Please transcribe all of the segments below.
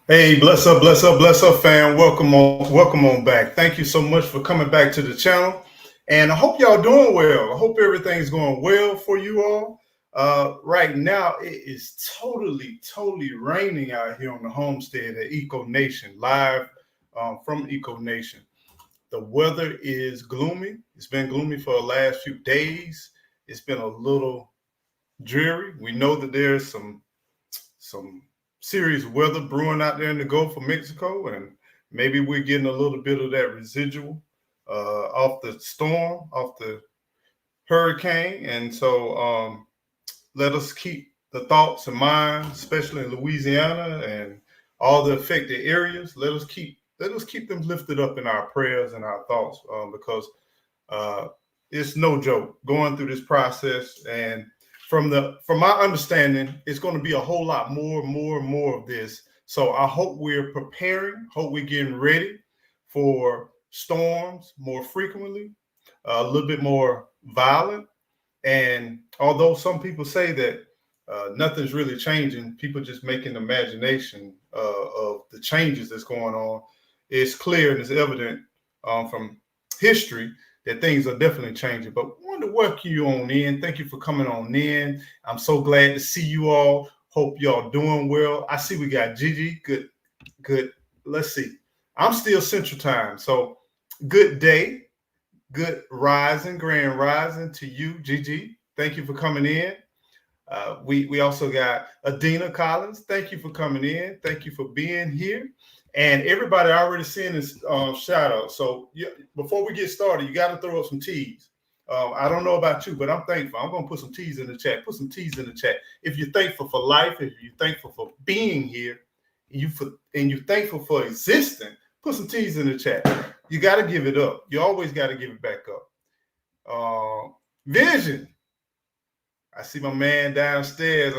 Hey, bless up, fam. Welcome on back. Thank you so much for coming back to the channel. And I hope y'all doing well. I hope everything's going well for you all. Right now, it is totally raining out here on the homestead at Eco Nation, live from Eco Nation. The weather is gloomy. It's been gloomy for the last few days. It's been a little dreary. We know that there's some serious weather brewing out there in the Gulf of Mexico, and maybe we're getting a little bit of that residual off the storm, off the hurricane. And so let us keep the thoughts in mind, especially in Louisiana and all the affected areas. Let us keep them lifted up in our prayers and our thoughts, because uh, it's no joke going through this process. And from my understanding, it's going to be a whole lot more of this. So I hope we're preparing. Hope we're getting ready for storms more frequently, a little bit more violent. And although some people say that nothing's really changing, people just making imagination of the changes that's going on. It's clear and it's evident from history that things are definitely changing. But I wanted to welcome you on in. Thank you for coming on in. I'm so glad to see you all. Hope y'all doing well. I see we got Gigi. Good. Let's see. I'm still Central Time, so good day. Good rising, grand rising to you, Gigi. Thank you for coming in. We also got Adina Collins. Thank you for coming in. Thank you for being here. And everybody already seeing this shout out. So before we get started, you got to throw up some T's. I don't know about you, but I'm thankful. I'm going to put some T's in the chat. Put some T's in the chat. If you're thankful for life, if you're thankful for being here, and you're thankful for existing, put some T's in the chat. You got to give it up. You always got to give it back up. Vision. I see my man downstairs.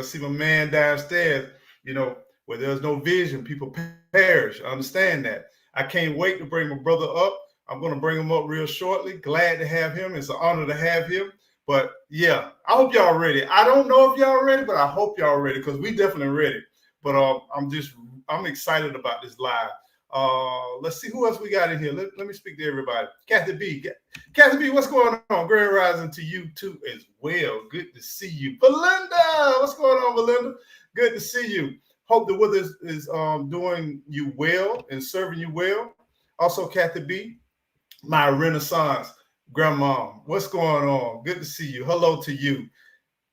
You know, where there's no vision, people perish. I understand that. I can't wait to bring my brother up. I'm going to bring him up real shortly. Glad to have him. It's an honor to have him. But yeah, I hope y'all ready. I don't know if y'all ready, but I hope y'all ready, because we definitely ready. But I'm excited about this live. Let's see who else we got in here. Let me speak to everybody. Kathy B. Kathy B, what's going on? Grand rising to you too as well. Good to see you. Belinda, what's going on, Belinda? Good to see you. Hope the weather is doing you well and serving you well. Also, Kathy B, my Renaissance grandma, what's going on? Good to see you. Hello to you.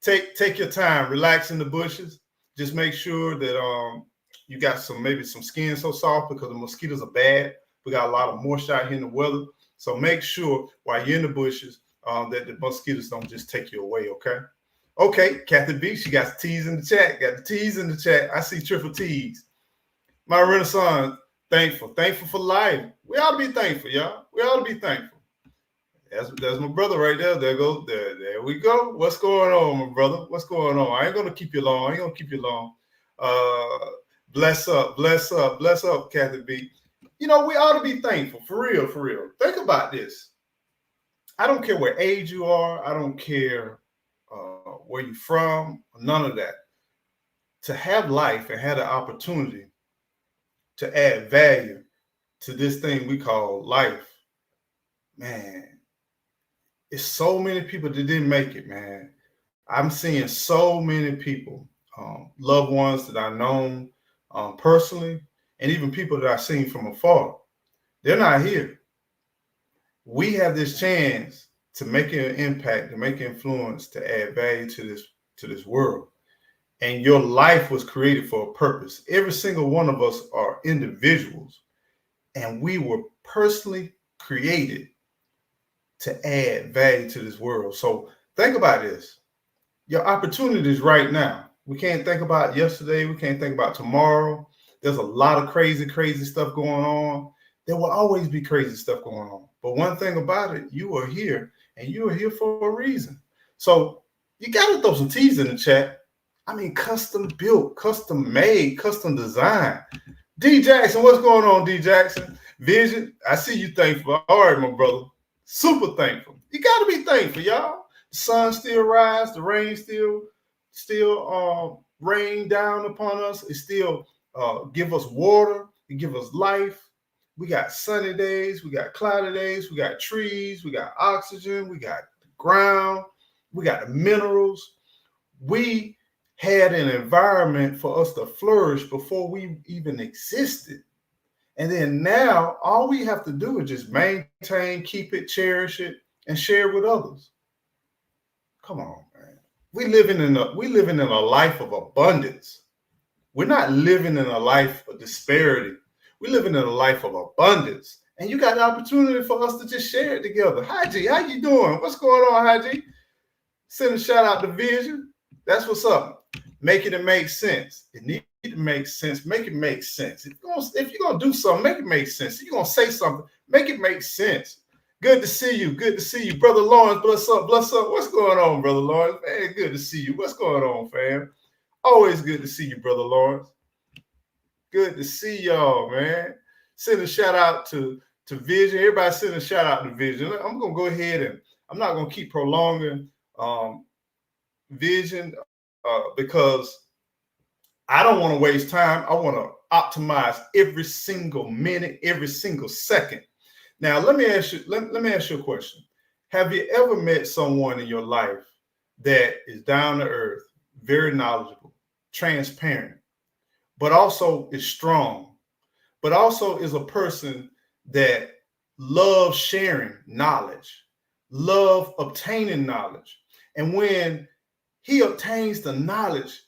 Take your time, relax in the bushes. Just make sure that you got maybe some skin so soft, because the mosquitoes are bad. We got a lot of moisture out here in the weather. So make sure while you're in the bushes that the mosquitoes don't just take you away, okay? Okay, Kathy B, she got the T's in the chat. Got the T's in the chat. I see triple T's. My Renaissance, thankful for life. We ought to be thankful, y'all. We ought to be thankful. That's my brother right there. There we go. What's going on, my brother? What's going on? I ain't gonna keep you long. Bless up, Kathy B. You know, we ought to be thankful, for real. Think about this. I don't care what age you are. I don't care where you're from. None of that. To have life and have the opportunity to add value to this thing we call life, man, it's so many people that didn't make it, man. I'm seeing so many people, loved ones that I've known personally, and even people that I've seen from afar. They're not here. We have this chance to make an impact, to make influence, to add value to this world. And your life was created for a purpose. Every single one of us are individuals, and we were personally created to add value to this world. So think about this. Your opportunity is right now. We can't think about yesterday. We can't think about tomorrow. There's a lot of crazy stuff going on. There will always be crazy stuff going on. But one thing about it, you are here, and you are here for a reason. So you got to throw some T's in the chat. I mean, custom built, custom made, custom design. D Jackson, what's going on, D Jackson? Vision, I see you thankful. All right, my brother. Super thankful. You got to be thankful, y'all. The sun still rise, the rain still rain down upon us. It's still give us water, he give us life. We got sunny days, we got cloudy days, we got trees, we got oxygen, we got the ground, we got the minerals. We had an environment for us to flourish before we even existed. And then now all we have to do is just maintain, keep it, cherish it, and share it with others. Come on, man. We living in a life of abundance. We're not living in a life of disparity. We're living in a life of abundance. And you got the opportunity for us to just share it together. Hi, G. How you doing? What's going on, Hi, G? Send a shout out to Vision. That's what's up. Making it make sense. It needs to make sense. Make it make sense. If you're going to do something, make it make sense. If you're going to say something, make it make sense. Good to see you. Good to see you. Brother Lawrence, bless up, bless up. What's going on, Brother Lawrence? Man, good to see you. What's going on, fam? Always good to see you, Brother Lawrence. Good to see y'all, man. Send a shout out to Vision. Everybody send a shout out to Vision. I'm going to go ahead and I'm not going to keep prolonging Vision because I don't want to waste time. I want to optimize every single minute, every single second. Now, let me ask you a question. Have you ever met someone in your life that is down to earth, very knowledgeable, transparent, but also is strong, but also is a person that loves sharing knowledge, love obtaining knowledge. And when he obtains the knowledge,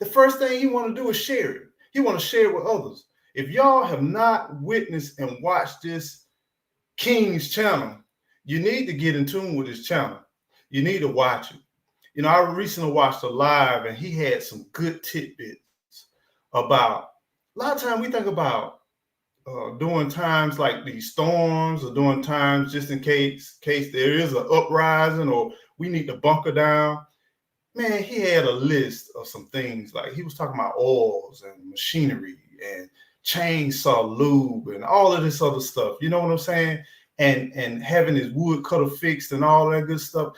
the first thing he want to do is share it. He want to share it with others. If y'all have not witnessed and watched this King's channel, you need to get in tune with his channel. You need to watch it. You know, I recently watched a live and he had some good tidbits about, a lot of times we think about during times like these storms or during times just in case there is an uprising or we need to bunker down. Man, he had a list of some things, like he was talking about oils and machinery and chainsaw lube and all of this other stuff. You know what I'm saying? And having his wood cutter fixed and all that good stuff.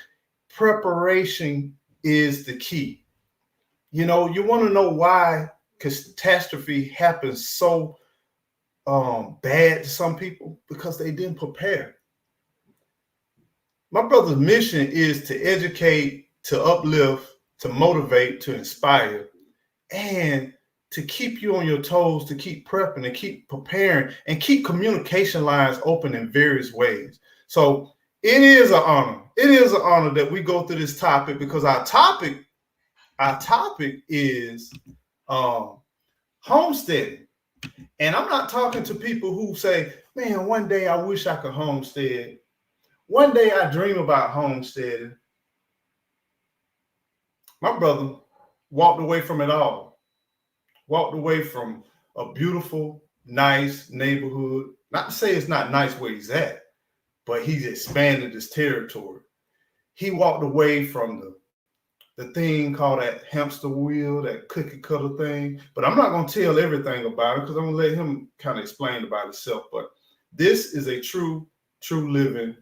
Preparation is the key. You know, you want to know why catastrophe happens so bad to some people? Because they didn't prepare. My brother's mission is to educate, to uplift, to motivate, to inspire, and to keep you on your toes, to keep prepping and keep preparing and keep communication lines open in various ways. So it is an honor. It is an honor that we go through this topic because our topic is homesteading. And I'm not talking to people who say, man, one day I wish I could homestead. One day I dream about homesteading. My brother walked away from it all. Walked away from a beautiful, nice neighborhood. Not to say it's not nice where he's at, but he's expanded his territory. He walked away from the thing called that hamster wheel, that cookie cutter thing. But I'm not going to tell everything about it because I'm going to let him kind of explain about himself. But this is a true living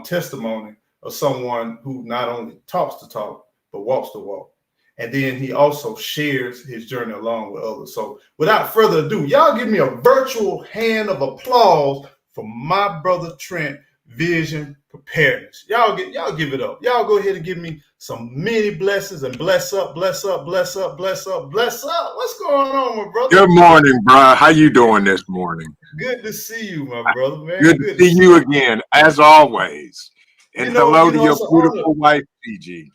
testimony of someone who not only talks the talk, but walks the walk. And then he also shares his journey along with others. So without further ado, y'all give me a virtual hand of applause for my brother Trent, Vision, Preparedness. Y'all give it up. Y'all go ahead and give me some many blessings and bless up, bless up, bless up, bless up, bless up. What's going on, my brother? Good morning, bro. How you doing this morning? Good to see you, my brother, man. Good to see you again, as always. And hello to your beautiful wife, PG.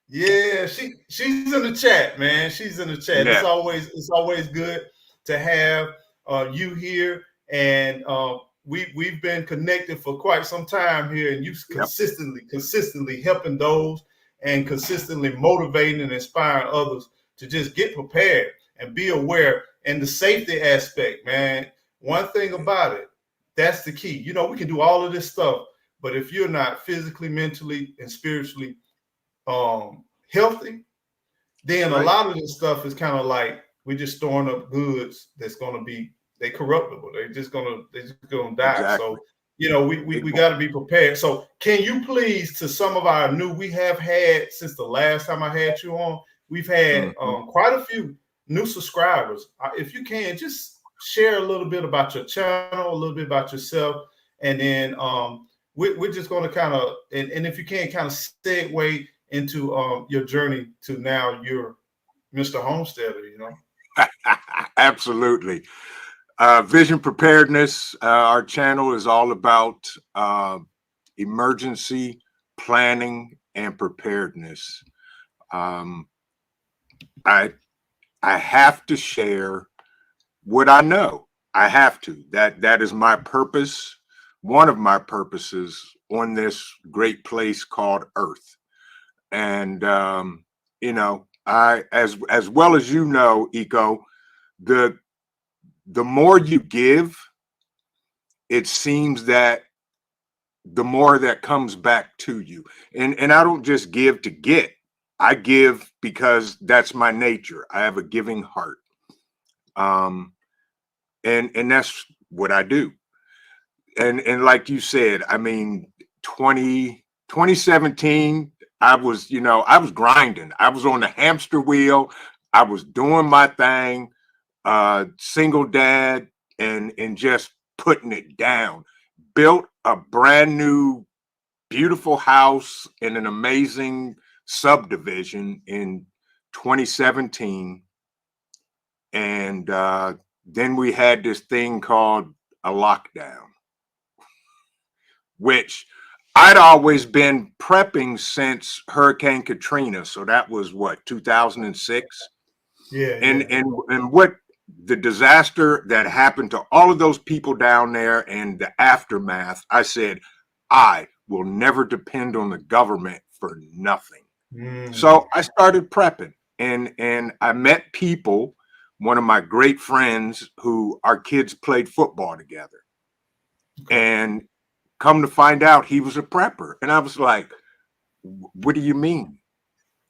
Yeah, she's in the chat, man. She's in the chat. Yeah. It's always good to have you here, and we've been connected for quite some time here, and you consistently helping those and consistently motivating and inspiring others to just get prepared and be aware. And the safety aspect, man. One thing about it, that's the key. You know, we can do all of this stuff, but if you're not physically, mentally, and spiritually healthy, then a lot of this stuff is kind of like we're just storing up goods that's going to be corruptible. They're just gonna die. Exactly. So you know we got to be prepared. So can you please, to some of our we have had since the last time I had you on, we've had quite a few new subscribers, if you can, just share a little bit about your channel, a little bit about yourself, and then we're just going to kind of, and if you can, kind of segue into your journey to now you're Mr. Homesteader, you know? Absolutely. Vision preparedness. Our channel is all about emergency planning and preparedness. I have to share what I know. I have to. That is my purpose. One of my purposes on this great place called Earth. And you know, I as well as you know, Eco, the more you give, it seems that the more that comes back to you. And I don't just give to get. I give because that's my nature. I have a giving heart. And that's what I do. And like you said, I mean, 2017, I was, you know, I was grinding. I was on the hamster wheel. I was doing my thing, single dad, and just putting it down. Built a brand new, beautiful house in an amazing subdivision in 2017. And then we had this thing called a lockdown, which I'd always been prepping since Hurricane Katrina. So that was what, 2006? Yeah. And what the disaster that happened to all of those people down there and the aftermath, I said, I will never depend on the government for nothing. So I started prepping, and I met people, one of my great friends who our kids played football together. Okay. And come to find out he was a prepper. And I was like, what do you mean?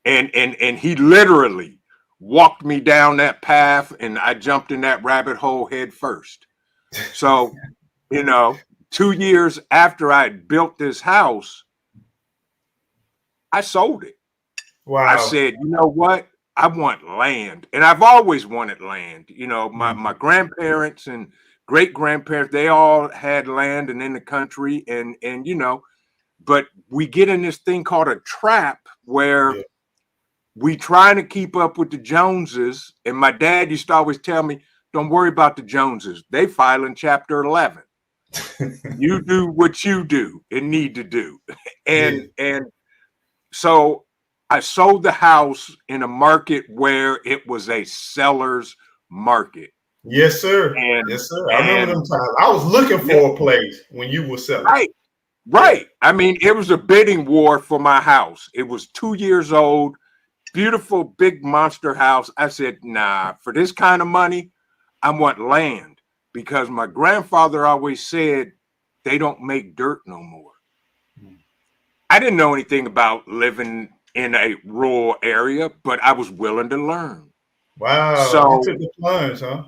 And he literally walked me down that path, and I jumped in that rabbit hole head first. So, you know, 2 years after I had built this house, I sold it. Wow. I said, you know what? I want land. And I've always wanted land. You know, my grandparents and great grandparents, they all had land and in the country. And you know, but we get in this thing called a trap where we trying to keep up with the Joneses. And my dad used to always tell me, don't worry about the Joneses. They file in Chapter 11. You do what you do and need to do. And so I sold the house in a market where it was a seller's market. Yes, sir. Yes, sir. I remember them times. I was looking for a place when you were selling. Right. Yeah. I mean, it was a bidding war for my house. It was 2 years old, beautiful, big monster house. I said, nah, for this kind of money, I want land, because my grandfather always said they don't make dirt no more. I didn't know anything about living in a rural area, but I was willing to learn. Wow. So you took the plunge, huh?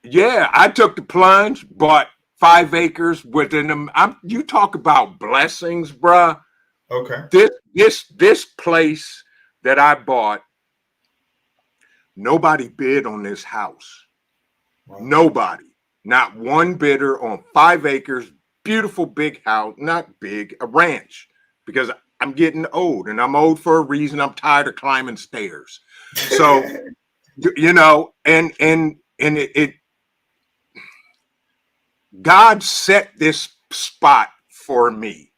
Yeah, I took the plunge, bought 5 acres within them. You talk about blessings, bruh. Okay. This place that I bought, nobody bid on this house. Wow. Nobody. Not one bidder on 5 acres, beautiful big house, not big, a ranch, because I'm getting old, and I'm old for a reason. I'm tired of climbing stairs. So, you know, and it God set this spot for me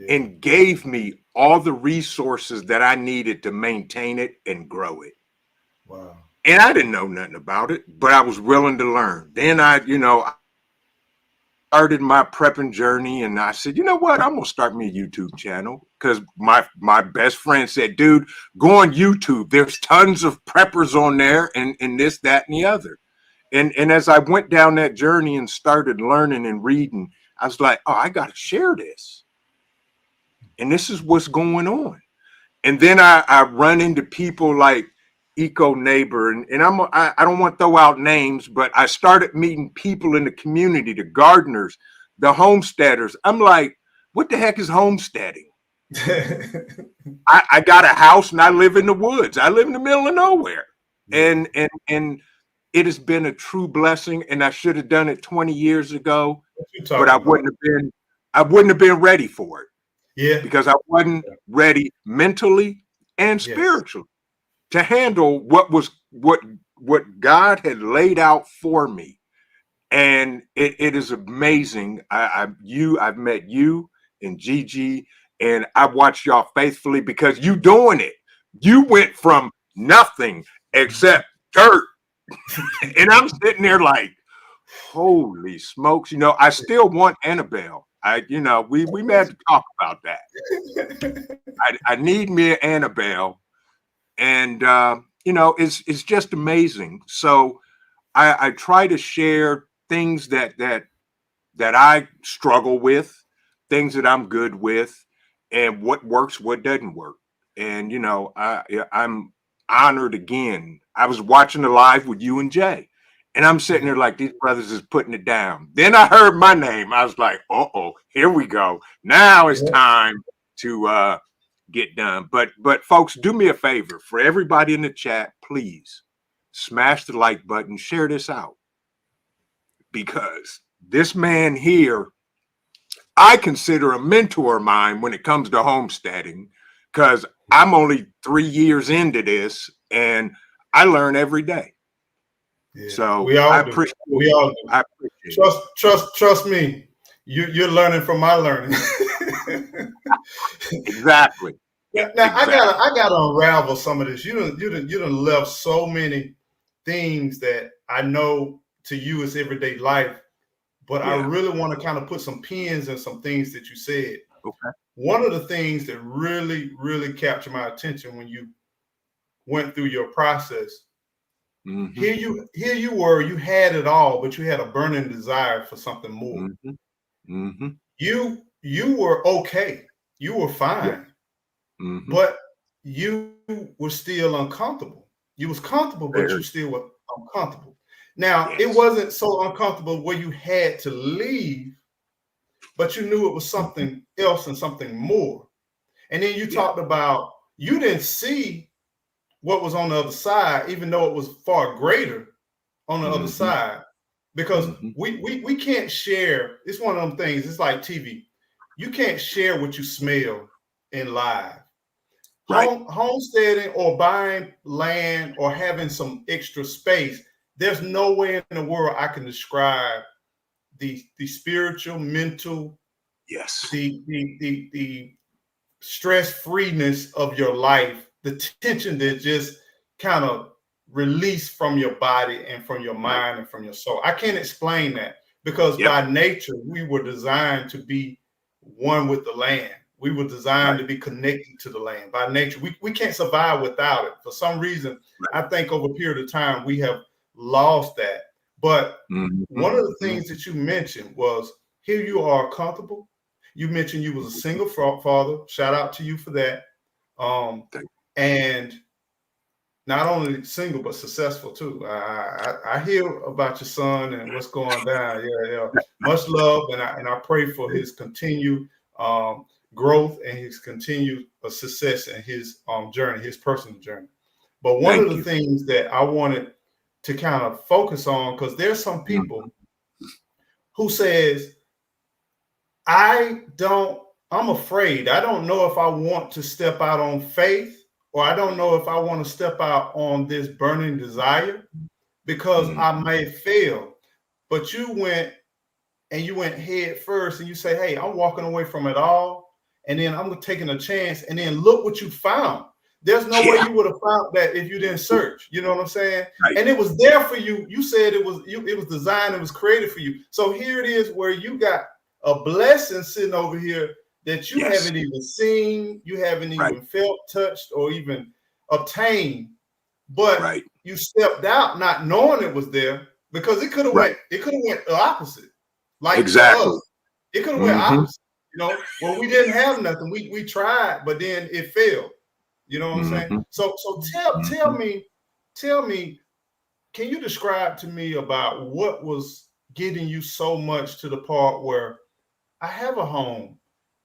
and gave me all the resources that I needed to maintain it and grow it. Wow. And I didn't know nothing about it, but I was willing to learn. Then I started my prepping journey, and I said, you know what? I'm going to start me a YouTube channel, because my best friend said, dude, go on YouTube. There's tons of preppers on there and this, that, and the other. And as I went down that journey and started learning and reading, I was like, oh, I got to share this. And this is what's going on. And then I run into people like Eco Neighbor, and I don't want to throw out names, but I started meeting people in the community, the gardeners, the homesteaders. I'm like, what the heck is homesteading? I got a house and I live in the woods. I live in the middle of nowhere. Yeah. And it has been a true blessing. And I should have done it 20 years ago, What you but talking about? I wouldn't have been ready for it Yeah. because I wasn't ready mentally and Yes. spiritually to handle what God had laid out for me. And it is amazing. I've met you and Gigi, and I've watched y'all faithfully because you doing it. You went from nothing except dirt, and I'm sitting there like, holy smokes! I still want Annabelle. We may have to talk about that. I need me an Annabelle, and it's just amazing. So I try to share things that I struggle with, things that I'm good with, and what works, what doesn't work. And I'm honored again. I was watching the live with you and Jay, and I'm sitting there like these brothers is putting it down. Then I heard my name. I was like, oh, here we go. Now it's time to get done. But folks, do me a favor for everybody in the chat, please smash the like button, share this out because this man here I consider a mentor of mine when it comes to homesteading because I'm only 3 years into this and I learn every day. Yeah. So We I all do. appreciate We all do. I appreciate it. Trust me. You're learning from my learning. Exactly. Now Exactly. I gotta unravel some of this. You done left so many things that I know to you is everyday life, but I Yeah. really want to kind of put some pins in some things that you said. Okay. One of the things that really, really captured my attention when you went through your process, Mm-hmm. here you were, you had it all, but you had a burning desire for something more. Mm-hmm. Mm-hmm. You were okay, you were Yeah. fine, Mm-hmm. but you were still uncomfortable. You was comfortable, but you Very. still were uncomfortable. Now, it Yes. wasn't so uncomfortable where you had to leave, but you knew it was Mm-hmm. something else and something more. And then you Yeah. talked about you didn't see what was on the other side, even though it was far greater on the other Mm-hmm. side. Because Mm-hmm. we can't share. It's one of them things. It's like TV. You can't share what you smell in live. Right. Homesteading or buying land or having some extra space, there's no way in the world I can describe the spiritual, mental, Yes. the stress freeness of your life, the tension that just kind of release from your body and from your Right. mind and from your soul. I can't explain that because Yep. by nature we were designed to be one with the land. We were designed Right. to be connected to the land. By nature, we can't survive without it. For some reason, Right. I think over a period of time we have lost that. But Mm-hmm. one of the Mm-hmm. things that you mentioned was here you are comfortable. You mentioned you was a single father. Shout out to you for that. Thank And not only single but successful too. I hear about your son and what's going down. Yeah. Much love, and I pray for his continued growth and his continued success in his journey, his personal journey. But one of Thank the you. things that I wanted to kind of focus on, because there's some Mm-hmm. people who says, I'm afraid. I don't know if I want to step out on faith, or I don't know if I want to step out on this burning desire because I Mm-hmm. may fail. But you went head first and you say, hey, I'm walking away from it all. And then I'm taking a chance. And then look what you found. There's no way Yeah. you would have found that if you didn't search. You know what I'm saying? Right. And it was there for you. You said it was designed, it was created for you. So here it is where you got a blessing sitting over here that you Yes. haven't even seen, you haven't Right. even felt, touched, or even obtained. But Right. you stepped out not knowing it was there because Right. it could have went the opposite. Like for Exactly. us, it could have went Mm-hmm. opposite. Well, we didn't have nothing. We tried, but then it failed. You know what I'm saying? Mm-hmm. So Mm-hmm. tell me, can you describe to me about what was getting you so much to the part where I have a home.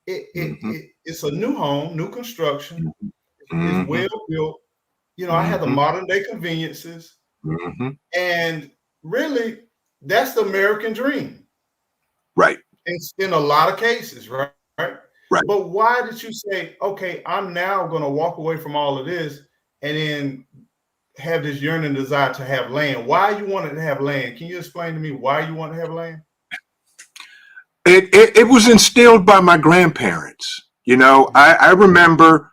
Mm-hmm. It's a new home, new construction. It's Mm-hmm. well built. I had the Mm-hmm. modern day conveniences, Mm-hmm. and really, that's the American dream Right. in a lot of cases, right? Right. Right. But why did you say, okay, I'm now going to walk away from all of this and then have this yearning desire to have land? Why you wanted to have land? Can you explain to me why you want to have land? It was instilled by my grandparents. I remember,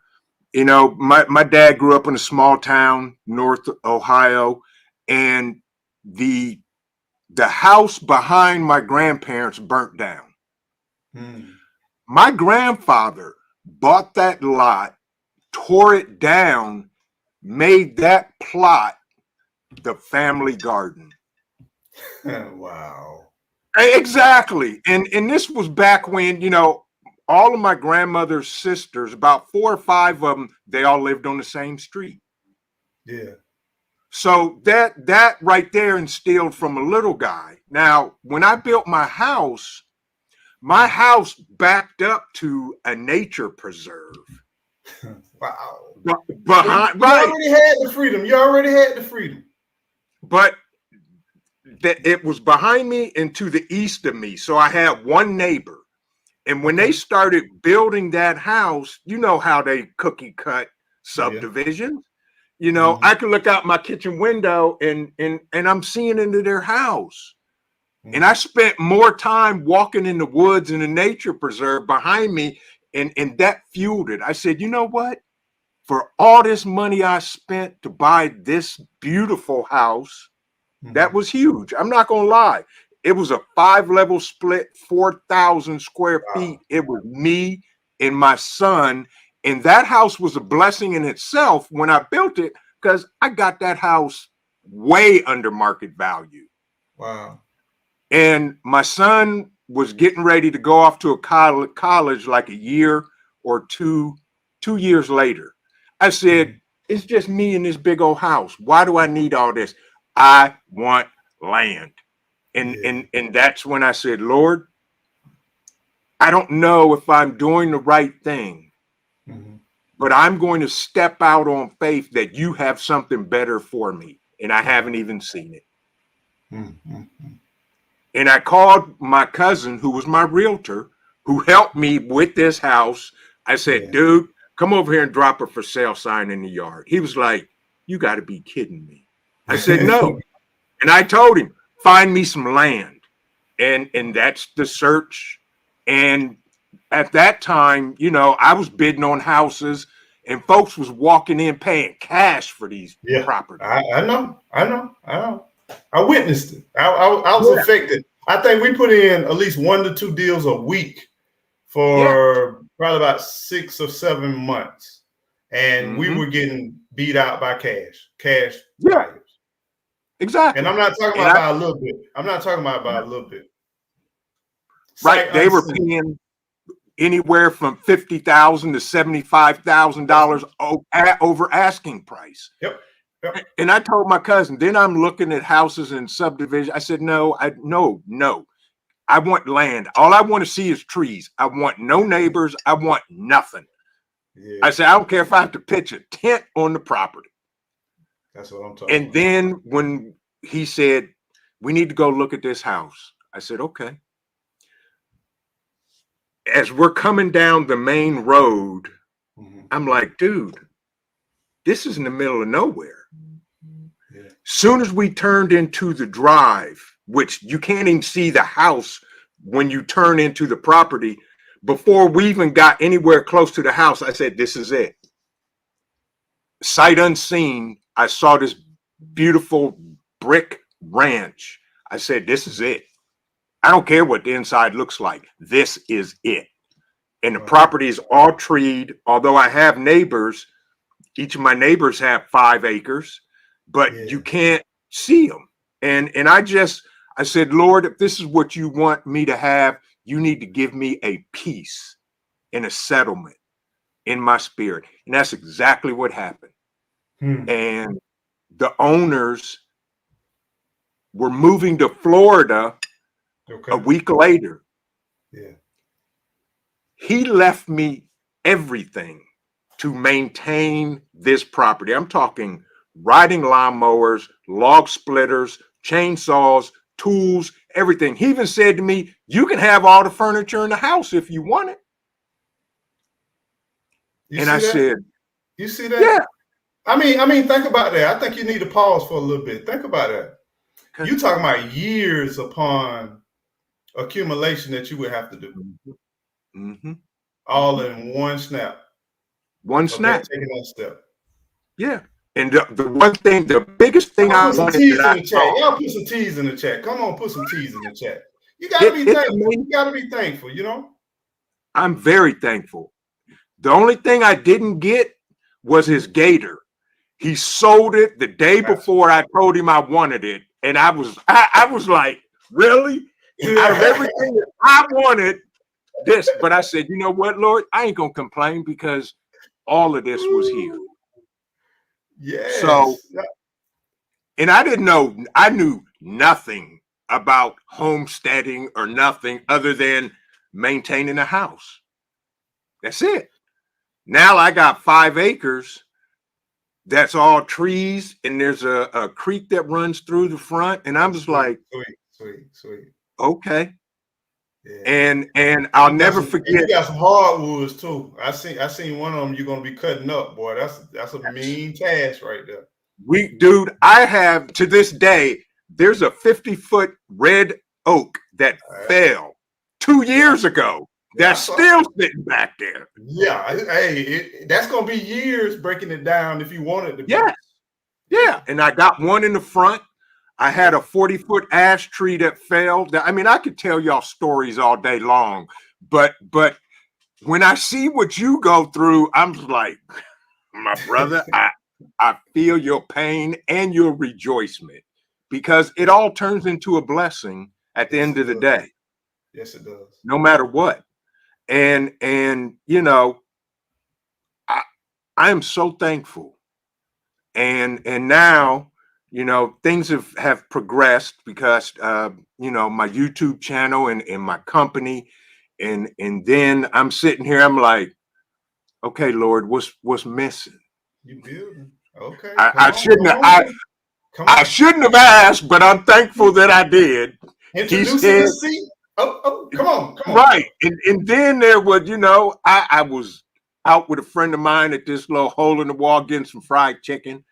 my dad grew up in a small town, North Ohio, and the house behind my grandparents burnt down. Mm. My grandfather bought that lot, tore it down, made that plot the family garden. Wow. Exactly. And this was back when, all of my grandmother's sisters, about 4 or 5 of them, they all lived on the same street. Yeah. So that right there instilled from a little guy. Now, when I built my house backed up to a nature preserve. Wow. So Behind, you right. already had the freedom. You already had the freedom. But that it was behind me and to the east of me. So I had one neighbor. And when they started building that house, you know how they cookie cut subdivisions. I could look out my kitchen window and I'm seeing into their house. And I spent more time walking in the woods in the nature preserve behind me, and that fueled it. I said, you know what? For all this money I spent to buy this beautiful house, that was huge. I'm not going to lie. It was a 5-level split, 4,000 square feet. Wow. It was me and my son. And that house was a blessing in itself when I built it, because I got that house way under market value. Wow. And my son was getting ready to go off to a college like a year or 2 years later. I said, it's just me in this big old house. Why do I need all this? I want land. And that's when I said, Lord, I don't know if I'm doing the right thing, but I'm going to step out on faith that you have something better for me. And I haven't even seen it. And I called my cousin, who was my realtor, who helped me with this house. I said, dude, come over here and drop a for sale sign in the yard. He was like, you got to be kidding me. I said, no. And I told him, find me some land. And that's the search. And at that time, I was bidding on houses, and folks was walking in paying cash for these properties. I know. I witnessed it. I was affected. I think we put in at least 1 to 2 deals a week for probably about 6 or 7 months. And we were getting beat out by cash buyers. Exactly. And I'm not talking about by a little bit. I'm not talking about by a little bit. Right. They were paying anywhere from $50,000 to $75,000 over asking price. Yep. And I told my cousin, then I'm looking at houses and subdivision. I said, no. I want land. All I want to see is trees. I want no neighbors. I want nothing. Yeah. I said, I don't care if I have to pitch a tent on the property. That's what I'm talking about. And then when he said, we need to go look at this house, I said, okay. As we're coming down the main road, I'm like, dude, this is in the middle of nowhere. Yeah. Soon as we turned into the drive, which you can't even see the house when you turn into the property, before we even got anywhere close to the house, I said, this is it. Sight unseen, I saw this beautiful brick ranch. I said, this is it. I don't care what the inside looks like. This is it. And the property is all treed. Although I have neighbors, each of my neighbors have 5 acres, but you can't see them. And I said, Lord, if this is what you want me to have, you need to give me a peace and a settlement in my spirit. And that's exactly what happened. And the owners were moving to Florida a week later. Yeah. He left me everything to maintain this property. I'm talking riding lawnmowers, log splitters, chainsaws, tools, everything. He even said to me, you can have all the furniture in the house if you want it. You And see I that? said, You see that? yeah. I mean, think about that. I think you need to pause for a little bit. Think about that. Okay. You talking about years upon accumulation that you would have to do, Mm-hmm. all in one snap One of that snap. taking that step. Yeah. And the one thing, the biggest thing Y'all I put some wanted T's that in I the chat. saw, Y'all put some T's in the chat. Come on, put some T's in the chat. You gotta be it's thankful. amazing. You gotta be thankful, you know? I'm very thankful. The only thing I didn't get was his gator. He sold it the day Gotcha. before I told him I wanted it. And I was like, really? Out of everything that I wanted, this. But I said, you know what, Lord? I ain't gonna complain because all of this was here. So, Yes. and I knew nothing about homesteading or nothing other than maintaining a house. That's it. Now I got 5 acres that's all trees, and there's a creek that runs through the front. And I'm That's just sweet, like, sweet. okay. Yeah. And And I'll never you forget. got some hardwoods too. I seen one of them you're gonna be cutting up, boy. That's a mean task right there. Dude, I have to this day, there's a 50-foot red oak that fell 2 years Yeah. ago Yeah, I that's saw. still sitting back there. Yeah, hey, that's gonna be years breaking it down if you want it to be. Yeah, yeah. And I got one in the front. I had a 40-foot ash tree that fell. I mean, I could tell y'all stories all day long, but when I see what you go through, I'm like, my brother, I feel your pain and your rejoicement because it all turns into a blessing at the Yes, end it of the does. day, Yes, it does. no matter what. And you know, I am so thankful. And now, you know, things have progressed because you know, my YouTube channel and my company, and then I'm sitting here, I'm like, okay, Lord, what's missing? You building. Okay, I, come I on, shouldn't come have, on, man. Come I on. shouldn't have asked, but I'm thankful that I did. He Introducing said, the seat. Oh, come on, come on. right. And then there was, you know, I was out with a friend of mine at this little hole in the wall getting some fried chicken.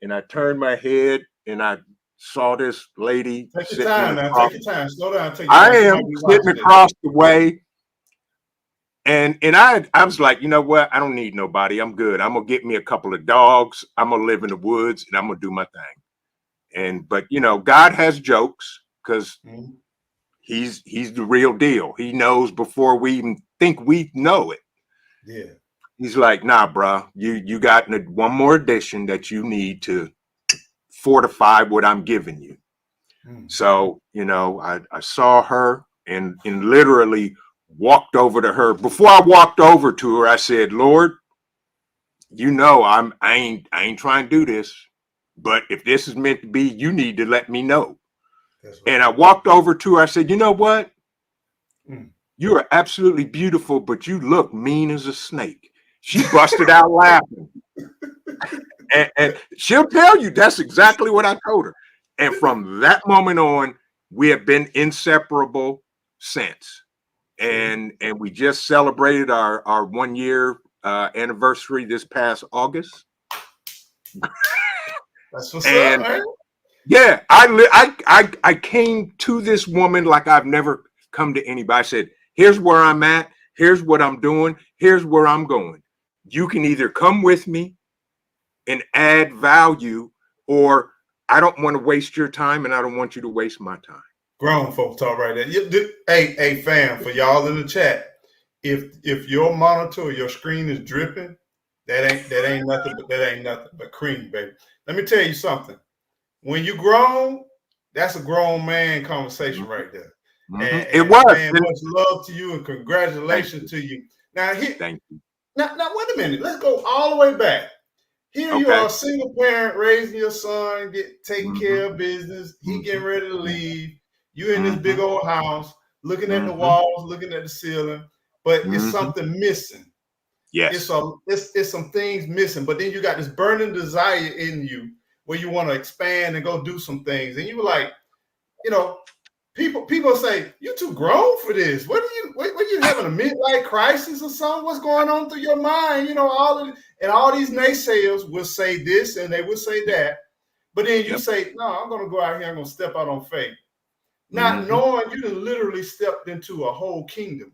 And I turned my head and I saw this lady Take your sitting time now. across. Take your time. Slow down. Take your I time. She am might be sitting watching this. across the way. And I was like, you know what? I don't need nobody. I'm good. I'm gonna get me a couple of dogs. I'm gonna live in the woods and I'm gonna do my thing. But you know, God has jokes because Mhm. he's the real deal. He knows before we even think we know it. Yeah. He's like, nah, bro, you got one more addition that you need to fortify what I'm giving you. Mm. So, you know, I saw her and literally walked over to her. Before I walked over to her, I said, Lord, you know, I ain't trying to do this, but if this is meant to be, you need to let me know. That's And right. I walked over to her. I said, you know what? Mm. You are absolutely beautiful, but you look mean as a snake. She busted out laughing. And she'll tell you that's exactly what I told her. And from that moment on, we have been inseparable since. See? And we just celebrated our 1 year anniversary this past August. That's what's up, And man. yeah, I came to this woman like I've never come to anybody. I said, here's where I'm at, here's what I'm doing, here's where I'm going. You can either come with me and add value, or I don't want to waste your time and I don't want you to waste my time. Grown folk talk right there. Hey, fam, for y'all in the chat, if your monitor or your screen is dripping, that ain't nothing but cream, baby. Let me tell you something. When you grown, that's a grown man conversation right there. Mm-hmm. It And was. man, And much love to you and thank congratulations you. to you. Now here, Thank you. now wait a minute. Let's go all the way back. Here you are, Okay. a single parent, raising your son, taking Mm-hmm. care of business. He getting ready to Mm-hmm. leave. You in this Mm-hmm. big old house, looking at the Mm-hmm. walls, looking at the ceiling, but it's Mm-hmm. something missing. Yes. It's some things missing. But then you got this burning desire in you where you want to expand and go do some things. And you were like, you know, people say, you too grown for this. What you having a midlife crisis or something? What's going on through your mind? You know, all these naysayers will say this and they will say that. But then you say, no, I'm gonna go out here, I'm gonna step out on faith. Not knowing you done literally stepped into a whole kingdom.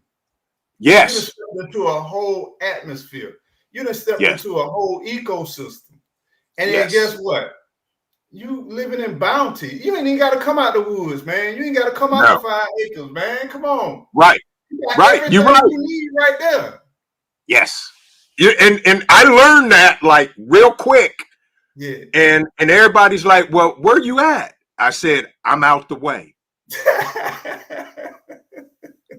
You done Yes. stepped into a whole atmosphere. You done stepped Yes. into a whole ecosystem. And then guess Yes. what? You living in bounty. You ain't even got to come out the woods, man. You ain't got to come out the No. 5 acres, man. Come on. Right. You got Right. everything You're right. you need right there. Yes. And I learned that like real quick. Yeah. And everybody's like, well, where you at? I said, I'm out the way.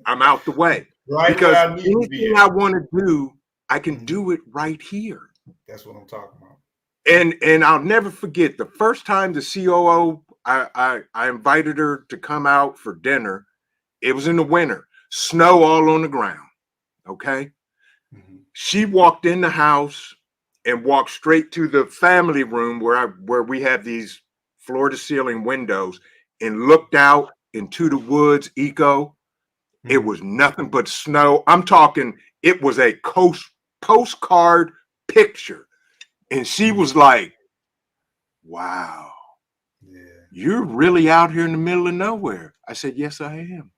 I'm out the way. Right because where I need to be anything at. I want to do, I can do it right here. That's what I'm talking about. And I'll never forget the first time the COO, I invited her to come out for dinner. It was in the winter, snow all on the ground. Okay. She walked in the house and walked straight to the family room where we have these floor to ceiling windows and looked out into the woods, eco. It was nothing but snow. I'm talking, it was a postcard picture. And she was like, wow, you're really out here in the middle of nowhere. I said, yes, I am.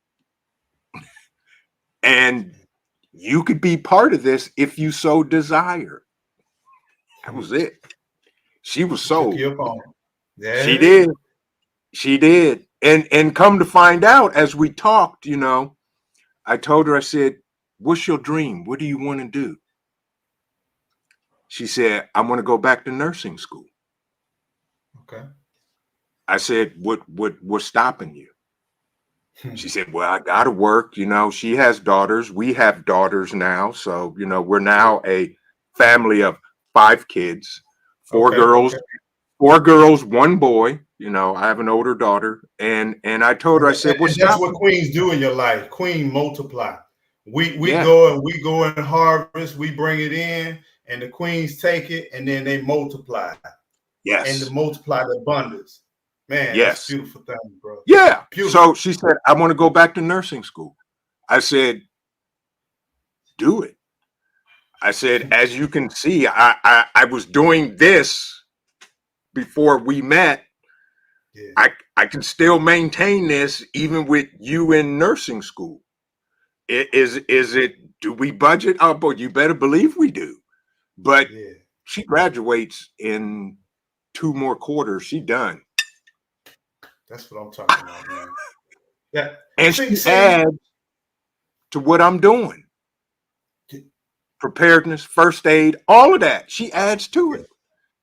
And you could be part of this if you so desire. That was it. She was sold. Yeah. She did. She did. And come to find out, as we talked, you know, I told her, I said, what's your dream? What do you want to do? She said, I want to go back to nursing school. Okay. I said, what's stopping you? She said, well, I got to work. You know, she has daughters. We have daughters now. So, you know, we're now a family of 5 kids, 4 girls, 1 boy. You know, I have an older daughter. And I told her, I said, what's that's stopping what queens do in your life. Queen multiply. We Yeah. go and harvest, we bring it in, and the queens take it and then they multiply. Yes. And to multiply the abundance. Man, that's a beautiful thing, bro. Yeah. Beautiful. So she said, I want to go back to nursing school. I said, do it. I said, as you can see, I was doing this before we met. Yeah. I can still maintain this even with you in nursing school. Is it, do we budget? Oh, boy, you better believe we do. But she graduates in 2 more quarters. She done. That's what I'm talking about, man. Yeah. And she adds to what I'm doing. Preparedness, first aid, all of that. She adds to it.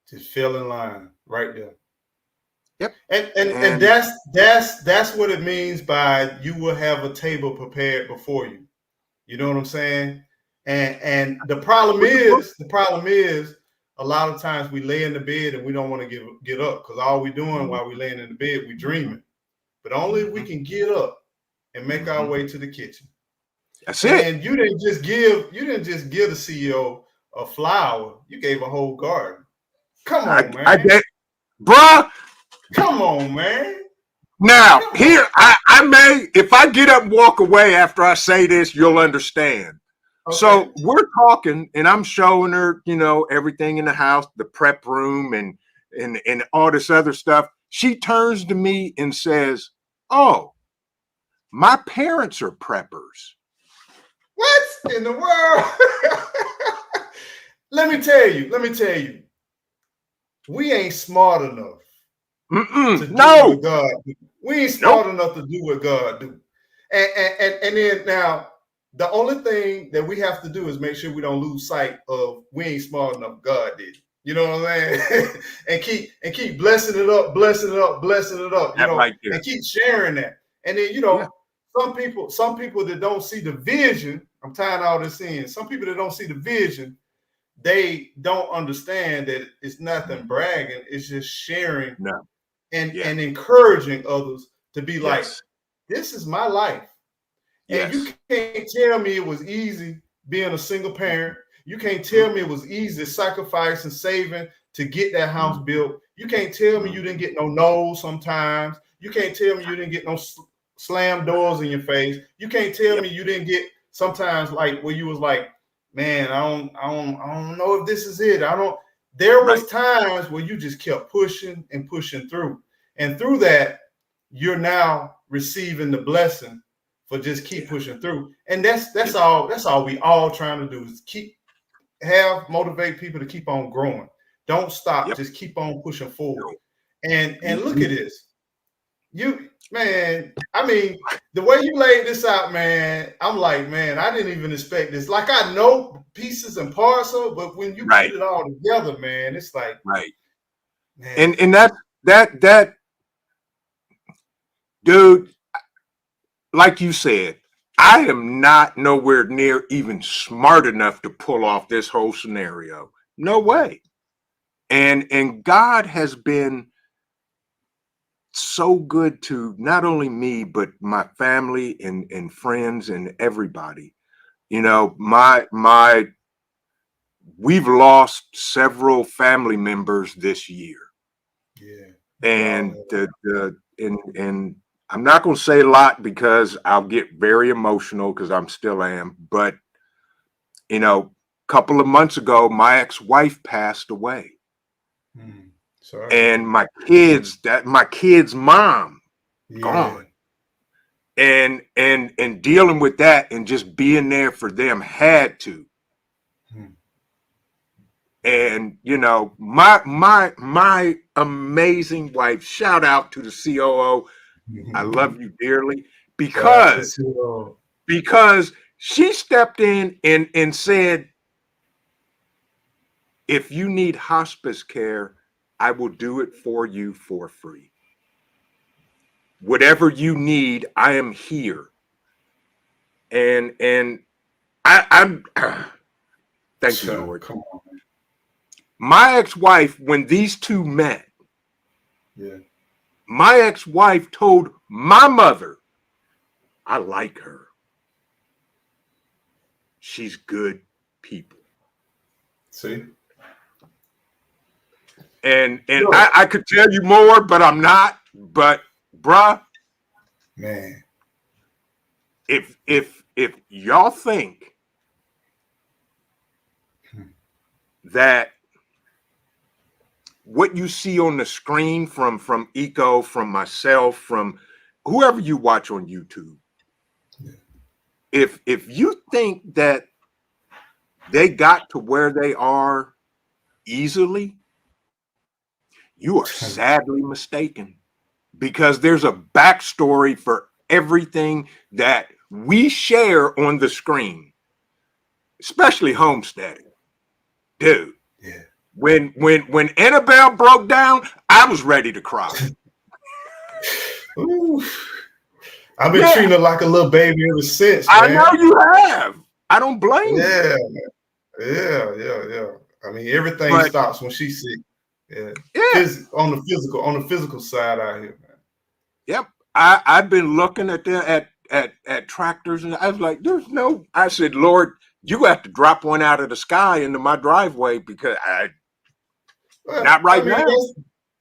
Just fell in line right there. Yep. And that's what it means by you will have a table prepared before you. You know what I'm saying? And the problem is a lot of times we lay in the bed and we don't want to get up because all we're doing while we're laying in the bed, we're dreaming. But only if we can get up and make our way to the kitchen. That's it. And you didn't just give the CEO a flower, you gave a whole garden. Come on, man. Bruh. Come on, man. Now, here, I may, if I get up and walk away after I say this, you'll understand. Okay. So we're talking and I'm showing her, you know, everything in the house, the prep room and all this other stuff. She turns to me and says, oh, my parents are preppers. What in the world? Let me tell you. We ain't smart enough to do what God do. We ain't smart enough to do what God do. And then now, the only thing that we have to do is make sure we don't lose sight of we ain't smart enough. God did. You know what I'm saying? and keep blessing it up. You know, right, and keep sharing that. And then, you know, some people that don't see the vision, I'm tying all this in. Some people that don't see the vision, they don't understand that it's nothing bragging. It's just sharing and encouraging others to be like, this is my life. And you can't tell me it was easy being a single parent. You can't tell me it was easy sacrificing, saving to get that house built. You can't tell me you didn't get no no's sometimes. You can't tell me you didn't get no slam doors in your face. You can't tell me you didn't get sometimes like where you was like, man, I don't know if this is it. There was times where you just kept pushing and pushing through. And through that, you're now receiving the blessing for just keep pushing through. And that's all we all trying to do is motivate people to keep on growing. Don't stop, just keep on pushing forward. And look at this. I mean, the way you laid this out, man, I'm like, man, I didn't even expect this. Like, I know pieces and parts of it, but when you put it all together, man, it's like, man. And that dude, like you said, I am not nowhere near even smart enough to pull off this whole scenario. No way. And God has been so good to not only me, but my family and friends and everybody. You know, we've lost several family members this year. And and I'm not going to say a lot because I'll get very emotional because I'm still am. But, you know, a couple of months ago, my ex-wife passed away. Sorry. And my kid's mom gone. And dealing with that and just being there for them had to. And, you know, my amazing wife, shout out to the COO. I love you dearly because she stepped in and said, if you need hospice care, I will do it for you for free. Whatever you need, I am here. And I'm thank you, Lord. Come on. My ex-wife, when these two met, my ex-wife told my mother, I like her. She's good people. See? And I could tell you more, but I'm not. But bruh, man, if y'all think that what you see on the screen from Eco, from myself, from whoever you watch on YouTube, if you think that they got to where they are easily, you are sadly mistaken, because there's a backstory for everything that we share on the screen, especially homesteading. Dude, when Annabelle broke down, I was ready to cry. I've been treating her like a little baby ever since, man. I know you have. I don't blame you. Yeah. I mean, everything stops when she's sick. On the physical side out here, man. Yep. I've been looking at at tractors, and I was like, I said, Lord, you have to drop one out of the sky into my driveway, because not right now.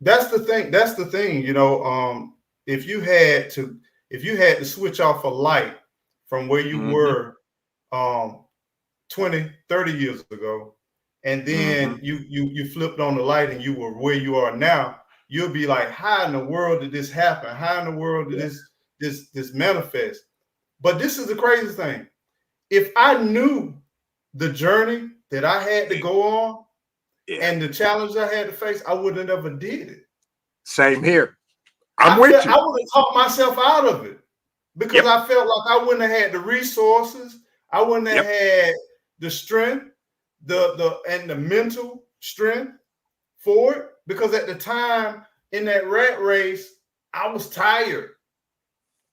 That's the thing. You know, if you had to switch off a light from where you were 20, 30 years ago, and then you flipped on the light and you were where you are now, you'll be like, how in the world did this happen? How in the world did this manifest? But this is the crazy thing. If I knew the journey that I had to go on and the challenge I had to face, I would have never did it. Same here. I would have talked myself out of it, because I felt like I wouldn't have had the resources. I wouldn't have had the strength, and the mental strength for it, because at the time in that rat race, I was tired.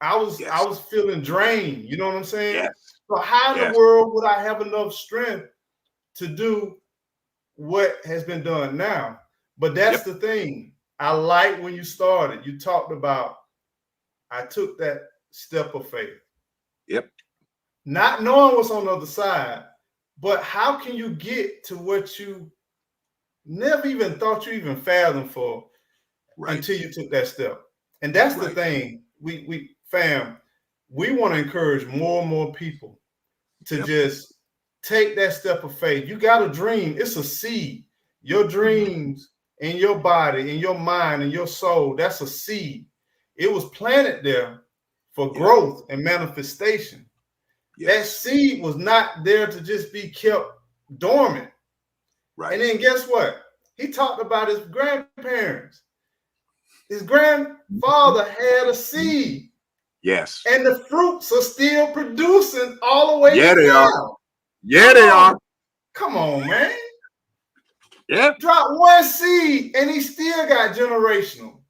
I was feeling drained. You know what I'm saying? Yes. So how in the world would I have enough strength to do what has been done now? But that's the thing. I like when you started, you talked about, I took that step of faith. Yep. Not knowing what's on the other side, But how can you get to what you never even thought you even fathomed for Right. until you took that step? And that's the Right. thing. We want to encourage more and more people to Yep. just take that step of faith. You got a dream. It's a seed. Your dreams in your body, in your mind, in your soul, that's a seed. It was planted there for Yeah. growth and manifestation. That Yes. seed was not there to just be kept dormant. Right. And then guess what? He talked about his grandparents. His grandfather had a seed, Yes. and the fruits are still producing all the way Yeah, to they are. now. Yeah, Come they on. are. Come on, man. Yeah. Drop one seed and he still got generational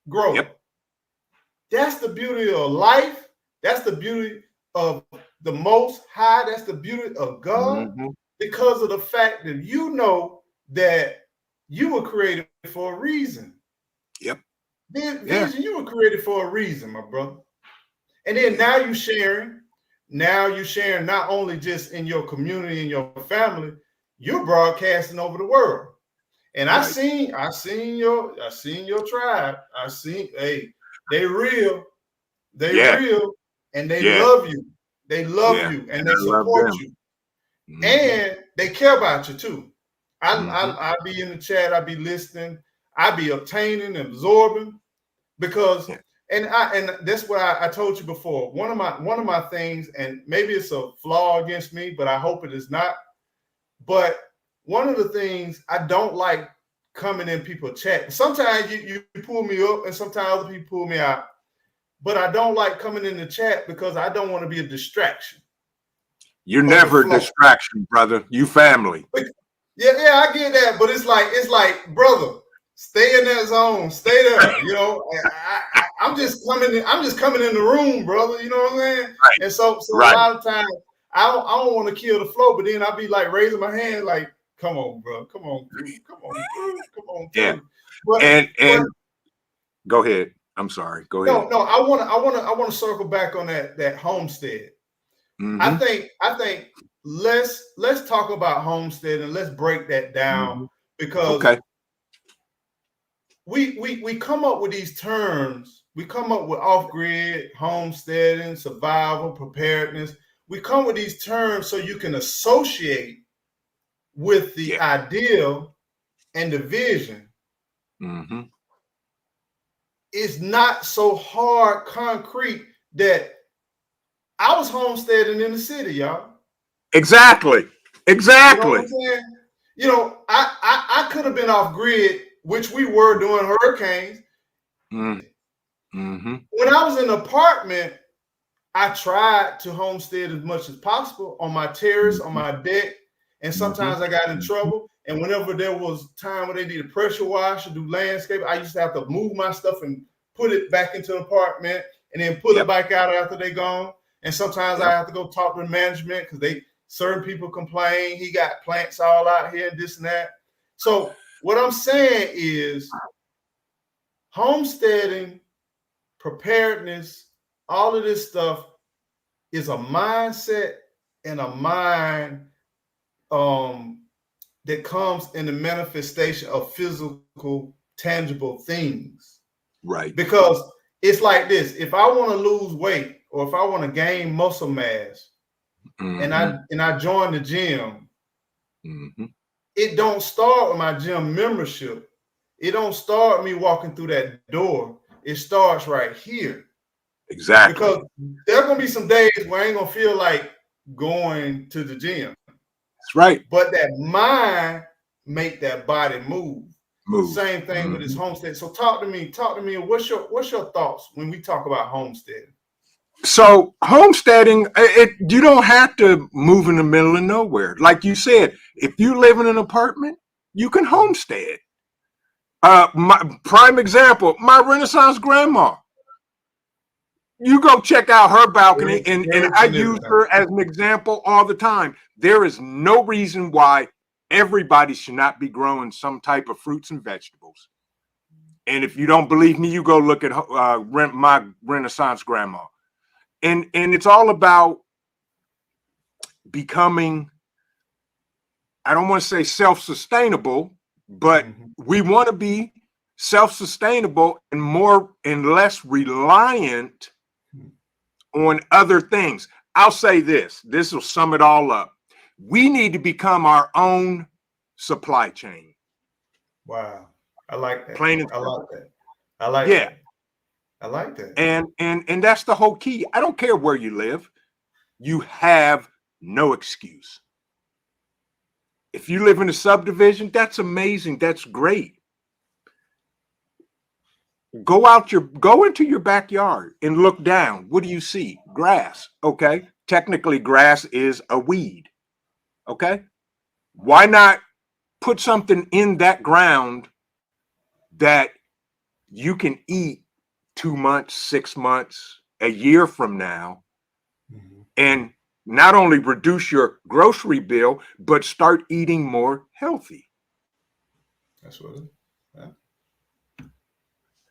growth. Yep. That's the beauty of life. That's the beauty of the Most High. That's the beauty of God, because of the fact that you know that you were created for a reason. Yep. Vision, Yeah. you were created for a reason, my brother. And then Yeah. now you sharing. Now you sharing not only just in your community and your family, you're broadcasting over the world. And I Right. seen your tribe. Hey, they real, Yeah. and they Yeah. love you. They love Yeah. you and And they I love support them. you. And they care about you too. Mhm. I be in the chat, I be listening, I be obtaining and absorbing, because Yeah. and that's what I told you before. One of my things, and maybe it's a flaw against me, but I hope it is not. But one of the things I don't like coming in people chat. Sometimes you pull me up, and sometimes other people pull me out. But I don't like coming in the chat because I don't want to be a distraction You're of the never a flow. distraction, brother. You family. Yeah, I get that, but it's like, brother, stay in that zone, stay there. You know, I'm just coming in the room, brother. You know what I'm saying? Right. And so a Right. lot of times I don't want to kill the flow, but then I be like raising my hand, like, come on, bro, come on through. Yeah. But And go ahead. I'm sorry. Go ahead. no, I want to circle back on that homestead. I think let's talk about homestead and let's break that down, because Okay. we come up with these terms. We come up with off-grid, homesteading, survival, preparedness. We come with these terms so you can associate with the Yeah. ideal and the vision. It's not so hard, concrete, that I was homesteading in the city, y'all. Exactly. You know Exactly. what I'm saying? You know, I could have been off grid, which we were during hurricanes. When I was in an apartment, I tried to homestead as much as possible on my terrace, on my deck, and sometimes I got in trouble. And whenever there was time when they needed pressure wash or do landscape, I used to have to move my stuff and put it back into the apartment and then pull it back out after they gone. And sometimes I have to go talk to the management because certain people complain, he got plants all out here and this and that. So what I'm saying is homesteading, preparedness, all of this stuff is a mindset and a mind that comes in the manifestation of physical, tangible things. Right. Because it's like this: if I want to lose weight or if I want to gain muscle mass, and I join the gym, it don't start with my gym membership. It don't start me walking through that door. It starts right here. Exactly. Because there are gonna be some days where I ain't gonna feel like going to the gym. That's right. But that mind make that body move. Same thing with this homestead. So talk to me. What's your thoughts when we talk about homesteading? So homesteading, you don't have to move in the middle of nowhere. Like you said, if you live in an apartment, you can homestead. My prime example, my Renaissance grandma. You go check out her balcony, and I use her as an example all the time. There is no reason why everybody should not be growing some type of fruits and vegetables. And if you don't believe me, you go look at my Renaissance grandma. And it's all about becoming I don't want to say self-sustainable, but we want to be self-sustainable and more and less reliant on other things. I'll say this will sum it all up. We need to become our own supply chain. Wow. I like that. Plain and I simple. like that. I like Yeah. that. I like that. And that's the whole key. I don't care where you live. You have no excuse. If you live in a subdivision, that's amazing. That's great. Go into your backyard and look down. What do you see? Grass. Okay. Technically, grass is a weed. Okay. Why not put something in that ground that you can eat 2 months, 6 months, a year from now, and not only reduce your grocery bill, but start eating more healthy? That's what it is. Yeah.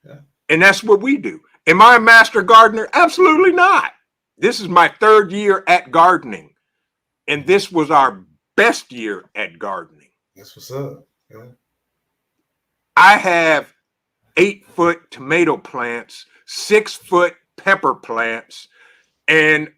Yeah. And that's what we do. Am I a master gardener? Absolutely not. This is my 3rd year at gardening, and this was our best year at gardening. That's what's up. Yeah. I have 8-foot tomato plants, 6-foot pepper plants, and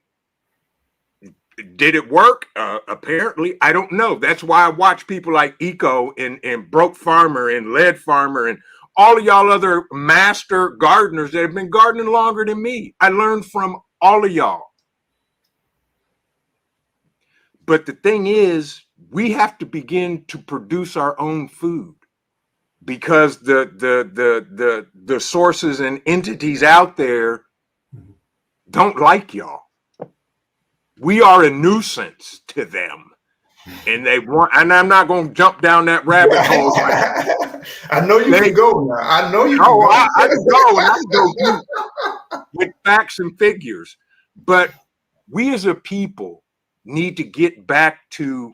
did it work? Apparently, I don't know. That's why I watch people like Eco and Broke Farmer and Lead Farmer and all of y'all other master gardeners that have been gardening longer than me. I learned from all of y'all. But the thing is, we have to begin to produce our own food, because the sources and entities out there don't like y'all. We are a nuisance to them, and they want. And I'm not going to jump down that rabbit hole. I know you can go now. I know you can go. I can go, and I can go deep with facts and figures. But we as a people need to get back to,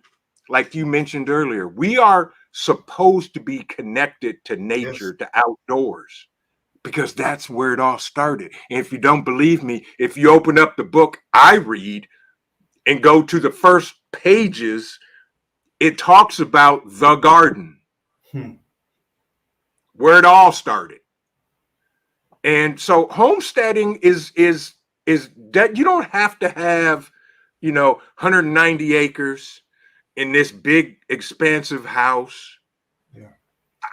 like you mentioned earlier, we are supposed to be connected to nature, to outdoors, because that's where it all started. And if you don't believe me, if you open up the book I read and go to the first pages, it talks about the garden, where it all started. And so homesteading is that you don't have to have, 190 acres in this big expansive house. Yeah.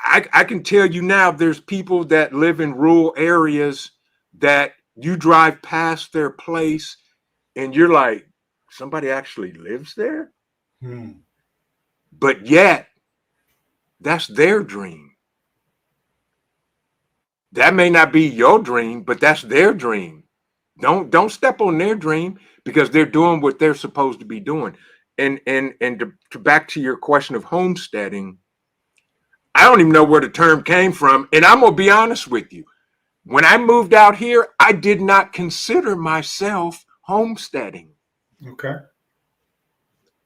I can tell you now, there's people that live in rural areas that you drive past their place and you're like, somebody actually lives there? But yet, that's their dream. That may not be your dream, but that's their dream. Don't step on their dream, because they're doing what they're supposed to be doing. And to back to your question of homesteading, I don't even know where the term came from. And I'm going to be honest with you. When I moved out here, I did not consider myself homesteading. Okay.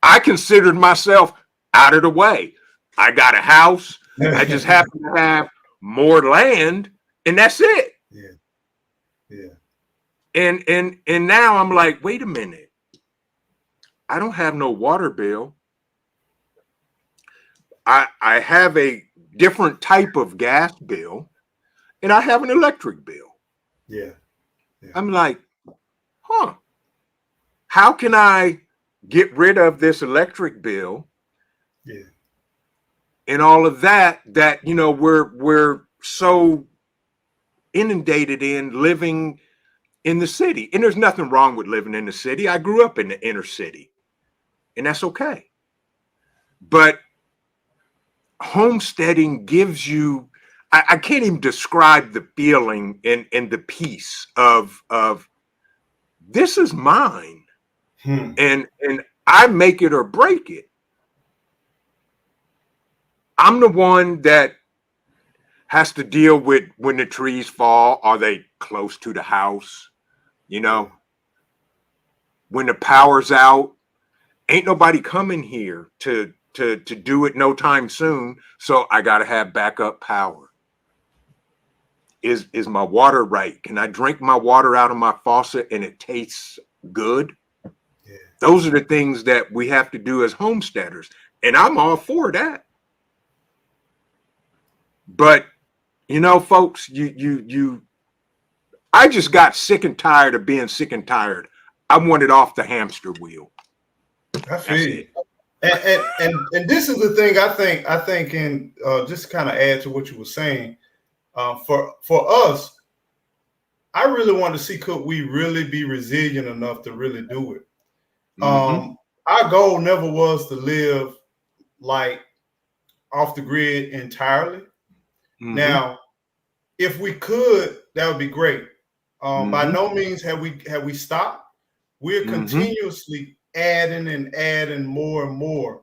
I considered myself out of the way. I got a house. I just happen to have more land, and that's it. Yeah. Yeah. And now I'm like, wait a minute. I don't have no water bill. I have a different type of gas bill, and I have an electric bill. Yeah. I'm like, how can I get rid of this electric bill? Yeah. And all of that we're so inundated in living in the city. And there's nothing wrong with living in the city. I grew up in the inner city, and that's okay. But homesteading gives you, I can't even describe the feeling and the peace of this is mine. And I make it or break it. I'm the one that has to deal with when the trees fall. Are they close to the house? When the power's out, ain't nobody coming here to do it no time soon. So I got to have backup power. Is my water right? Can I drink my water out of my faucet and it tastes good? Yeah. Those are the things that we have to do as homesteaders. And I'm all for that. But you know, folks, I just got sick and tired of being sick and tired. I wanted off the hamster wheel. I That's feel you. it. And this is the thing I think and just kind of add to what you were saying. For us, I really want to see, could we really be resilient enough to really do it? Mm-hmm. Our goal never was to live like off the grid entirely. Mm-hmm. Now, if we could, that would be great. By Mm-hmm. no means have we stopped. We're Mm-hmm. continuously adding and adding more and more.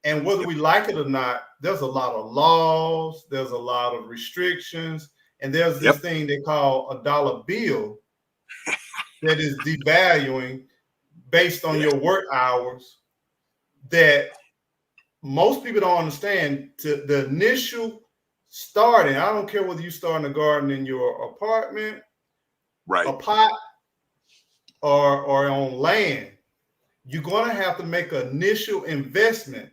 And whether Yep. we like it or not, there's a lot of laws, there's a lot of restrictions, and there's this Yep. thing they call a dollar bill that is devaluing based on Yes. your work hours that most people don't understand. To the initial starting, I don't care whether you start in a garden in your apartment, a Right. pot, or on land, you're going to have to make an initial investment.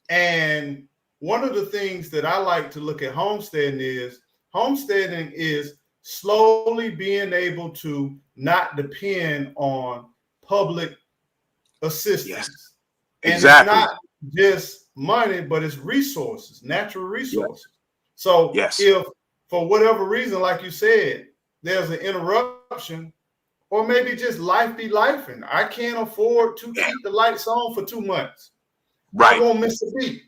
And one of the things that I like to look at homesteading is slowly being able to not depend on public Yes. assistance. And it's Exactly. not just money, but it's resources, natural Yes. resources. So Yes. if for whatever reason, like you said, there's an interruption, or maybe just life be lifing. I can't afford to Yeah. keep the lights on for 2 months. I Right. won't miss a beat.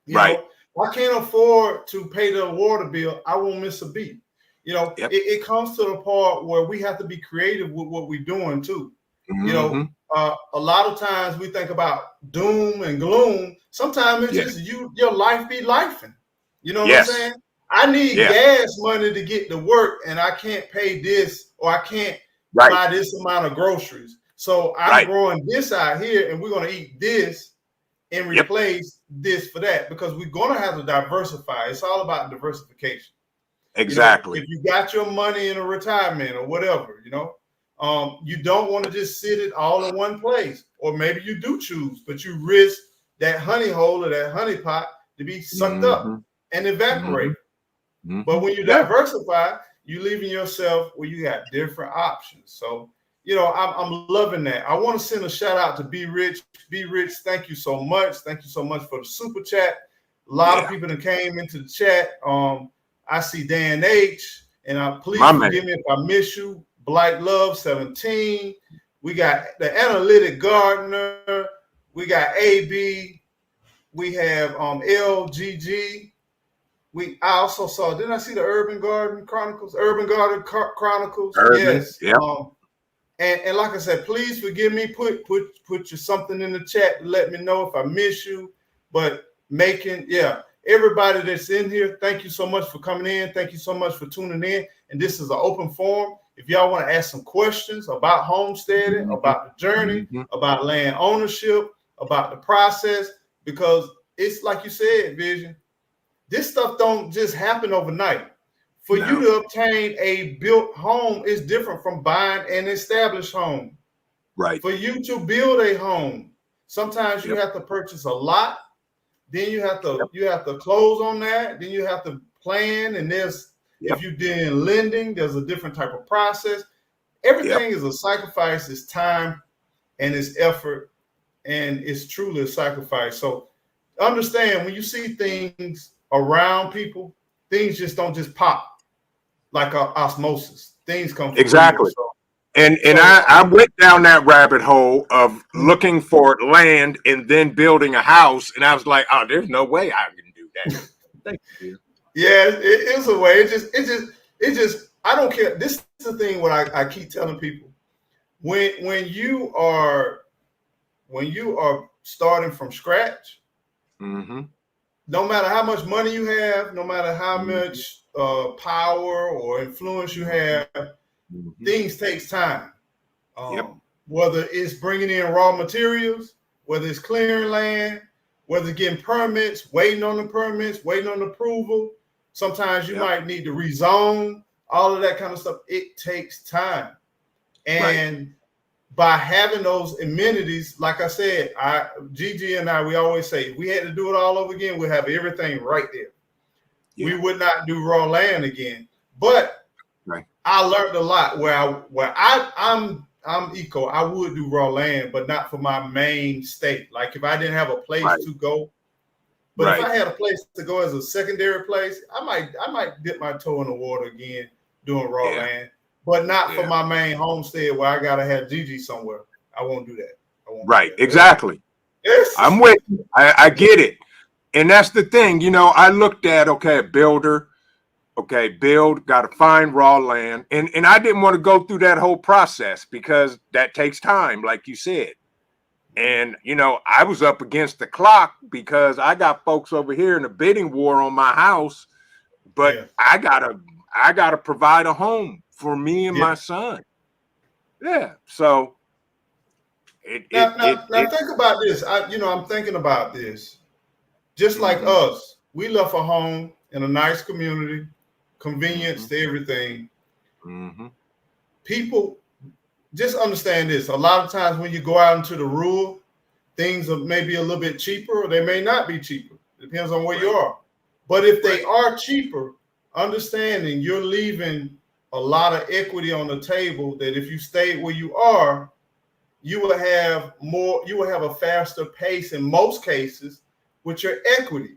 You Right. know, I can't afford to pay the water bill. I won't miss a beat. Yep. It comes to the part where we have to be creative with what we're doing too. You Mm-hmm. know, a lot of times we think about doom and gloom. Sometimes it's Yeah. just your life be lifing. You know what I'm Yes. saying? I need Yeah. gas money to get to work, and I can't pay this, or I can't Right. buy this amount of groceries. So I'm Right. growing this out here, and we're going to eat this and Yep. replace this for that, because we're going to have to diversify. It's all about diversification. Exactly. If you got your money in a retirement or whatever, you don't want to just sit it all in one place. Or maybe you do choose, but you risk that honey hole or that honey pot to be sucked Mm-hmm. up and evaporate. Mm-hmm. Mm-hmm. But when you Yeah. diversify, you leaving yourself where you got different options. So, I'm loving that. I want to send a shout out to Be Rich. Be Rich, thank you so much. Thank you so much for the super chat. A lot of Yeah. people that came into the chat. I see Dan H. And please My man. forgive me if I miss you. Blight Love 17. We got the Analytic Gardener. We got AB. We have LGG. I also saw, didn't I see the Urban Garden Chronicles? Urban Garden Chronicles. Urban. Yes. Yep. And like I said, please forgive me. Put you something in the chat to let me know if I miss you. But everybody that's in here, thank you so much for coming in. Thank you so much for tuning in. And this is an open forum. If y'all want to ask some questions about homesteading, Mm-hmm. about the journey, Mm-hmm. about land ownership, about the process, because it's like you said, Vision, this stuff don't just happen overnight. For you No. to obtain a built home is different from buying an established home. Right. For you to build a home, sometimes you Yep. have to purchase a lot. Then you have Yep. to close on that. Then you have to plan. And if Yep. you're doing lending, there's a different type of process. Yep. Everything is a sacrifice. It's time and it's effort, and it's truly a sacrifice. So understand, when you see things around people, things just don't just pop like osmosis. Things come for real. Exactly. And I went down that rabbit hole of looking for land and then building a house, and I was like, oh, there's no way I can do that. Thank you. Yeah, it is a way. It just. I don't care. This is the thing. What I keep telling people, when you are starting from scratch, Mm-hmm. no matter how much money you have, no matter how Mm-hmm. much power or influence you have, Mm-hmm. things takes time. Yep. Whether it's bringing in raw materials, whether it's clearing land, whether it's getting permits, waiting on the permits, waiting on approval. Sometimes you Yep. might need to rezone, all of that kind of stuff. It takes time. Right. And by having those amenities, like I said, Gigi and I, we always say, if we had to do it all over again, we'd have everything right there. Yeah. We would not do raw land again. But Right. I learned a lot I'm eco. I would do raw land, but not for my main state. Like if I didn't have a place to go. But if I had a place to go as a secondary place, I might dip my toe in the water again doing raw land, but not for my main homestead where I gotta have Gigi somewhere. I won't do that. I won't Right. do that. Exactly. Yes. I'm with you. I get it. And that's the thing, I looked at, a builder, build, got to find raw land. And I didn't want to go through that whole process because that takes time, like you said. And, I was up against the clock because I got folks over here in a bidding war on my house, but I gotta provide a home for me and my son. Yeah. So now think about this. I'm thinking about this. Just like us, we left a home in a nice community, convenience to everything. People, just understand this. A lot of times when you go out into the rural, things are maybe a little bit cheaper or they may not be cheaper. It depends on where you are. But if they are cheaper, understanding you're leaving a lot of equity on the table that if you stayed where you are, you will have a faster pace in most cases with your equity.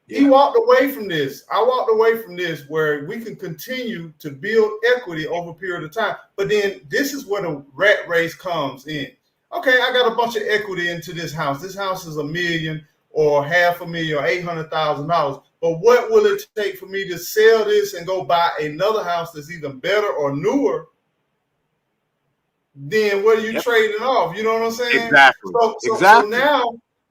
He walked away from this. I walked away from this where we can continue to build equity over a period of time. But then this is where the rat race comes in. Okay, I got a bunch of equity into this house. This house is $1 million or $500,000 or $800,000. But what will it take for me to sell this and go buy another house that's even better or newer? Then what are you trading off? You know what I'm saying? Exactly. So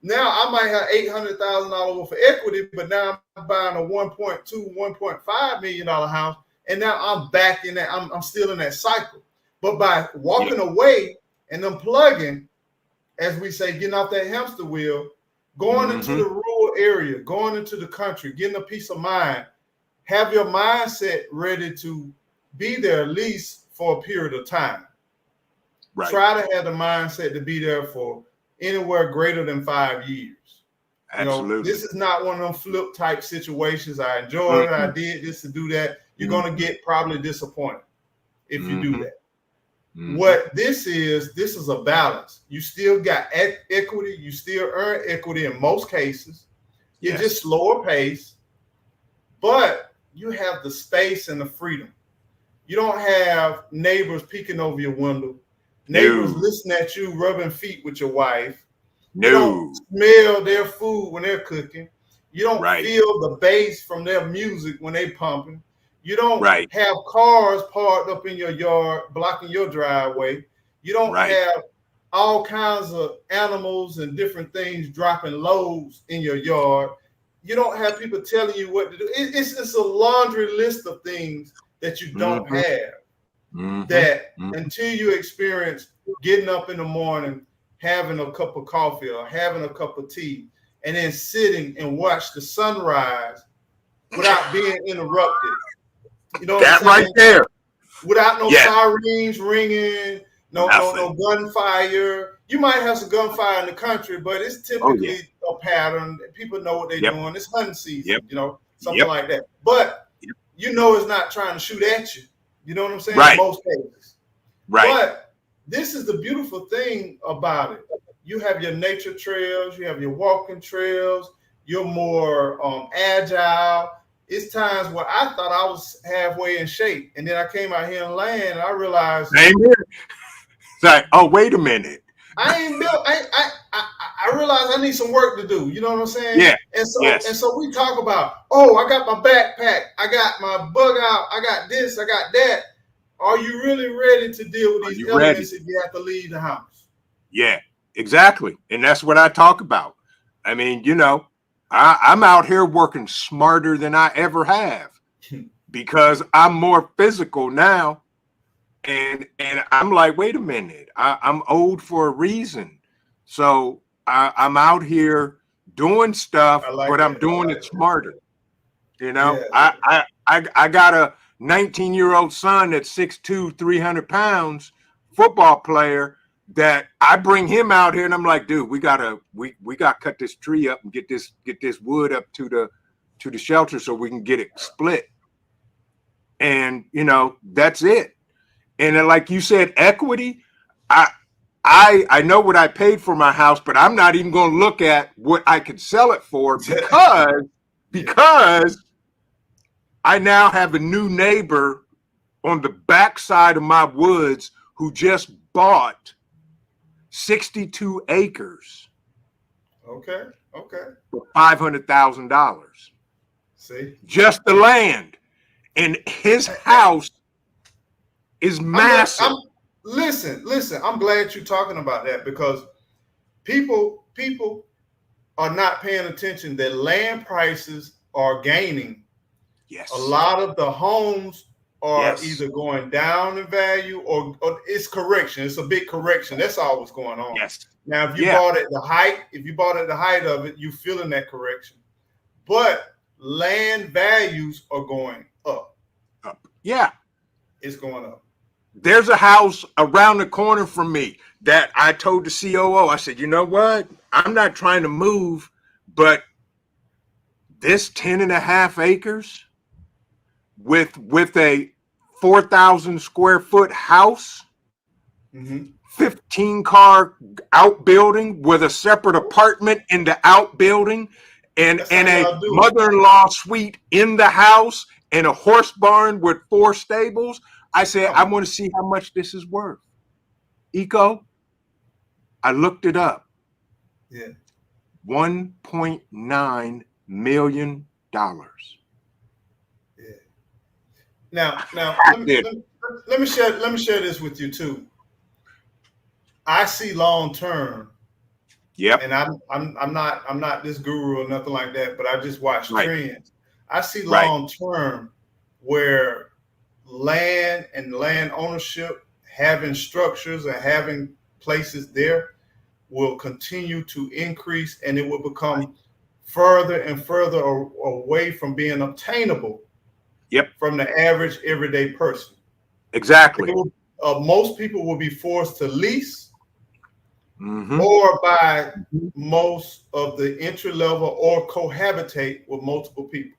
now I might have $800,000 worth of equity, but now I'm buying a $1.2, $1.5 million house, and now I'm back in that. I'm still in that cycle. But by walking away and unplugging, as we say, getting off that hamster wheel, going into the rural area, going into the country, getting a peace of mind, have your mindset ready to be there at least for a period of time. Right. Try to have the mindset to be there for anywhere greater than 5 years. Absolutely. This is not one of them flip type situations. I enjoyed it. I did this to do that. You're going to get probably disappointed if you do that. What this is a balance. You still got equity. You still earn equity in most cases. It's just slower pace, but you have the space and the freedom. You don't have neighbors peeking over your window. Neighbors listening at you rubbing feet with your wife. You don't smell their food when they're cooking. You don't feel the bass from their music when they pumping. You don't have cars parked up in your yard blocking your driveway. You don't have all kinds of animals and different things dropping loads in your yard. You don't have people telling you what to do. It's a laundry list of things that you don't have. That until you experience getting up in the morning, having a cup of coffee or having a cup of tea, and then sitting and watch the sunrise without being interrupted. You know that right there. Without no sirens ringing, no gunfire. You might have some gunfire in the country, but it's typically a pattern. People know what they're doing. It's hunting season, something like that. But it's not trying to shoot at you. You know what I'm saying? In most cases. But this is the beautiful thing about it. You have your nature trails, you have your walking trails, you're more agile. It's times where I thought I was halfway in shape. And then I came out here and land and I realized it's like, oh, wait a minute. I ain't built. I realized I need some work to do. You know what I'm saying? Yeah. And so we talk about, I got my backpack, I got my bug out, I got this, I got that. Are you really ready to deal with these elements if you have to leave the house? Yeah, exactly. And that's what I talk about. I mean, I'm out here working smarter than I ever have because I'm more physical now. And I'm like, wait a minute, I'm old for a reason. So I'm out here doing stuff, but I'm doing it smarter. I got a 19-year-old son that's 6'2", 300 pounds football player that I bring him out here and I'm like, dude, we gotta cut this tree up and get this wood up to the shelter so we can get it split. And that's it. And then, like you said, equity, I know what I paid for my house, but I'm not even going to look at what I could sell it for because I now have a new neighbor on the backside of my woods who just bought 62 acres. Okay. For $500,000. See? Just the land. And his house is massive. Listen. I'm glad you're talking about that because people are not paying attention that land prices are gaining. Yes. A lot of the homes are Yes. either going down in value or it's correction. It's a big correction. That's all what's going on. Yes. Now, if you bought at the height of it, you're feeling that correction. But land values are going up. Yeah. It's going up. There's a house around the corner from me that I told the COO, I said, you know what? I'm not trying to move, but this 10.5 acres with a 4,000 square foot house, 15-car outbuilding with a separate apartment in the outbuilding and a mother-in-law suite in the house and a horse barn with 4 stables. I said, I want to see how much this is worth. Eco, I looked it up. Yeah. $1.9 million. Yeah. Now let me share this with you too. I see long term. Yep. And I'm not this guru or nothing like that, but I just watch trends. I see long term where land and land ownership, having structures and having places there will continue to increase, and it will become further and further away from being obtainable. Yep. From the average everyday person. Exactly. Most people will be forced to lease or buy most of the entry level or cohabitate with multiple people.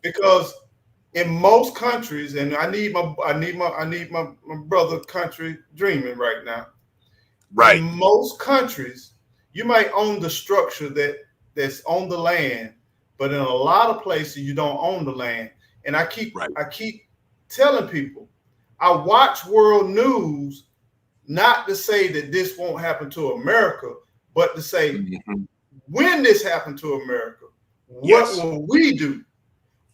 Because in most countries, and I need my brother country dreaming right now. Right. In most countries, you might own the structure that's on the land, but in a lot of places you don't own the land. And I keep telling people, I watch world news not to say that this won't happen to America, but to say when this happened to America, what will we do?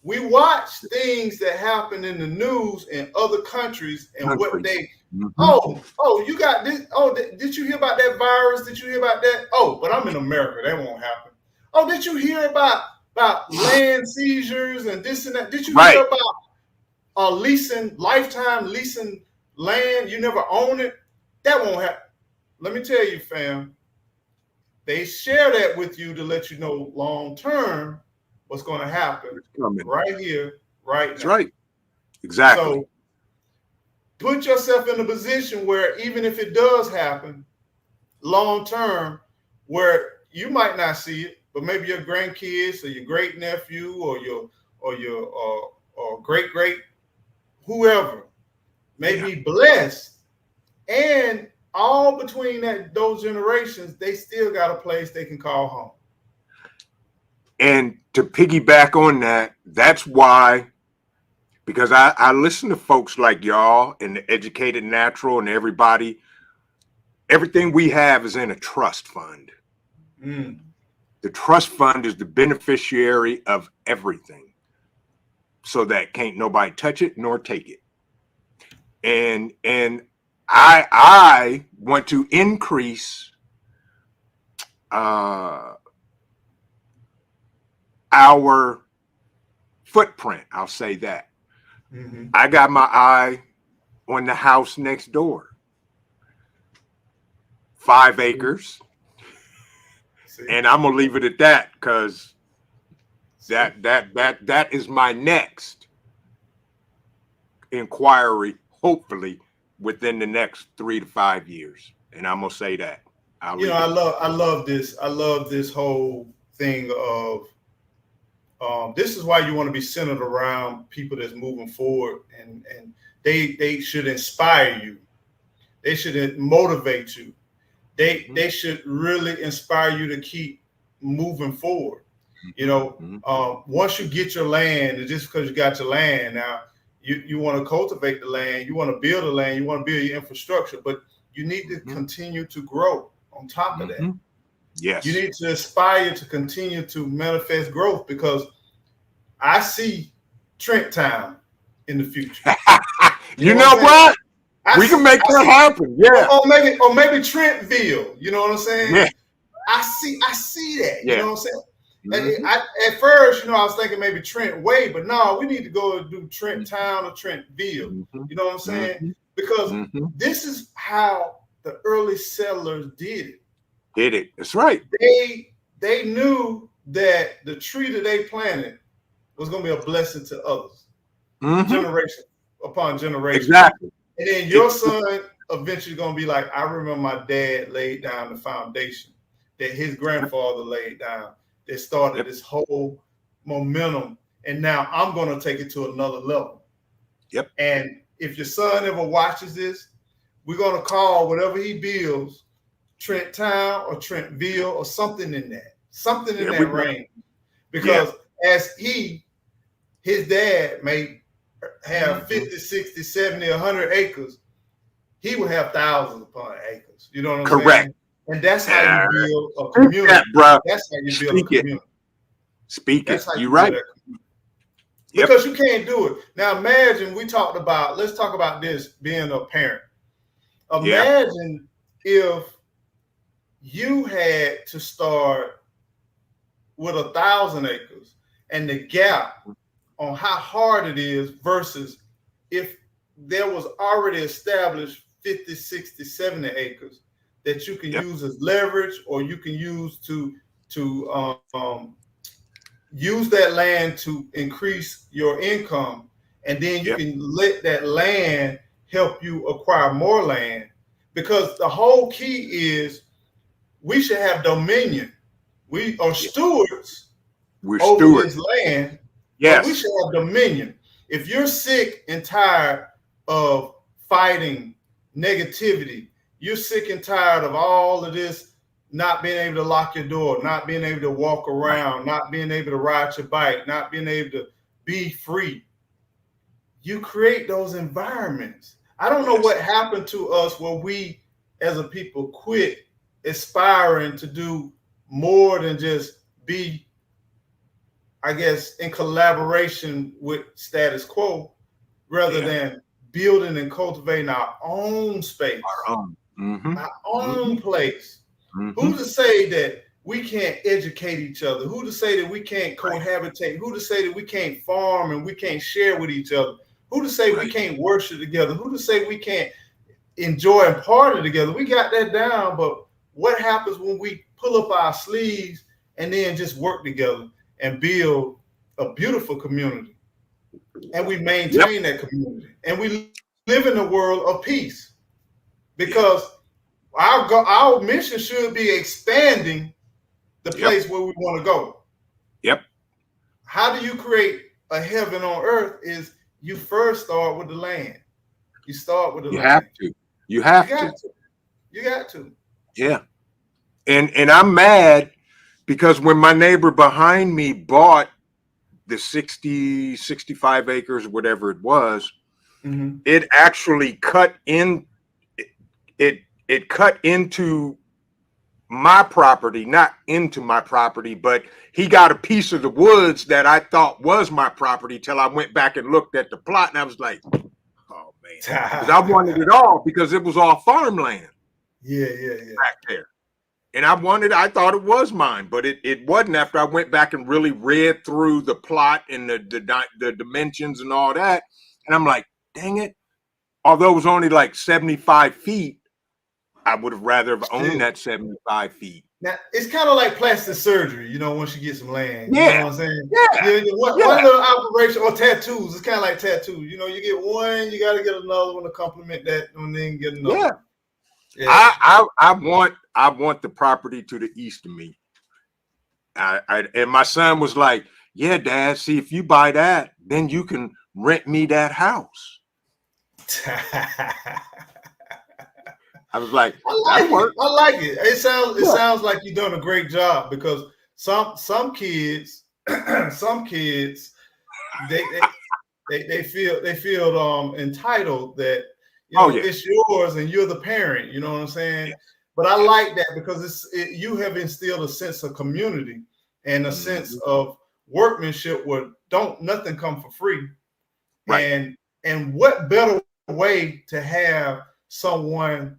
We watch things that happen in the news in other countries and what they, you got this. Oh, did you hear about that virus? Did you hear about that? Oh, but I'm in America. That won't happen. Oh, did you hear about land seizures and this and that? Did you hear about lifetime leasing land? You never own it. That won't happen. Let me tell you, fam. They share that with you to let you know long term what's going to happen right here, right now. That's right. Exactly. So put yourself in a position where even if it does happen long term, where you might not see it, but maybe your grandkids or your great nephew or your great whoever may be blessed, and all between those generations, they still got a place they can call home. And to piggyback on that, that's why, because I listen to folks like y'all and the Educated Natural and everybody, everything we have is in a trust fund. The trust fund is the beneficiary of everything, so that can't nobody touch it nor take it. And I want to increase our footprint. I'll say that. I got my eye on the house next door. 5 acres. And I'm gonna leave it at that because that is my next inquiry, hopefully, within the next 3 to 5 years. And I'm gonna say that. I'll You know, leave it. I love this. I love this whole thing of this is why you want to be centered around people that's moving forward, and they should inspire you. They should motivate you. They should really inspire you to keep moving forward. You know, once you get your land, and just because you got your land now, you want to cultivate the land, you want to build the land, you want to build your infrastructure, but you need to continue to grow on top of that. Yes. You need to aspire to continue to manifest growth, because I see Trent Town in the future. You know what? We can make that happen. Yeah. Or maybe Trentville. You know what I'm saying? Yeah. I see that. Yeah. You know what I'm saying? And at first, you know, I was thinking maybe Trent Way, but no, we need to go and do Trent Town or Trentville. You know what I'm saying? Because this is how the early settlers did it. That's right. They knew that the tree that they planted was going to be a blessing to others, generation upon generation. Exactly. And then your son eventually going to be like, I remember my dad laid down the foundation that his grandfather laid down that started this whole momentum. And now I'm going to take it to another level. Yep. And if your son ever watches this, we're going to call whatever he builds Trent Town or Trentville or something in that range. Because as his dad may have 50, 60, 70, 100 acres, he would have thousands upon acres. You know what I'm saying? And that's how you build a community. That's how you build a community. Speak it. You're right. Because you can't do it. Now imagine let's talk about this being a parent. Imagine if you had to start with 1,000 acres and the gap on how hard it is versus if there was already established 50, 60, 70 acres that you can use as leverage, or you can use to use that land to increase your income, and then you can let that land help you acquire more land. Because the whole key is we should have dominion. We are stewards over this land. But we should have dominion. If you're sick and tired of fighting negativity, you're sick and tired of all of this, not being able to lock your door, not being able to walk around, not being able to ride your bike, not being able to be free, you create those environments. I don't know what happened to us where we as a people quit aspiring to do more than just be, I guess, in collaboration with status quo, rather than building and cultivating our own space, our own place. Who to say that we can't educate each other? Who to say that we can't cohabitate? Who to say that we can't farm and we can't share with each other? Who to say we can't worship together? Who to say we can't enjoy and party together? We got that down, but what happens when we pull up our sleeves and then just work together and build a beautiful community, and we maintain that community, and we live in a world of peace? Because our mission should be expanding the place where we want to go. How do you create a heaven on earth? Is you first start with the land. You start with the land. You have to. You got to. Yeah. And I'm mad because when my neighbor behind me bought the 60, 65 acres, whatever it was, it actually cut into my property, not into my property, but he got a piece of the woods that I thought was my property till I went back and looked at the plot, and I was like, oh man, because I wanted it all because it was all farmland. Back there. And I thought it was mine, but it wasn't after I went back and really read through the plot and the dimensions and all that. And I'm like, dang it. Although it was only like 75 feet, I would have rather have owned Still. that 75 feet. Now it's kind of like plastic surgery, you know, once you get some land. You Yeah. know what I'm saying? Yeah. One little operation, or tattoos. It's kind of like tattoos. You know, you get one, you got to get another one to complement that, and then get another. Yeah. One. Yeah. I want the property to the east of me. And my son was like, "Yeah, Dad. See, if you buy that, then you can rent me that house." I was like, "That'll work." I like it. It sounds like you're doing a great job, because some kids they feel entitled that, you know, it's yours and you're the parent. You know what I'm saying? But I like that, because you have instilled a sense of community and a sense of workmanship, where nothing come for free. Right. And what better way to have someone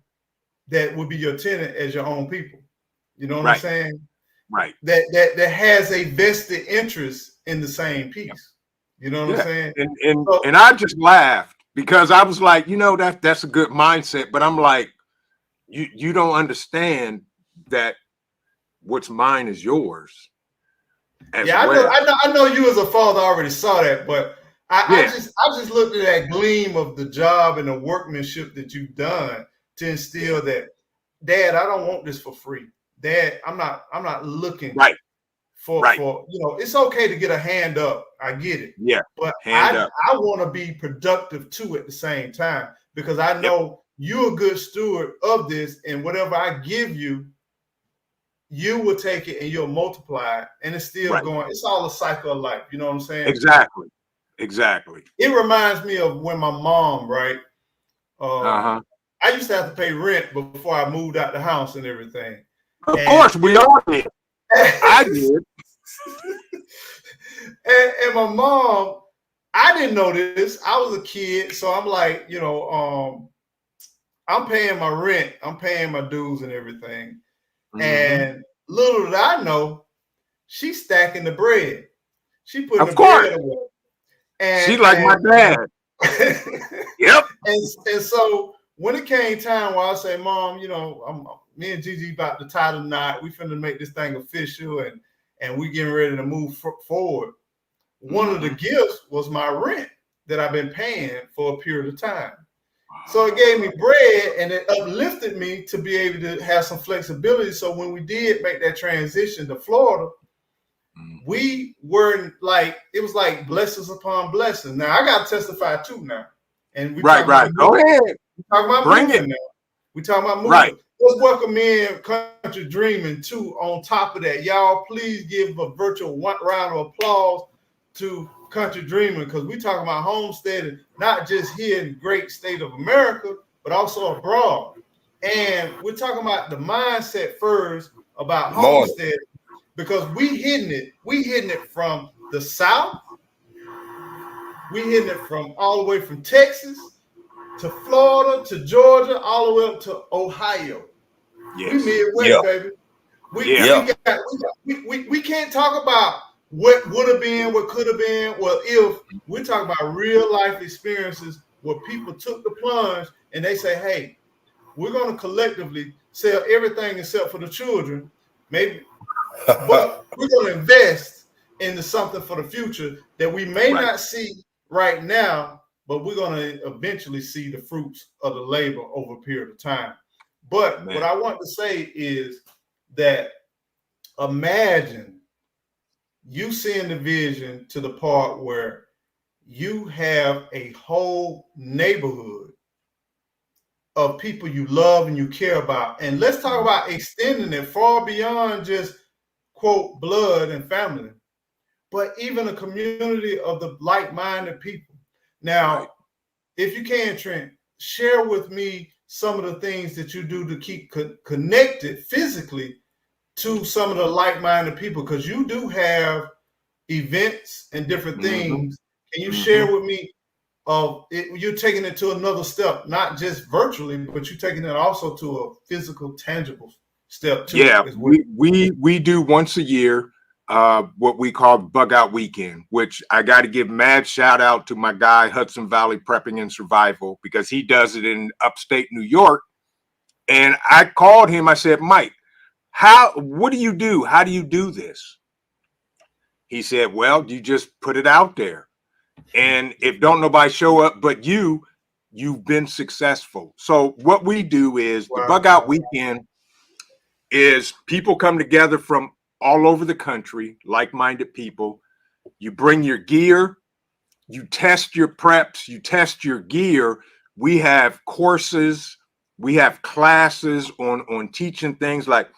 that would be your tenant as your own people? You know what I'm saying? Right. That has a vested interest in the same piece. You know what I'm saying? And I just laughed, because I was like, you know, that's a good mindset, but I'm like, you don't understand that what's mine is yours. I know you as a father already saw that, but I just looked at that gleam of the job and the workmanship that you've done to instill that, Dad, I don't want this for free. Dad, I'm not looking for you know, it's okay to get a hand up. I get it. Yeah. But I want to be productive too at the same time, because I know you're a good steward of this, and whatever I give you, you will take it and you'll multiply it, and it's still going. It's all a cycle of life. You know what I'm saying? Exactly. It reminds me of when my mom, I used to have to pay rent before I moved out the house and everything. Of course, we all did. I did. And my mom, I didn't know this. I was a kid, so I'm like, you know, I'm paying my rent, I'm paying my dues and everything. And little did I know, she's stacking the bread. She putting the bread away. And she like my dad. Yep. And so when it came time where I say, Mom, you know, me and Gigi about to tie the knot. We finna make this thing official, and we getting ready to move forward. One of the gifts was my rent that I've been paying for a period of time. So it gave me bread, and it uplifted me to be able to have some flexibility. So when we did make that transition to Florida, we weren't like, it was like blessings upon blessings. Now I got to testify too now. And we right. Go ahead. We talking about Bring moving it. now. We talking about moving. Right. Let's welcome in Country Dreaming too. On top of that, y'all, please give a virtual round of applause to Country Dreaming, because we talking about homesteading, not just here in the great state of America, but also abroad. And we're talking about the mindset first about homesteading, because we hitting it from the South. We hitting it from all the way from Texas to Florida to Georgia, all the way up to Ohio. Yes. We Midwest, baby. We can't talk about what would have been, what could have been, what if. We're talking about real life experiences where people took the plunge and they say, hey, we're going to collectively sell everything except for the children, maybe, but we're going to invest into something for the future that we may not see right now, but we're going to eventually see the fruits of the labor over a period of time. But what I want to say is that imagine you seeing the vision to the part where you have a whole neighborhood of people you love and you care about. And let's talk about extending it far beyond just, quote, blood and family, but even a community of the like-minded people. Now, if you can, Trent, share with me some of the things that you do to keep connected physically to some of the like-minded people, because you do have events and different things. Can you share with me you're taking it to another step, not just virtually, but you're taking it also to a physical, tangible step too? Yeah, we do once a year what we call Bug Out Weekend, which I got to give mad shout out to my guy Hudson Valley Prepping and Survival, because he does it in upstate New York. And I called him. I said, Mike, what do you do? How do you do this? He said, well, you just put it out there. And if don't nobody show up but you've been successful. So what we do is the Bug Out Wow. Weekend is people come together from all over the country, like-minded people. You bring your gear, you test your preps, you test your gear. We have courses, we have classes on teaching things like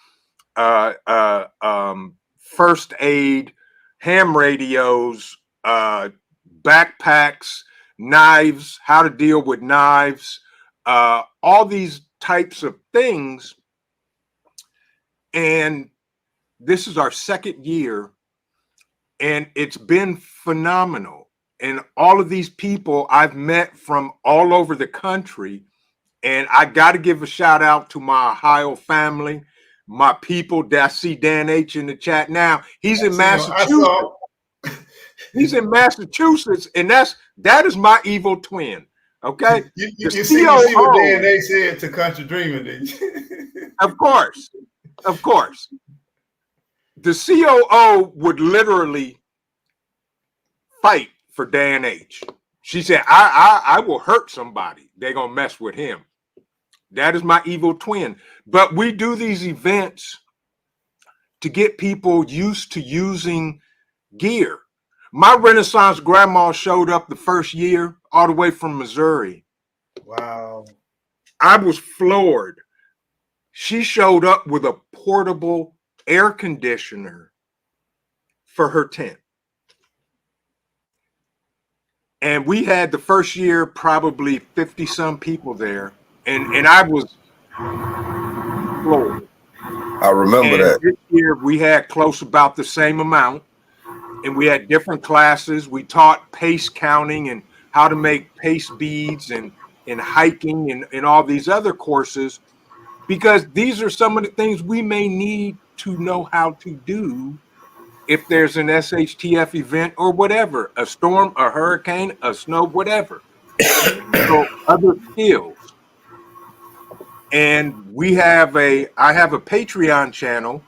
first aid, ham radios, backpacks, knives, how to deal with knives, all these types of things. And this is our second year, and it's been phenomenal. And all of these people I've met from all over the country. And I got to give a shout out to my Ohio family, my people. That I see Dan H in the chat now. He's in I Massachusetts. saw. He's in Massachusetts, and that is my evil twin. Okay, You see what Dan A said to Country Dreaming, did you? Of course. The COO would literally fight for Dan H. She said, I will hurt somebody. They're gonna mess with him. That is my evil twin. But we do these events to get people used to using gear. My Renaissance grandma showed up the first year all the way from Missouri. Wow. I was floored. She showed up with a portable air conditioner for her tent. And we had the first year probably 50 some people there. And I was floored. I remember that. This year we had close about the same amount. And we had different classes. We taught pace counting and how to make pace beads and hiking and all these other courses, because these are some of the things we may need to know how to do if there's an SHTF event or whatever, a storm, a hurricane, a snow, whatever. So other skills. And I have a Patreon channel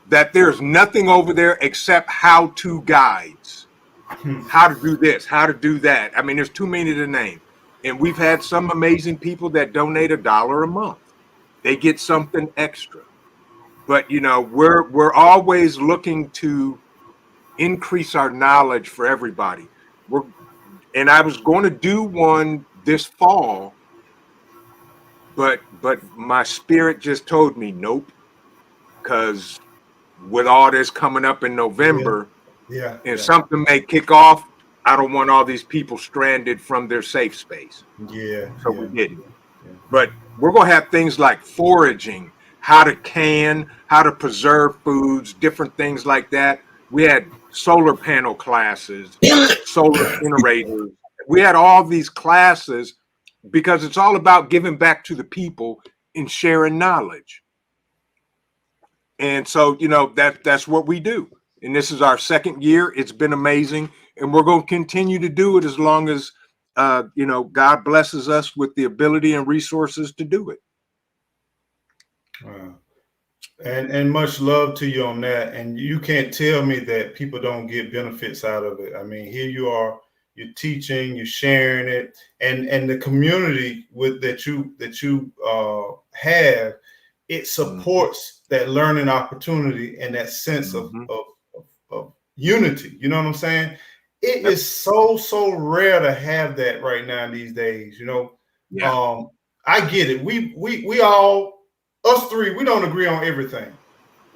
that there's nothing over there except how-to guides. How to do this, how to do that. I mean, there's too many to name. And we've had some amazing people that donate $1 a month. They get something extra. But we're always looking to increase our knowledge for everybody. And I was going to do one this fall, but my spirit just told me nope, because with all this coming up in November, something may kick off. I don't want all these people stranded from their safe space. So we didn't. But we're going to have things like foraging, how to can, how to preserve foods, different things like that. We had solar panel classes, solar generators. We had all these classes because it's all about giving back to the people and sharing knowledge. And so, that's what we do. And this is our second year. It's been amazing. And we're going to continue to do it as long as, God blesses us with the ability and resources to do it. Wow. And much love to you on that. And you can't tell me that people don't get benefits out of it. I mean, here you are, you're teaching, you're sharing it, and the community that you have, it supports that learning opportunity and that sense of unity. You know what I'm saying? It is so rare to have that right now these days. I get it. We all, us three, we don't agree on everything.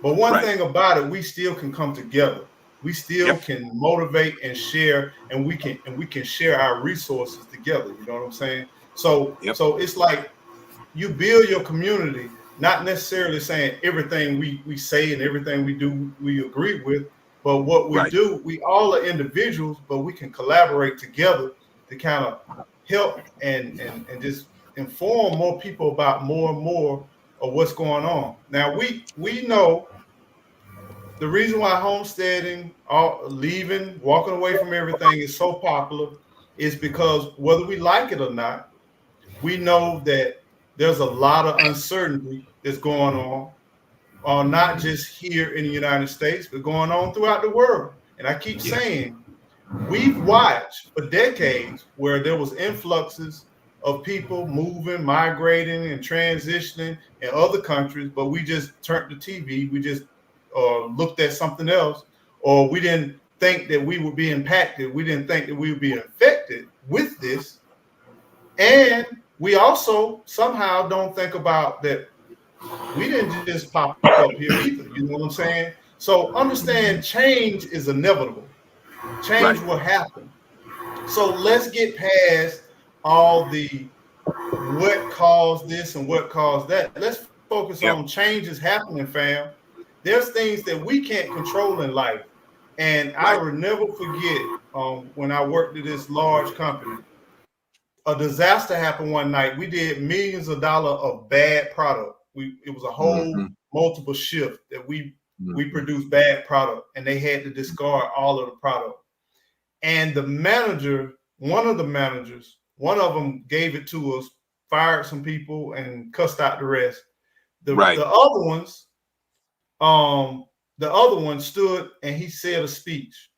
But one thing about it, we still can come together. We still can motivate and share, and we can share our resources together. You know what I'm saying? So it's like you build your community, not necessarily saying everything we say and everything we do we agree with, but what we do, we all are individuals, but we can collaborate together to kind of help and just inform more people about more and more of what's going on. Now we know the reason why homesteading, walking away from everything is so popular is because whether we like it or not, we know that there's a lot of uncertainty that's going on not just here in the United States, but going on throughout the world. And I keep saying, we've watched for decades where there was influxes of people moving, migrating, and transitioning in other countries, but we just turned the TV, we just looked at something else, or we didn't think that we would be impacted. We didn't think that we would be affected with this. And we also somehow don't think about that we didn't just pop up here either. You know what I'm saying? So understand change is inevitable. Change will happen. So let's get past all the what caused this and what caused that. Let's focus on changes happening, fam. There's things that we can't control in life. And I will never forget when I worked at this large company, a disaster happened one night. We did millions of dollars of bad product. It was a whole multiple shift that we produced bad product, and they had to discard all of the product. And the manager, one of them gave it to us, fired some people, and cussed out the rest. The other one stood and he said a speech,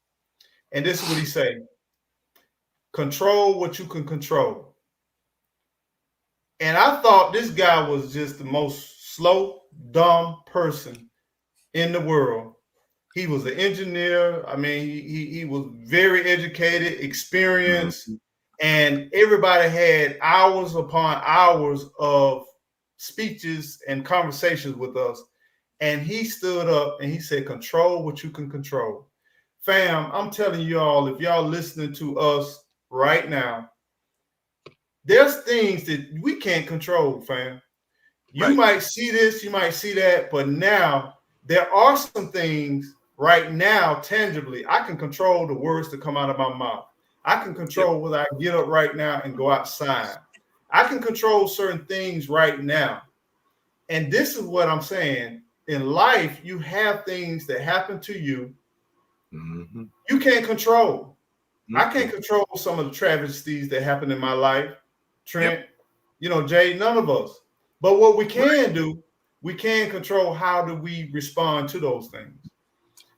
and this is what he said: "Control what you can control." And I thought this guy was just the most slow, dumb person in the world. He was an engineer. I mean, he was very educated, experienced, and everybody had hours upon hours of speeches and conversations with us. And he stood up and he said, "Control what you can control." Fam, I'm telling you all, if y'all listening to us right now, there's things that we can't control, fam. You might see this, you might see that, but now there are some things right now, tangibly, I can control the words that come out of my mouth. I can control whether I get up right now and go outside. I can control certain things right now. And this is what I'm saying. In life, you have things that happen to you you can't control. I can't control some of the travesties that happen in my life. Trent, Jay, none of us. But what we can do, we can control how do we respond to those things.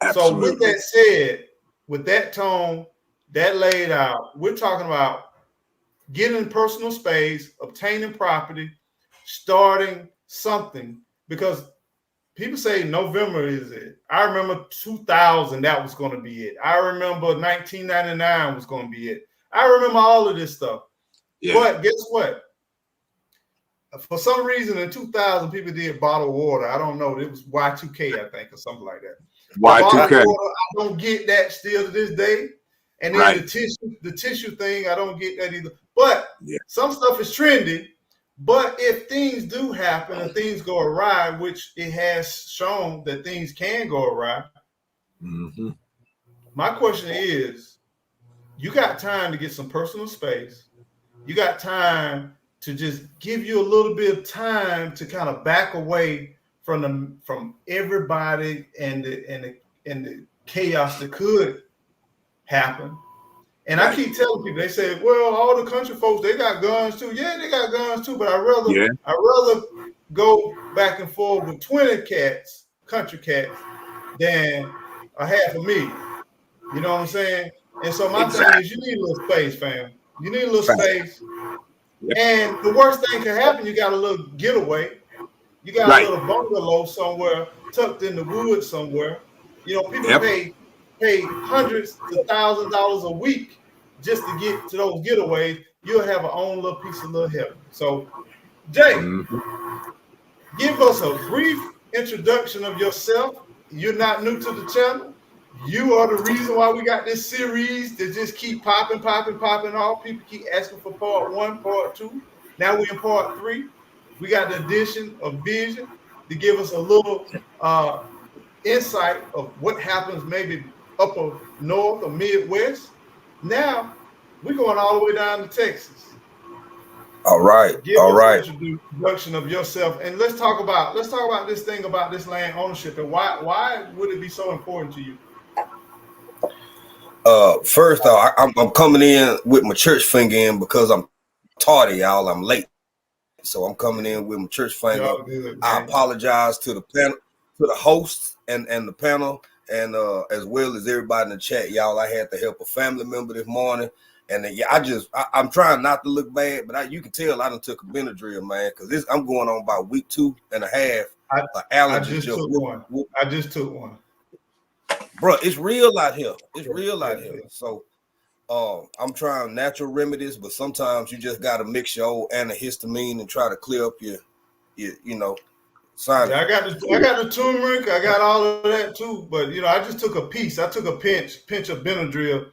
Absolutely. So with that said, with that tone, that laid out, we're talking about getting personal space, obtaining property, starting something, because people say November is it. I remember 2000, that was going to be it. I remember 1999 was going to be it. I remember all of this stuff. Yeah. But guess what? For some reason in 2000, people did bottled water. I don't know. It was Y2K, I think, or something like that. Y2K. Water, I don't get that still to this day. And then the tissue thing, I don't get that either. But some stuff is trendy. But if things do happen and things go awry, which it has shown that things can go awry, my question is, you got time to get some personal space. You got time to just give you a little bit of time to kind of back away from everybody and the chaos that could happen. And I keep telling people, they say, well, all the country folks, they got guns too. Yeah, they got guns too, but I'd rather go back and forth with 20 cats, country cats, than a half a million. You know what I'm saying? And so my thing is, you need a little space, fam. You need a little space. And the worst thing can happen, you got a little getaway. You got a little bungalow somewhere, tucked in the woods somewhere. You know, people pay hundreds of thousands of dollars a week just to get to those getaways. You'll have an own little piece of little heaven. So, Jay, give us a brief introduction of yourself. You're not new to the channel. You are the reason why we got this series that just keep popping off. People keep asking for part 1, part 2. Now we're in part 3. We got the addition of Vision to give us a little insight of what happens maybe upper north or Midwest. Now we're going all the way down to Texas. All right. Give us an introduction of yourself, and let's talk about this thing about this land ownership and why would it be so important to you? First off, I'm coming in with my church finger in because I'm tardy, y'all. I'm late. So I'm coming in with my church finger. Y'all good, I man. apologize to the panel, to the hosts and the panel, and as well as everybody in the chat. Y'all, I had to help a family member this morning. And yeah, I'm trying not to look bad, but you can tell I done took a Benadryl, man, because I'm going on about week 2.5. I just took one. I just took one. Bro, it's real out here. It's real out here. So I'm trying natural remedies, but sometimes you just got to mix your old antihistamine and try to clear up your sinus. Yeah, I got the turmeric. I got all of that too. But I just took a piece. I took a pinch of Benadryl.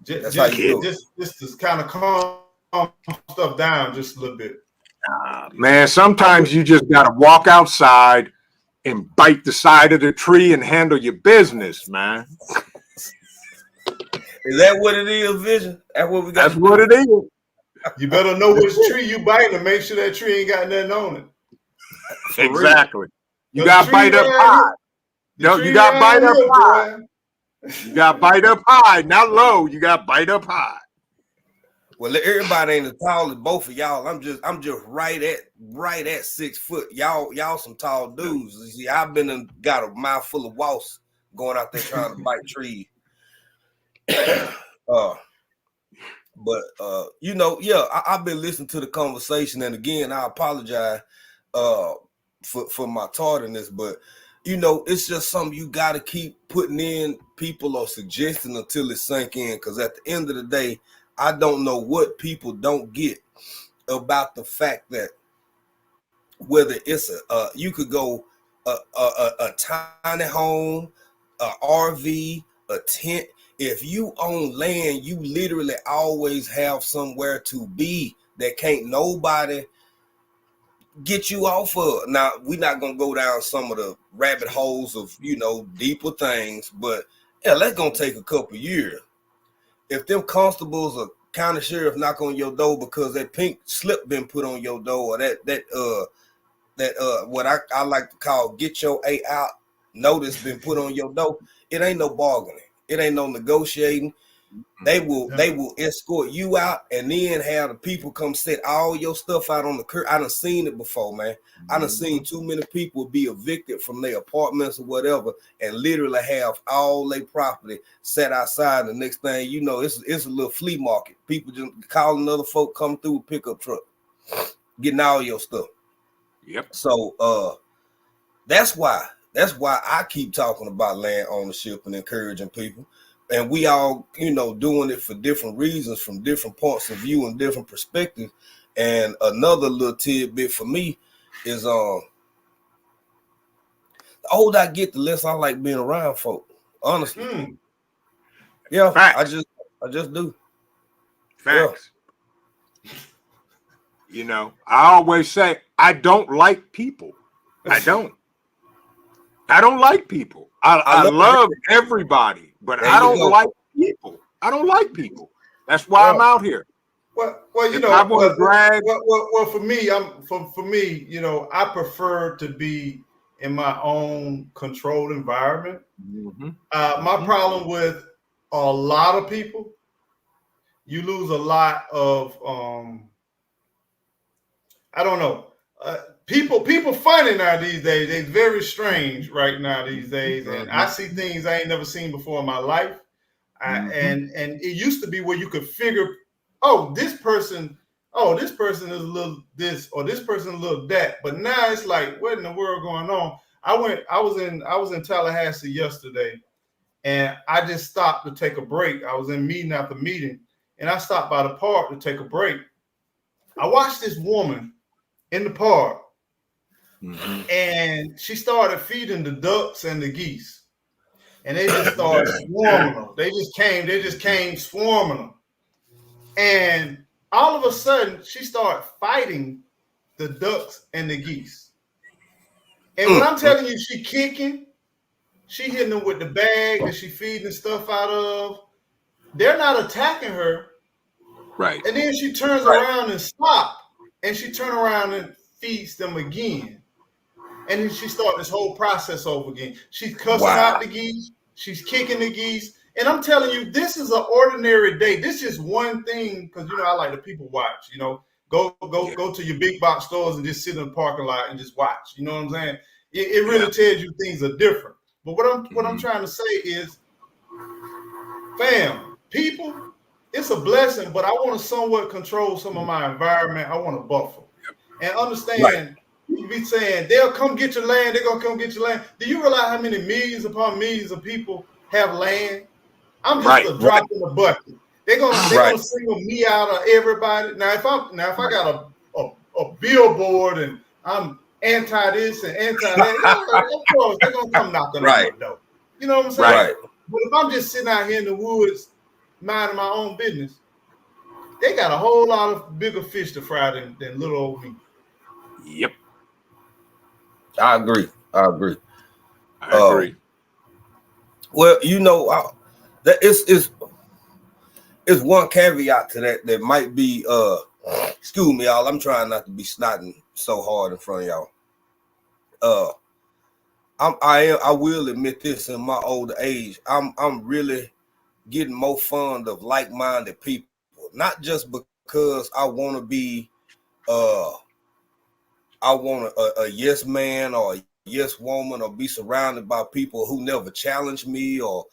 Just to kind of calm stuff down just a little bit. Man, sometimes you just got to walk outside and bite the side of the tree and handle your business, man. Is that what it is, Vision? That's what we got. That's what it is. You better know which tree you biting to make sure that tree ain't got nothing on it. Exactly. You got to bite up high. No, you got to bite up high. You got to bite up high, not low. You got to bite up high. Well, everybody ain't as tall as both of y'all. I'm just right at 6 foot. Y'all some tall dudes. See, I've been and got a mouthful of wasps going out there trying to bite trees. I've been listening to the conversation, and again, I apologize for my tardiness, but it's just something you got to keep putting in people or suggesting until it sink in, because at the end of the day, I don't know what people don't get about the fact that whether it's you could go a tiny home, a RV, a tent. If you own land, you literally always have somewhere to be that can't nobody get you off of. Now, we're not gonna go down some of the rabbit holes of deeper things, but yeah, that's gonna take a couple years. If them constables or county sheriff knock on your door because that pink slip been put on your door, or that what I like to call get your A out notice been put on your door, it ain't no bargaining. It ain't no negotiating. They will escort you out and then have the people come set all your stuff out on the curb. I done seen it before, man. I done seen too many people be evicted from their apartments or whatever and literally have all their property set outside. The next thing you know, it's a little flea market. People just calling other folk come through with pickup truck, getting all your stuff. Yep. So that's why I keep talking about land ownership and encouraging people. And we all, doing it for different reasons, from different points of view and different perspectives. And another little tidbit for me is the older I get, the less I like being around folk. Honestly. Yeah, facts. I just do. Facts. Yeah. I always say I don't like people. I don't like people. I love everybody, but I don't like people. I don't like people. That's why I'm out here. Well, I want to drag. Well, for me, I prefer to be in my own controlled environment. Mm-hmm. My problem with a lot of people, you lose a lot of, I don't know. People funny now these days. They're very strange right now these days, and I see things I ain't never seen before in my life. And it used to be where you could figure, this person is a little this, or this person a little that. But now it's like, what in the world going on? I was in Tallahassee yesterday, and I just stopped to take a break. I was in meeting after meeting, and I stopped by the park to take a break. I watched this woman in the park. Mm-hmm. And she started feeding the ducks and the geese, and they just started swarming them. They just came swarming them, and all of a sudden she started fighting the ducks and the geese. And when I'm telling you, she kicking, she hitting them with the bag that she feeding stuff out of. They're not attacking her, right? And then she turns around and stops, and she turns around and feeds them again. And then she started this whole process over again. She's cussing out the geese. She's kicking the geese. And I'm telling you, this is an ordinary day. This is one thing, because, I like to people watch, Go to your big box stores and just sit in the parking lot and just watch. You know what I'm saying? It really tells you things are different. But what I'm trying to say is, fam, people, it's a blessing, but I want to somewhat control some of my environment. I want to buffer and understand. You be saying they'll come get your land. They're gonna come get your land. Do you realize how many millions upon millions of people have land? I'm just a drop in the bucket. They're gonna single me out of everybody. Now if I got a billboard and I'm anti this and anti that, of course they're gonna come knocking on my door. You know what I'm saying? Right. But if I'm just sitting out here in the woods minding my own business, they got a whole lot of bigger fish to fry than little old me. Yep. I agree. I agree. Well, you know, that is one caveat to that might be excuse me, y'all. I'm trying not to be snotting so hard in front of y'all. I will admit this, in my older age, I'm really getting more fond of like-minded people, not just because I want to be I want a yes man or a yes woman, or be surrounded by people who never challenge me or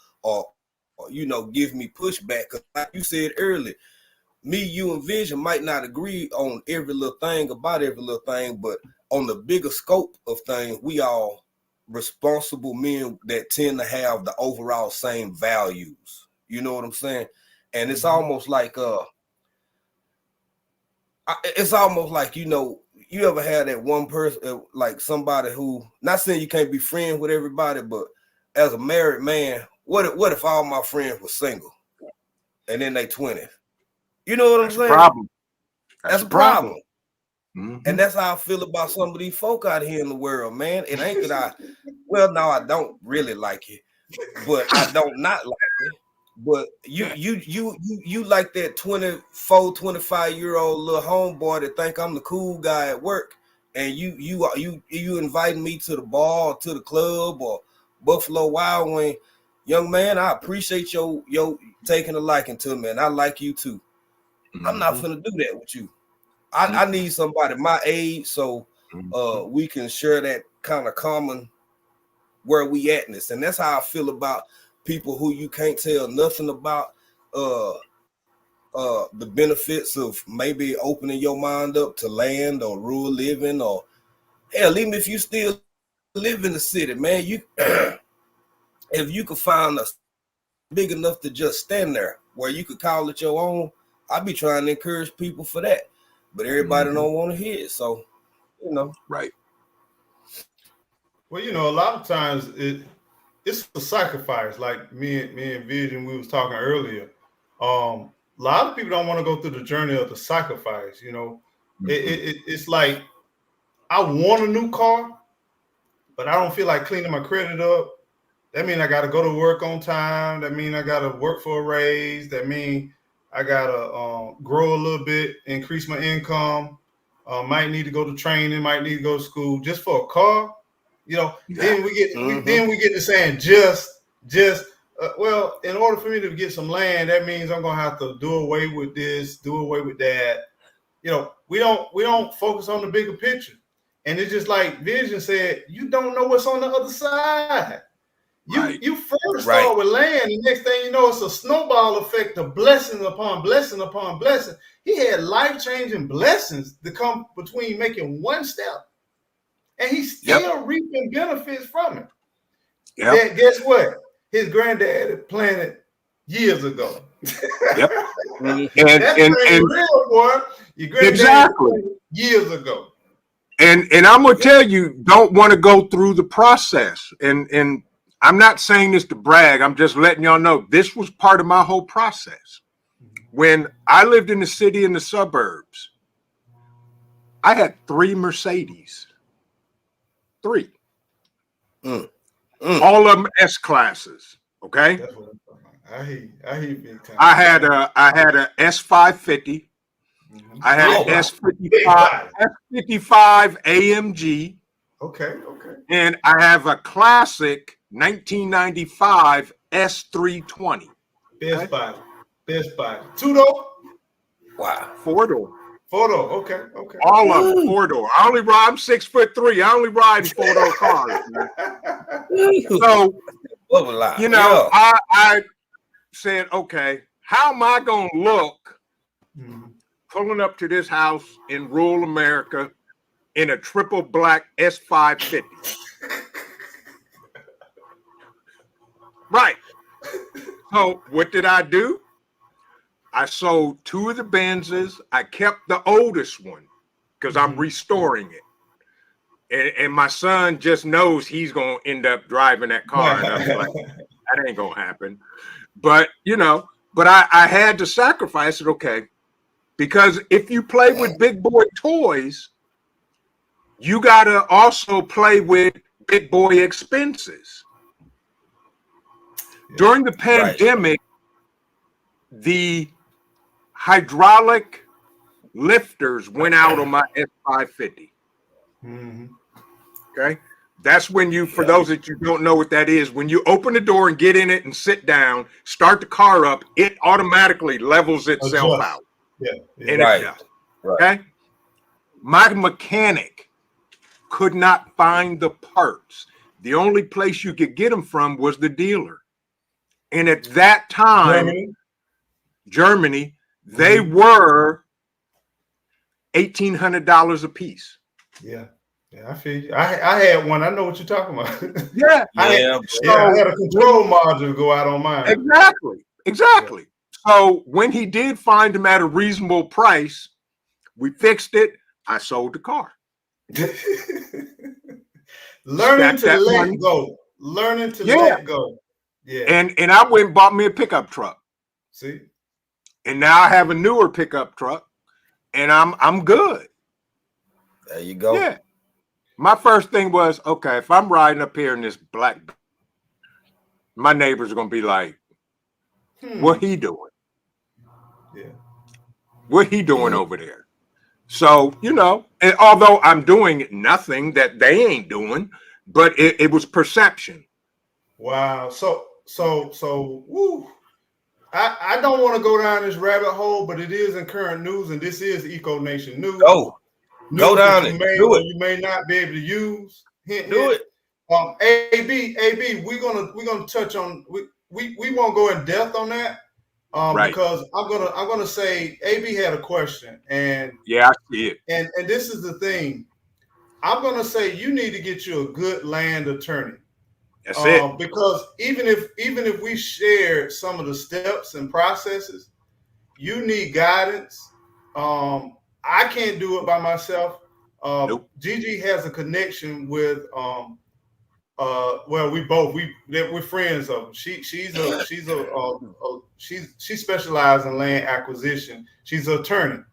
you know, give me pushback. Because like you said earlier, me, you, and Vision might not agree on every little thing about every little thing, but on the bigger scope of things, we all responsible men that tend to have the overall same values. You know what I'm saying? And it's almost like you know, you ever had that one person, like somebody who, not saying you can't be friends with everybody, but as a married man, what if all my friends were single and then they 20s? You know what I'm saying? Problem. That's a problem. Mm-hmm. And that's how I feel about some of these folk out here in the world, man. It ain't that well, no, I don't really like it, but I don't not like it. But you like that 24, 25-year-old little homeboy that think I'm the cool guy at work, and you inviting me to the bar or to the club or Buffalo Wild Wing. Young man, I appreciate your taking a liking to me, and I like you too. I'm not finna do that with you. I need somebody my age so we can share that kind of common where we at in this. And that's how I feel about people who you can't tell nothing about the benefits of maybe opening your mind up to land or rural living, or hell, even if you still live in the city, man, you if you could find a big enough to just stand there where you could call it your own, I'd be trying to encourage people for that. But everybody don't want to hear it. So, you know. Right. Well, you know, a lot of times it's a sacrifice. Like me and Vision, we was talking earlier. A lot of people don't want to go through the journey of the sacrifice. You know, it's like I want a new car, but I don't feel like cleaning my credit up. That means I got to go to work on time. That means I got to work for a raise. That means I got to grow a little bit, increase my income. Might need to go to training. Might need to go to school just for a car. You know, then we get to saying well, in order for me to get some land, that means I'm gonna have to do away with this, do away with that. You know, we don't focus on the bigger picture. And it's just like Vision said, you don't know what's on the other side. You first start with land, and next thing you know, it's a snowball effect of blessing upon blessing upon blessing. He had life-changing blessings to come between making one step. And he's still reaping benefits from it. Then guess what? His granddad planted years ago. And real, boy. Your granddad planted years ago. And I'm gonna tell you, don't want to go through the process. And I'm not saying this to brag. I'm just letting y'all know this was part of my whole process. When I lived in the city and the suburbs, I had 3 Mercedes. 3. All of them S classes. Okay. That's what I hear big time. I had a S550. I had an S55 AMG. Okay. And I have a classic 1995 S320. Best buy. 2-door. Wow. 4-door. Photo. Okay. Okay. All of them, 4-door. I'm 6'3". I only ride in 4-door cars, man. So, you know, I said, okay, how am I going to look pulling up to this house in rural America in a triple black S550? Right. So what did I do? I sold 2 of the Benzes. I kept the oldest one because I'm restoring it. And my son just knows he's going to end up driving that car. And I'm like, that ain't going to happen. But, you know, I had to sacrifice it, okay, because if you play with big boy toys, you got to also play with big boy expenses. During the pandemic, the hydraulic lifters went out on my S550. Okay. That's when you, for those that you don't know what that is, when you open the door and get in it and sit down, start the car up, it automatically levels itself out. And adjusts. Okay. My mechanic could not find the parts. The only place you could get them from was the dealer. And at that time, Germany, they were $1,800 a piece. Yeah, I feel you. I had one. I know what you're talking about. I had a control module go out on mine. Exactly. So when he did find them at a reasonable price, we fixed it. I sold the car. Learning to let go. Learning to let go. Yeah. And I went and bought me a pickup truck. See? And now I have a newer pickup truck, and I'm good. There you go. Yeah. My first thing was, okay, if I'm riding up here in this black, my neighbors are gonna be like, what he doing? Yeah. What he doing over there? So, you know, and although I'm doing nothing that they ain't doing, but it was perception. Wow. So woo. I don't want to go down this rabbit hole, but it is in current news, and this is Eco Nation news. Go down it. Do it. You may not be able to use. Do it. AB, we're gonna touch on. We won't go in depth on that. Because I'm gonna say AB had a question, and I see it. And this is the thing. I'm gonna say you need to get you a good land attorney. That's it. Because even if we share some of the steps and processes, you need guidance. I can't do it by myself. Nope. Gigi has a connection with well, we're friends of. She specializes in land acquisition. She's an attorney,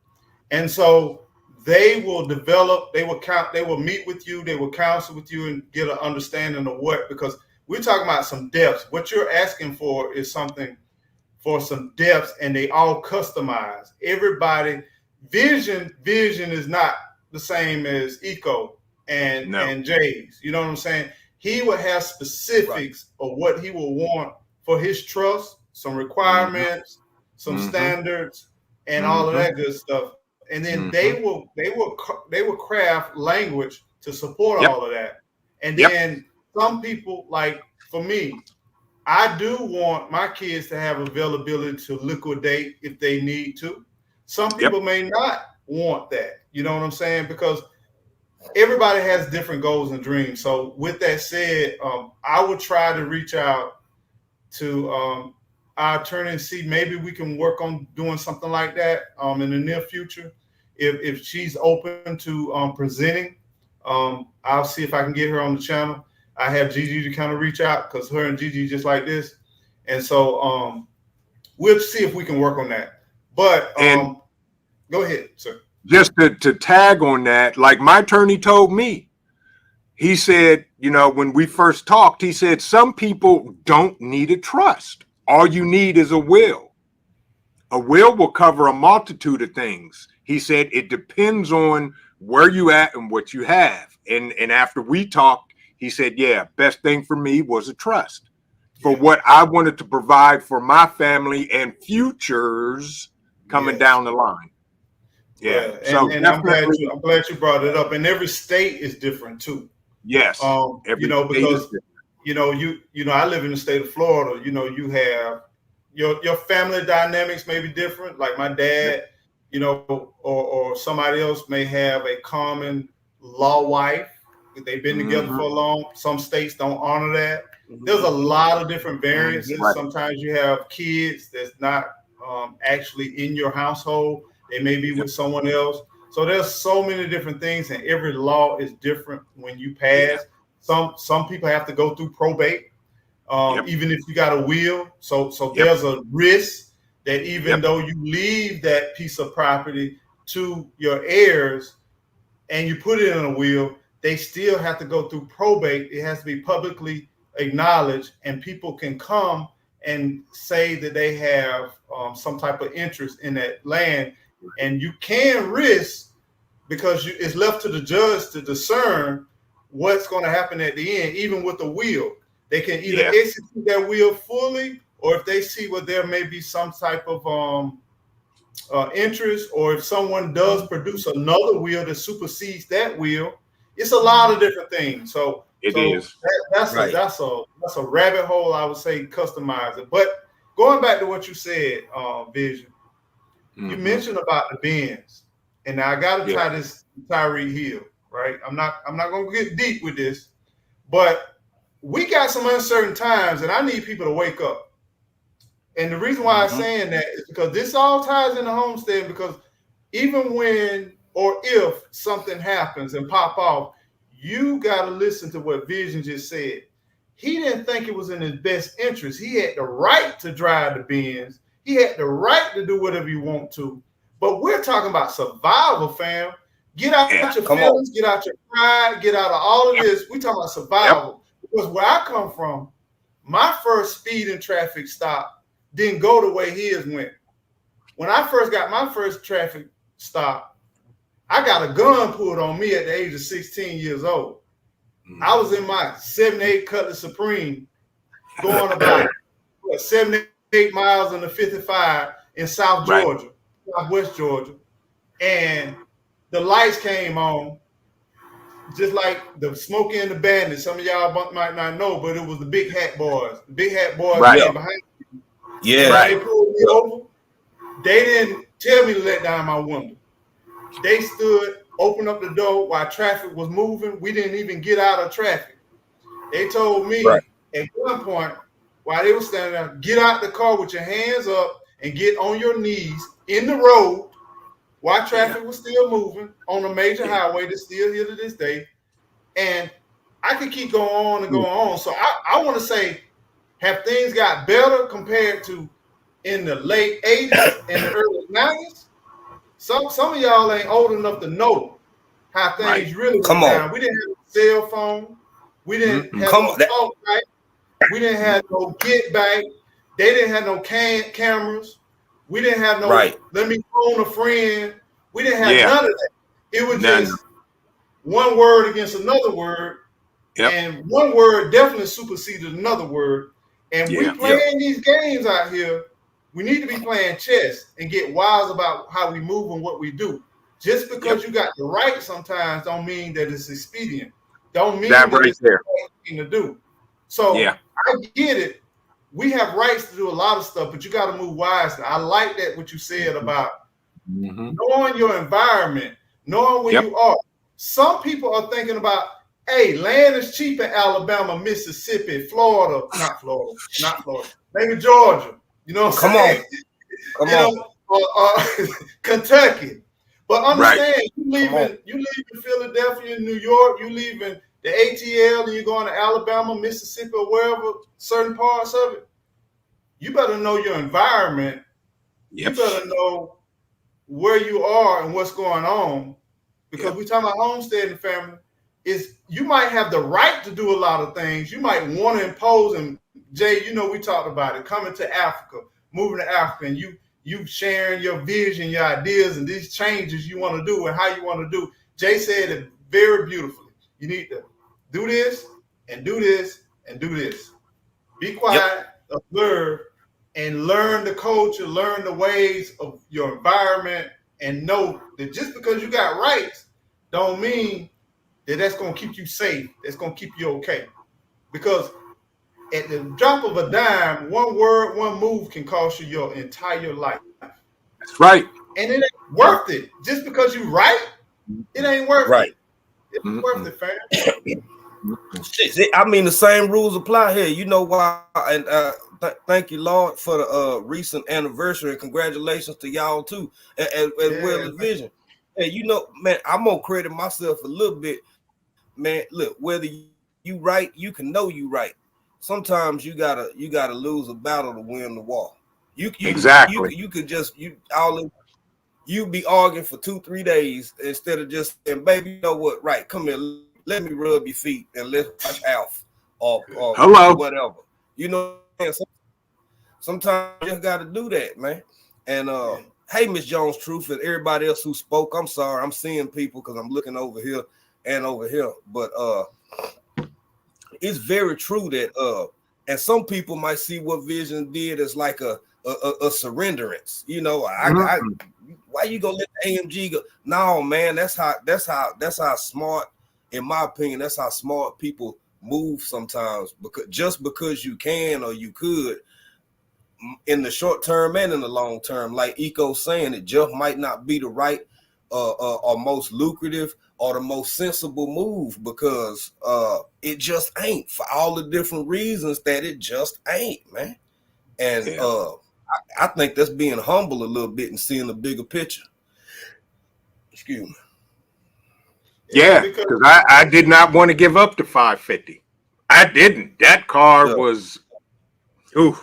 and so they will develop. They will meet with you. They will counsel with you and get an understanding of what, because we're talking about some depths. What you're asking for is something for some depths, and they all customize. Everybody vision is not the same as Eco and Jay's. You know what I'm saying? He would have specifics of what he will want for his trust, some requirements, some standards, and all of that good stuff. And then they will craft language to support all of that. And then some people, like for me, I do want my kids to have availability to liquidate if they need to. Some people may not want that. You know what I'm saying? Because everybody has different goals and dreams. So with that said, I would try to reach out to our attorney and see maybe we can work on doing something like that in the near future. If she's open to presenting, I'll see if I can get her on the channel. I have Gigi to kind of reach out because her and Gigi just like this. And so we'll see if we can work on that. But go ahead, sir. Just to tag on that, like my attorney told me, he said, you know, when we first talked, he said, some people don't need a trust. All you need is a will. A will will cover a multitude of things. He said, it depends on where you at and what you have. And after we talked, he said, yeah, best thing for me was a trust for what I wanted to provide for my family and futures coming down the line. Yeah. So And definitely, I'm glad you brought it up. And every state is different too. yes. You Every know, state is because different. I live in the state of Florida. You know, you have your family dynamics may be different. Like my Yep. dad, or somebody else may have a common law wife. They've been together for a long. Some states don't honor that. There's a lot of different variances. Right. Sometimes you have kids that's not actually in your household. They may be with someone else. So there's so many different things, and every law is different when you pass. Some people have to go through probate, even if you got a will. So there's a risk that even though you leave that piece of property to your heirs and you put it in a will, they still have to go through probate. It has to be publicly acknowledged, and people can come and say that they have some type of interest in that land, and you can risk because it's left to the judge to discern what's going to happen at the end, even with the will. They can either execute that will fully, or if they see where there may be some type of interest, or if someone does produce another will that supersedes that will. It's a lot of different things. So It is. that's a rabbit hole, I would say, customize it. But going back to what you said, Vision, you mentioned about the bins, and now I got to tie this to Tyree Hill, right? I'm not going to get deep with this, but we got some uncertain times, and I need people to wake up. And the reason why I'm saying that is because this all ties into homesteading, because even when or if something happens and pop off, you got to listen to what Vision just said. He didn't think it was in his best interest. He had the right to drive the Benz. He had the right to do whatever you want to. But we're talking about survival, fam. Get out your feelings, get out your pride, get out of all of this. We're talking about survival. Because where I come from, my first speeding traffic stop didn't go the way his went. When I first got my first traffic stop, I got a gun pulled on me at the age of 16 years old. I was in my 78 Cutlass Supreme going about 78 miles in the 55 in South Georgia, Southwest Georgia. And the lights came on, just like the Smokey and the Bandit. Some of y'all might not know, but it was the Big Hat Boys. The Big Hat Boys came behind me. Yeah. They pulled me over. They didn't tell me to let down my window. They stood, opened up the door while traffic was moving. We didn't even get out of traffic. They told me at one point, while they were standing there, get out the car with your hands up and get on your knees in the road while traffic was still moving on a major highway that's still here to this day. And I could keep going on and going on. So I want to say, have things got better compared to in the late 80s and the early 90s? Some of y'all ain't old enough to know how things really went down. We didn't have a cell phone. We didn't have no talk back. We didn't have no get back. They didn't have no cameras. We didn't have no let me phone a friend. We didn't have none of that. It was just one word against another word. And one word definitely superseded another word. And we playing these games out here. We need to be playing chess and get wise about how we move and what we do. Just because you got the right sometimes don't mean that it's expedient. Don't mean that it's the right thing to do. So I get it. We have rights to do a lot of stuff, but you got to move wisely. I like that what you said about knowing your environment, knowing where you are. Some people are thinking about, hey, land is cheap in Alabama, Mississippi, Florida, maybe Georgia. You know what I'm saying? Come on. Kentucky. But understand, you leaving Philadelphia, New York, you leaving the ATL, and you're going to Alabama, Mississippi, or wherever, certain parts of it. You better know your environment. You better know where you are and what's going on. Because we're talking about homesteading, family. You might have the right to do a lot of things. You might want to impose, and Jay, we talked about it, coming to Africa, moving to Africa, and you sharing your vision, your ideas, and these changes you want to do and how you want to do. Jay said it very beautifully. You need to do this and do this and do this. Be quiet, observe, and learn the culture, learn the ways of your environment, and know that just because you got rights don't mean that that's going to keep you safe. That's going to keep you okay. Because at the drop of a dime, one word, one move can cost you your entire life. That's right. And it ain't worth it. Just because you right, it ain't worth Right. it. It ain't worth it, fam. Shit, I mean, the same rules apply here. You know why? And thank you, Lord, for the recent anniversary, and congratulations to y'all too, as well as Vision. And you know, man, I'm gonna credit myself a little bit, man. Look, whether you right, you can know you right. Sometimes you gotta lose a battle to win the war. Exactly. You could just you be arguing for 2-3 days instead of just saying, baby, you know what? Right, come here, let me rub your feet and let's watch Alf or Hello. whatever. You know, sometimes you just got to do that, man. And hey, Miss Jones, Truth, and everybody else who spoke. I'm sorry, I'm seeing people because I'm looking over here and over here, but it's very true that and some people might see what Vision did as like a surrenderance. You know, why you gonna let the AMG go? No, man, that's how smart, in my opinion, that's how smart people move sometimes. Because just because you can or you could in the short term and in the long term, like Eco's saying, it just might not be the right or most lucrative or the most sensible move, because it just ain't, for all the different reasons that it just ain't, man. And I think that's being humble a little bit and seeing the bigger picture. Excuse me. Yeah, because I did not want to give up the 550. I didn't. That car was, ooh.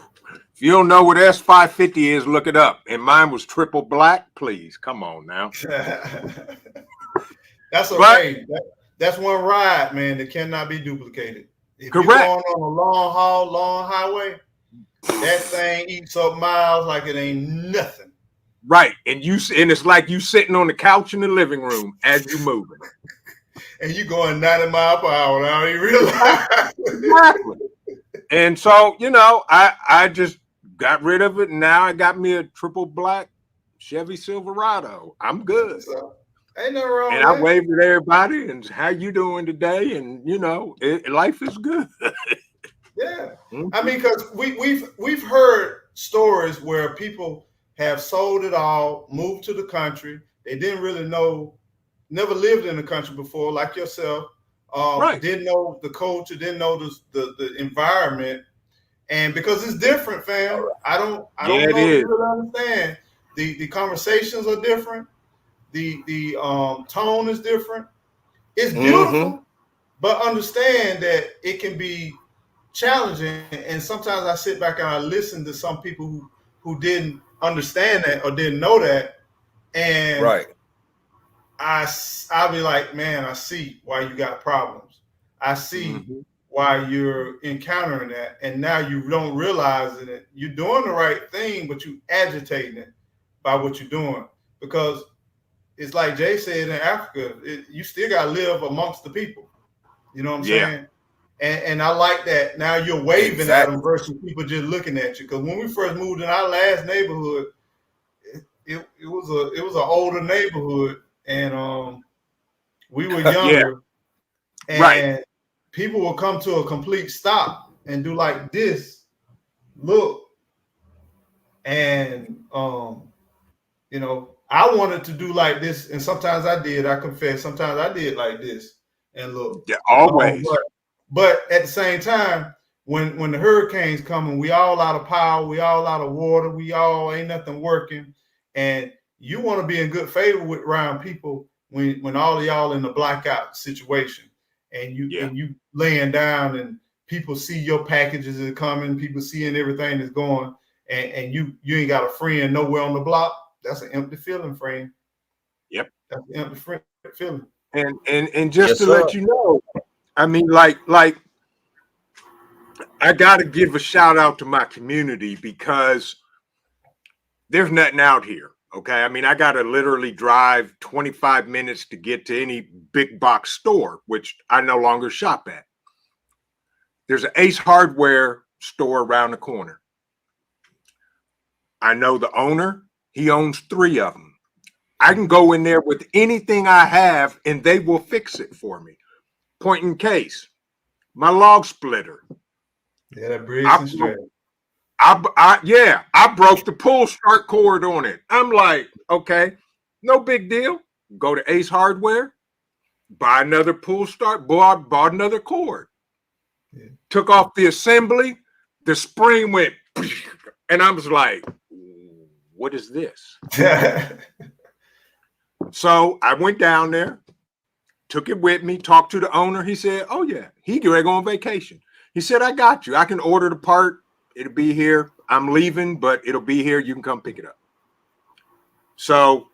If you don't know what S550 is, look it up. And mine was triple black. Please, come on now. That's okay. That's one ride, man, that cannot be duplicated. If you're going on a long haul, long highway, that thing eats up miles like it ain't nothing. Right. And it's like you sitting on the couch in the living room as you moving. And you going 90 miles per hour now, you realize. Exactly. And so, you know, I just got rid of it, and now I got me a triple black Chevy Silverado. I'm good. So, ain't nothing wrong and with I that. waved at everybody and how you doing today? And you know, life is good. Yeah. I mean, because we've heard stories where people have sold it all, moved to the country. They didn't really know, never lived in the country before, like yourself. Right. Didn't know the culture, didn't know the environment. And because it's different, fam. I don't know if you really understand. The conversations are different. The tone is different. It's beautiful, but understand that it can be challenging. And sometimes I sit back and I listen to some people who didn't understand that or didn't know that, and I'll be like, man, I see why you got problems. I see why you're encountering that, and now you don't realize it. You're doing the right thing, but you agitating it by what you're doing, because it's like Jay said in Africa, you still got to live amongst the people. You know what I'm saying? And I like that. Now you're waving at them versus people just looking at you. Because when we first moved in our last neighborhood, it was an older neighborhood, and we were younger, and people will come to a complete stop and do like this, look, and you know, I wanted to do like this, and sometimes I did. I confess, sometimes I did like this and look. Yeah, always. But at the same time, when the hurricanes coming, we all out of power, we all out of water, we all ain't nothing working, and you want to be in good favor with around people when all of y'all in the blackout situation, and you laying down, and people see your packages are coming, people seeing everything that's going, and you ain't got a friend nowhere on the block. That's an empty feeling, friend. Yep. That's an empty feeling. And just to let you know, I mean, like I got to give a shout out to my community, because there's nothing out here. Okay. I mean, I got to literally drive 25 minutes to get to any big box store, which I no longer shop at. There's an Ace Hardware store around the corner. I know the owner. He owns 3 of them. I can go in there with anything I have and they will fix it for me. Point in case, my log splitter. Yeah, that bridge I and broke, strap. I broke the pull start cord on it. I'm like, okay, no big deal. Go to Ace Hardware, buy another pull start, bought another cord. Yeah. Took off the assembly, the spring went, and I was like, what is this? So I went down there, took it with me, talked to the owner. He said, oh, yeah, he going to go on vacation. He said, I got you. I can order the part. It'll be here. I'm leaving, but it'll be here. You can come pick it up. So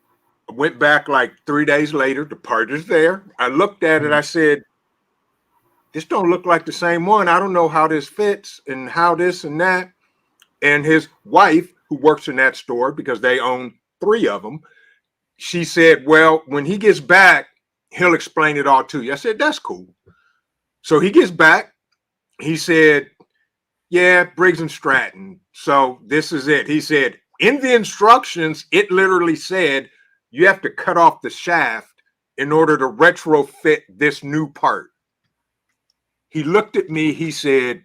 I went back like 3 days later. The part is there. I looked at it. I said, this don't look like the same one. I don't know how this fits and how this and that. And his wife, who works in that store because they own 3 of them, she said, well, when he gets back, he'll explain it all to you. I said, that's cool. So he gets back. He said, yeah, Briggs and Stratton. So this is it. He said, in the instructions, it literally said you have to cut off the shaft in order to retrofit this new part. He looked at me. He said,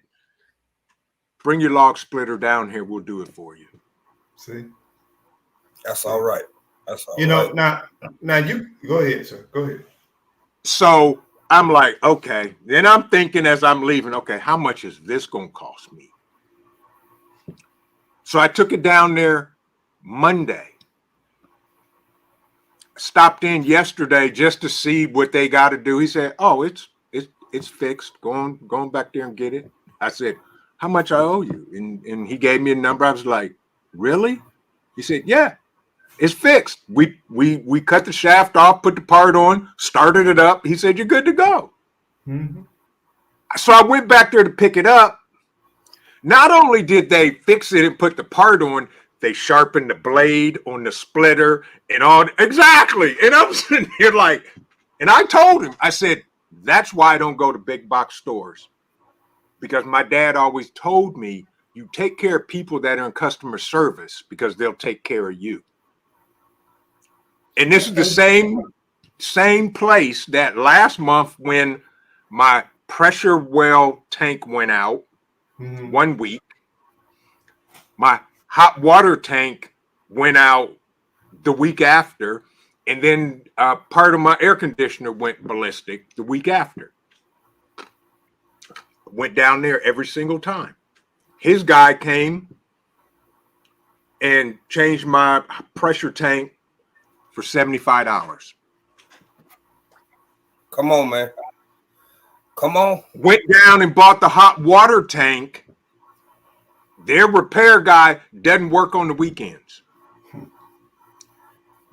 bring your log splitter down here. We'll do it for you. See? That's all right. That's all You know, right. now you go ahead, sir. Go ahead. So I'm like, okay. Then I'm thinking as I'm leaving, okay, how much is this going to cost me? So I took it down there Monday. Stopped in yesterday just to see what they got to do. He said, oh, it's fixed. Going back there and get it. I said, how much I owe you? And he gave me a number. I was like, really? He said, yeah, it's fixed. We cut the shaft off, put the part on, started it up. He said, you're good to go. Mm-hmm. So I went back there to pick it up. Not only did they fix it and put the part on, they sharpened the blade on the splitter and all. Exactly. And I'm sitting here like, and I told him, I said, that's why I don't go to big box stores. Because my dad always told me, you take care of people that are in customer service because they'll take care of you. And this is the same place that last month when my pressure well tank went out 1 week, my hot water tank went out the week after, and then part of my air conditioner went ballistic the week after. Went down there every single time. His guy came and changed my pressure tank for $75. Come on, man. Come on. Went down and bought the hot water tank. Their repair guy doesn't work on the weekends.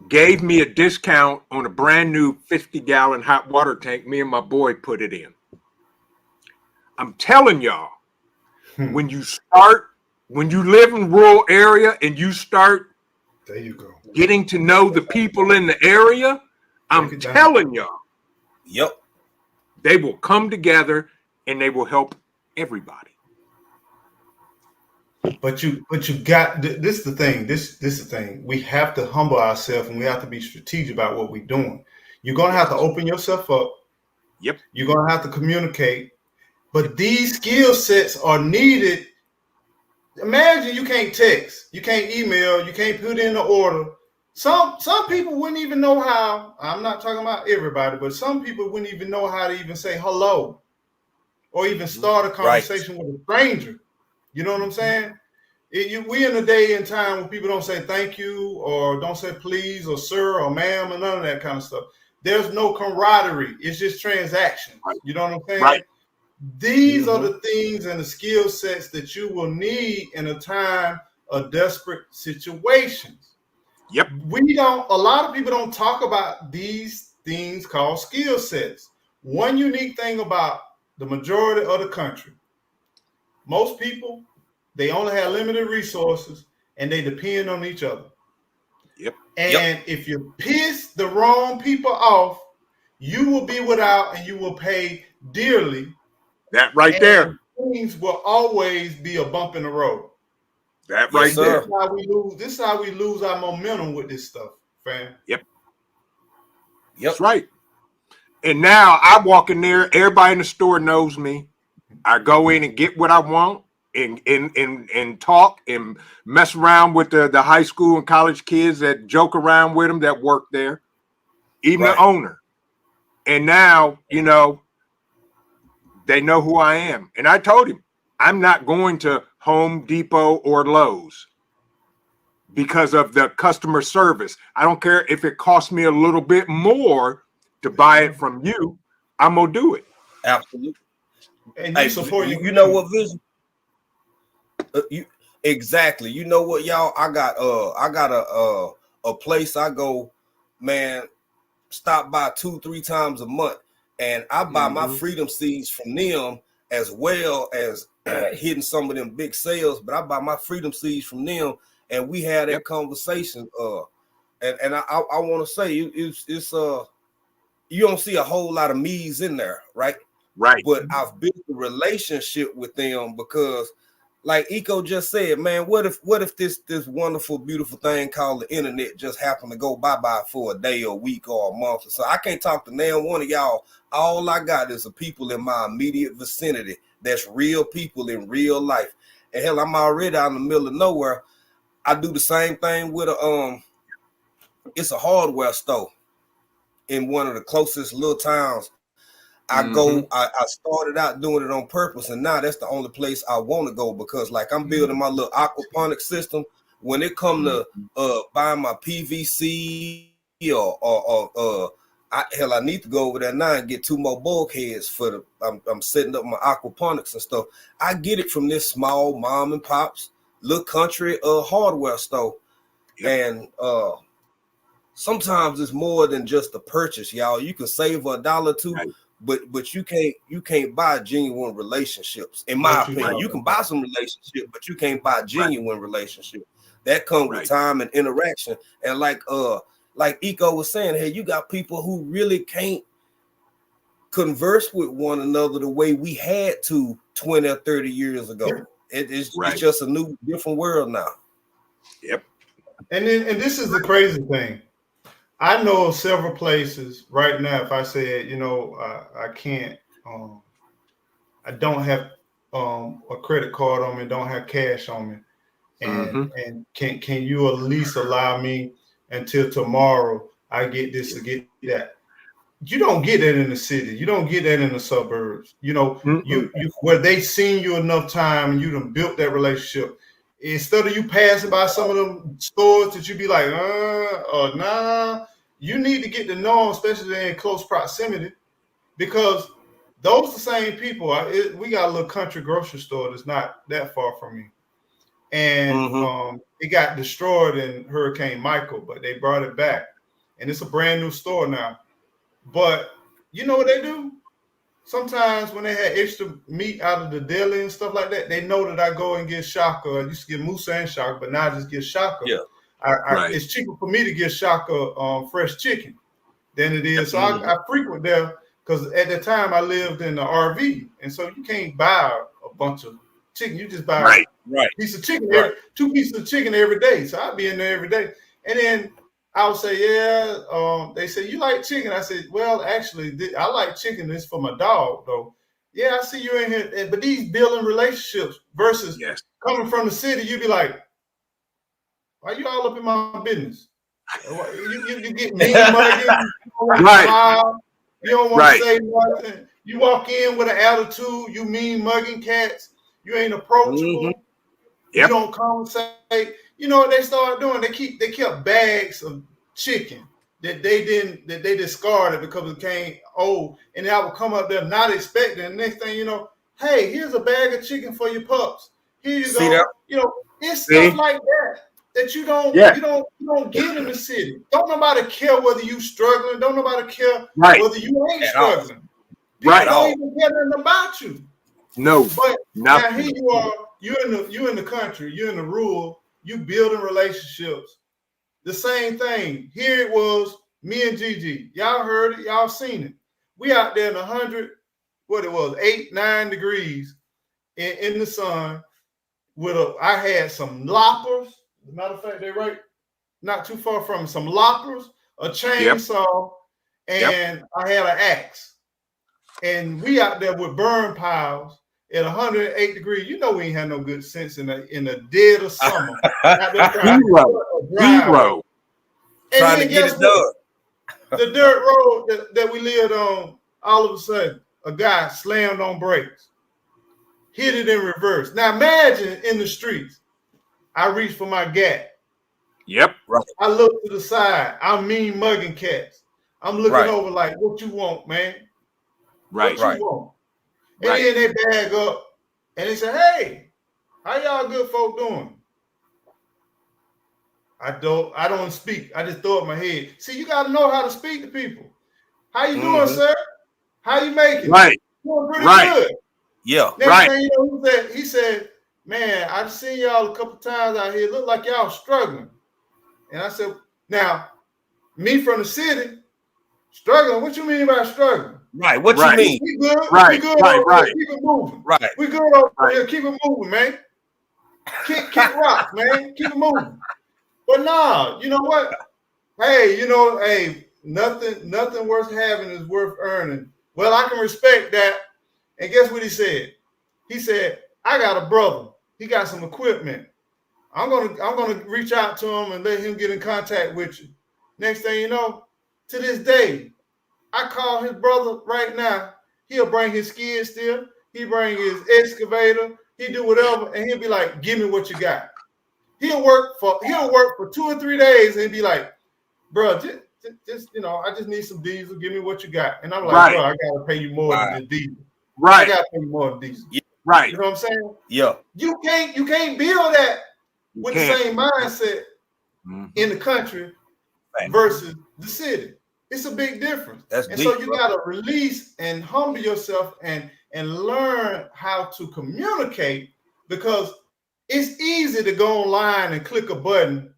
Gave me a discount on a brand new 50-gallon hot water tank. Me and my boy put it in. I'm telling y'all, when you live in rural area and you start there you go. getting to know the people in the area, I'm telling y'all, yep, they will come together and they will help everybody. But you got this is the thing. This is the thing. We have to humble ourselves and we have to be strategic about what we're doing. You're gonna have to open yourself up. Yep. You're gonna have to communicate. But these skill sets are needed. Imagine you can't text, you can't email, you can't put in an order. Some people wouldn't even know how. I'm not talking about everybody, but some people wouldn't even know how to even say hello or even start a conversation with a stranger. You know what I'm saying? We in a day and time where people don't say thank you or don't say please or sir or ma'am or none of that kind of stuff. There's no camaraderie. It's just transactions. You know what I'm saying? Right. These are the things and the skill sets that you will need in a time of desperate situations. Yep. A lot of people don't talk about these things called skill sets. One unique thing about the majority of the country, most people, they only have limited resources and they depend on each other. Yep. And if you piss the wrong people off, you will be without and you will pay dearly. That right there. Things will always be a bump in the road. That right there. This is how we lose our momentum with this stuff, fam. Yep. That's right. And now I walk in there, everybody in the store knows me. I go in and get what I want and talk and mess around with the high school and college kids that joke around with them that work there, even the owner. And now, you know, they know who I am. And I told him, I'm not going to Home Depot or Lowe's because of the customer service. I don't care if it costs me a little bit more to buy it from you. I'm going to do it. Absolutely. And you support you know what, Vision? You exactly. You know what, y'all? I got a place I go, man, stop by 2-3 times a month, and I buy my freedom seeds from them as well as hitting some of them big sales. But I buy my freedom seeds from them, and we had that conversation. And I want to say it's you don't see a whole lot of me's in there, right? Right. But I've built a relationship with them because, like Eco just said, man, what if this wonderful, beautiful thing called the internet just happened to go bye-bye for a day or a week or a month or so? I can't talk to now one of y'all. All I got is the people in my immediate vicinity. That's real people in real life. And hell, I'm already out in the middle of nowhere. I do the same thing with it's a hardware store in one of the closest little towns. I started out doing it on purpose, and now that's the only place I want to go because, like, I'm building my little aquaponic system. When it come to buying my PVC I need to go over there now and get 2 more bulkheads for the. I'm setting up my aquaponics and stuff. I get it from this small mom and pops little country hardware store, and sometimes it's more than just a purchase, y'all. You can save $1 or $2. But you can't buy genuine relationships. In my opinion, you can buy some relationship, but you can't buy genuine relationship. That comes with time and interaction. And like Eco was saying, hey, you got people who really can't converse with one another the way we had to 20 or 30 years ago. It's just a new, different world now. Yep. And this is the crazy thing. I know of several places right now. If I said, you know, I can't, I don't have a credit card on me, don't have cash on me, and can you at least allow me until tomorrow? I get this or get that. You don't get that in the city. You don't get that in the suburbs. You know, you where they seen you enough time and you done built that relationship. Instead of you passing by some of them stores that you be like, or nah, you need to get to know them, especially in close proximity, because those the same people. We got a little country grocery store that's not that far from me, and it got destroyed in Hurricane Michael, but they brought it back, and it's a brand new store now. But you know what they do? Sometimes when they had extra meat out of the deli and stuff like that, they know that I go and get shaka. I used to get Musa and shaka, but now I just get shaka. Yeah. It's cheaper for me to get shaka fresh chicken than it is. So I frequent there because at the time I lived in the RV, and so you can't buy a bunch of chicken. You just buy a piece of chicken, 2 pieces of chicken every day. So I'd be in there every day, and then I would say, they say, you like chicken? I said, well, actually, I like chicken. It's for my dog, though. Yeah, I see you in here. But these building relationships versus coming from the city, you'd be like, why you all up in my business? You get mean mugging. You don't want to say nothing. You walk in with an attitude. You mean mugging cats. You ain't approachable. You don't conversate. You know what they started doing? They kept bags of chicken that they discarded because it became old, and I would come up there not expecting. And next thing you know, hey, here's a bag of chicken for your pups. Here you go. That? You know, it's stuff like that you don't get in the city. Don't nobody care whether you struggling. Don't nobody care whether you ain't struggling. People don't even care nothing about you. No, but now here you are. You in the country. You're in the rural. You building relationships. The same thing. Here it was. Me and Gigi. Y'all heard it. Y'all seen it. We out there in 100. What it was, 8-9 degrees in the sun. I had some loppers. As a matter of fact, they're right not too far from me. Some loppers, a chainsaw, and I had an axe, and we out there with burn piles at 108 degrees. You know we ain't had no good sense in the dead of summer. Out there trying Zero. And trying then to get guess it what? done. The dirt road that we lived on, all of a sudden, a guy slammed on brakes, hit it in reverse. Now imagine in the streets, I reach for my gat. Yep. Right. I look to the side. I'm mean mugging cats. I'm looking over like, what you want, man? Right. What you want? And then they bag up and they say, hey, how y'all good folk doing? I don't speak. I just throw up my head. See, you got to know how to speak to people. How you doing, sir? How you making? Right. Doing pretty good. Yeah. Next thing you know, he said, man, I've seen y'all a couple times out here. Look like y'all struggling. And I said, now, me from the city, struggling? What you mean by struggling? Right. What you mean? We good. Right. We good over here. Keep it moving. Right. We good over here. Keep it moving, man. Kick rocks, man. Keep it moving. But nah, you know what? Hey, nothing worth having is worth earning. Well, I can respect that. And guess what he said? He said, I got a brother. He got some equipment. I'm gonna reach out to him and let him get in contact with you. Next thing you know, to this day, I call his brother right now. He'll bring his skid steer. He bring his excavator. He do whatever, and he'll be like, "Give me what you got." He'll work for 2 or 3 days, and he'll be like, "Bro, just I just need some diesel. Give me what you got." And I'm like, "Bro, I gotta pay you more than the diesel. I gotta pay you more than diesel." Right. You know what I'm saying? Yeah. You can't build that with the same mindset in the country versus the city. It's a big difference. So you gotta release and humble yourself and learn how to communicate, because it's easy to go online and click a button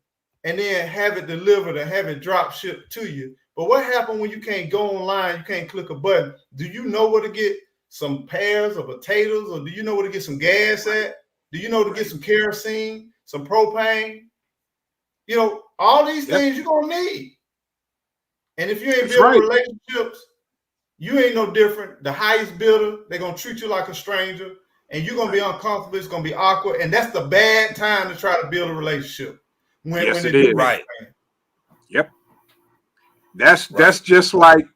and then have it delivered and have it drop shipped to you. But what happens when you can't go online, you can't click a button? Do you know where to get some pears or potatoes, or do you know where to get some gas at? Do you know to get some kerosene, some propane? All these things you're gonna need. And if you ain't building relationships, you ain't no different. The highest builder, they're gonna treat you like a stranger, and you're gonna be uncomfortable. It's gonna be awkward, and that's the bad time to try to build a relationship. When it is. Right. Yep. That's just like,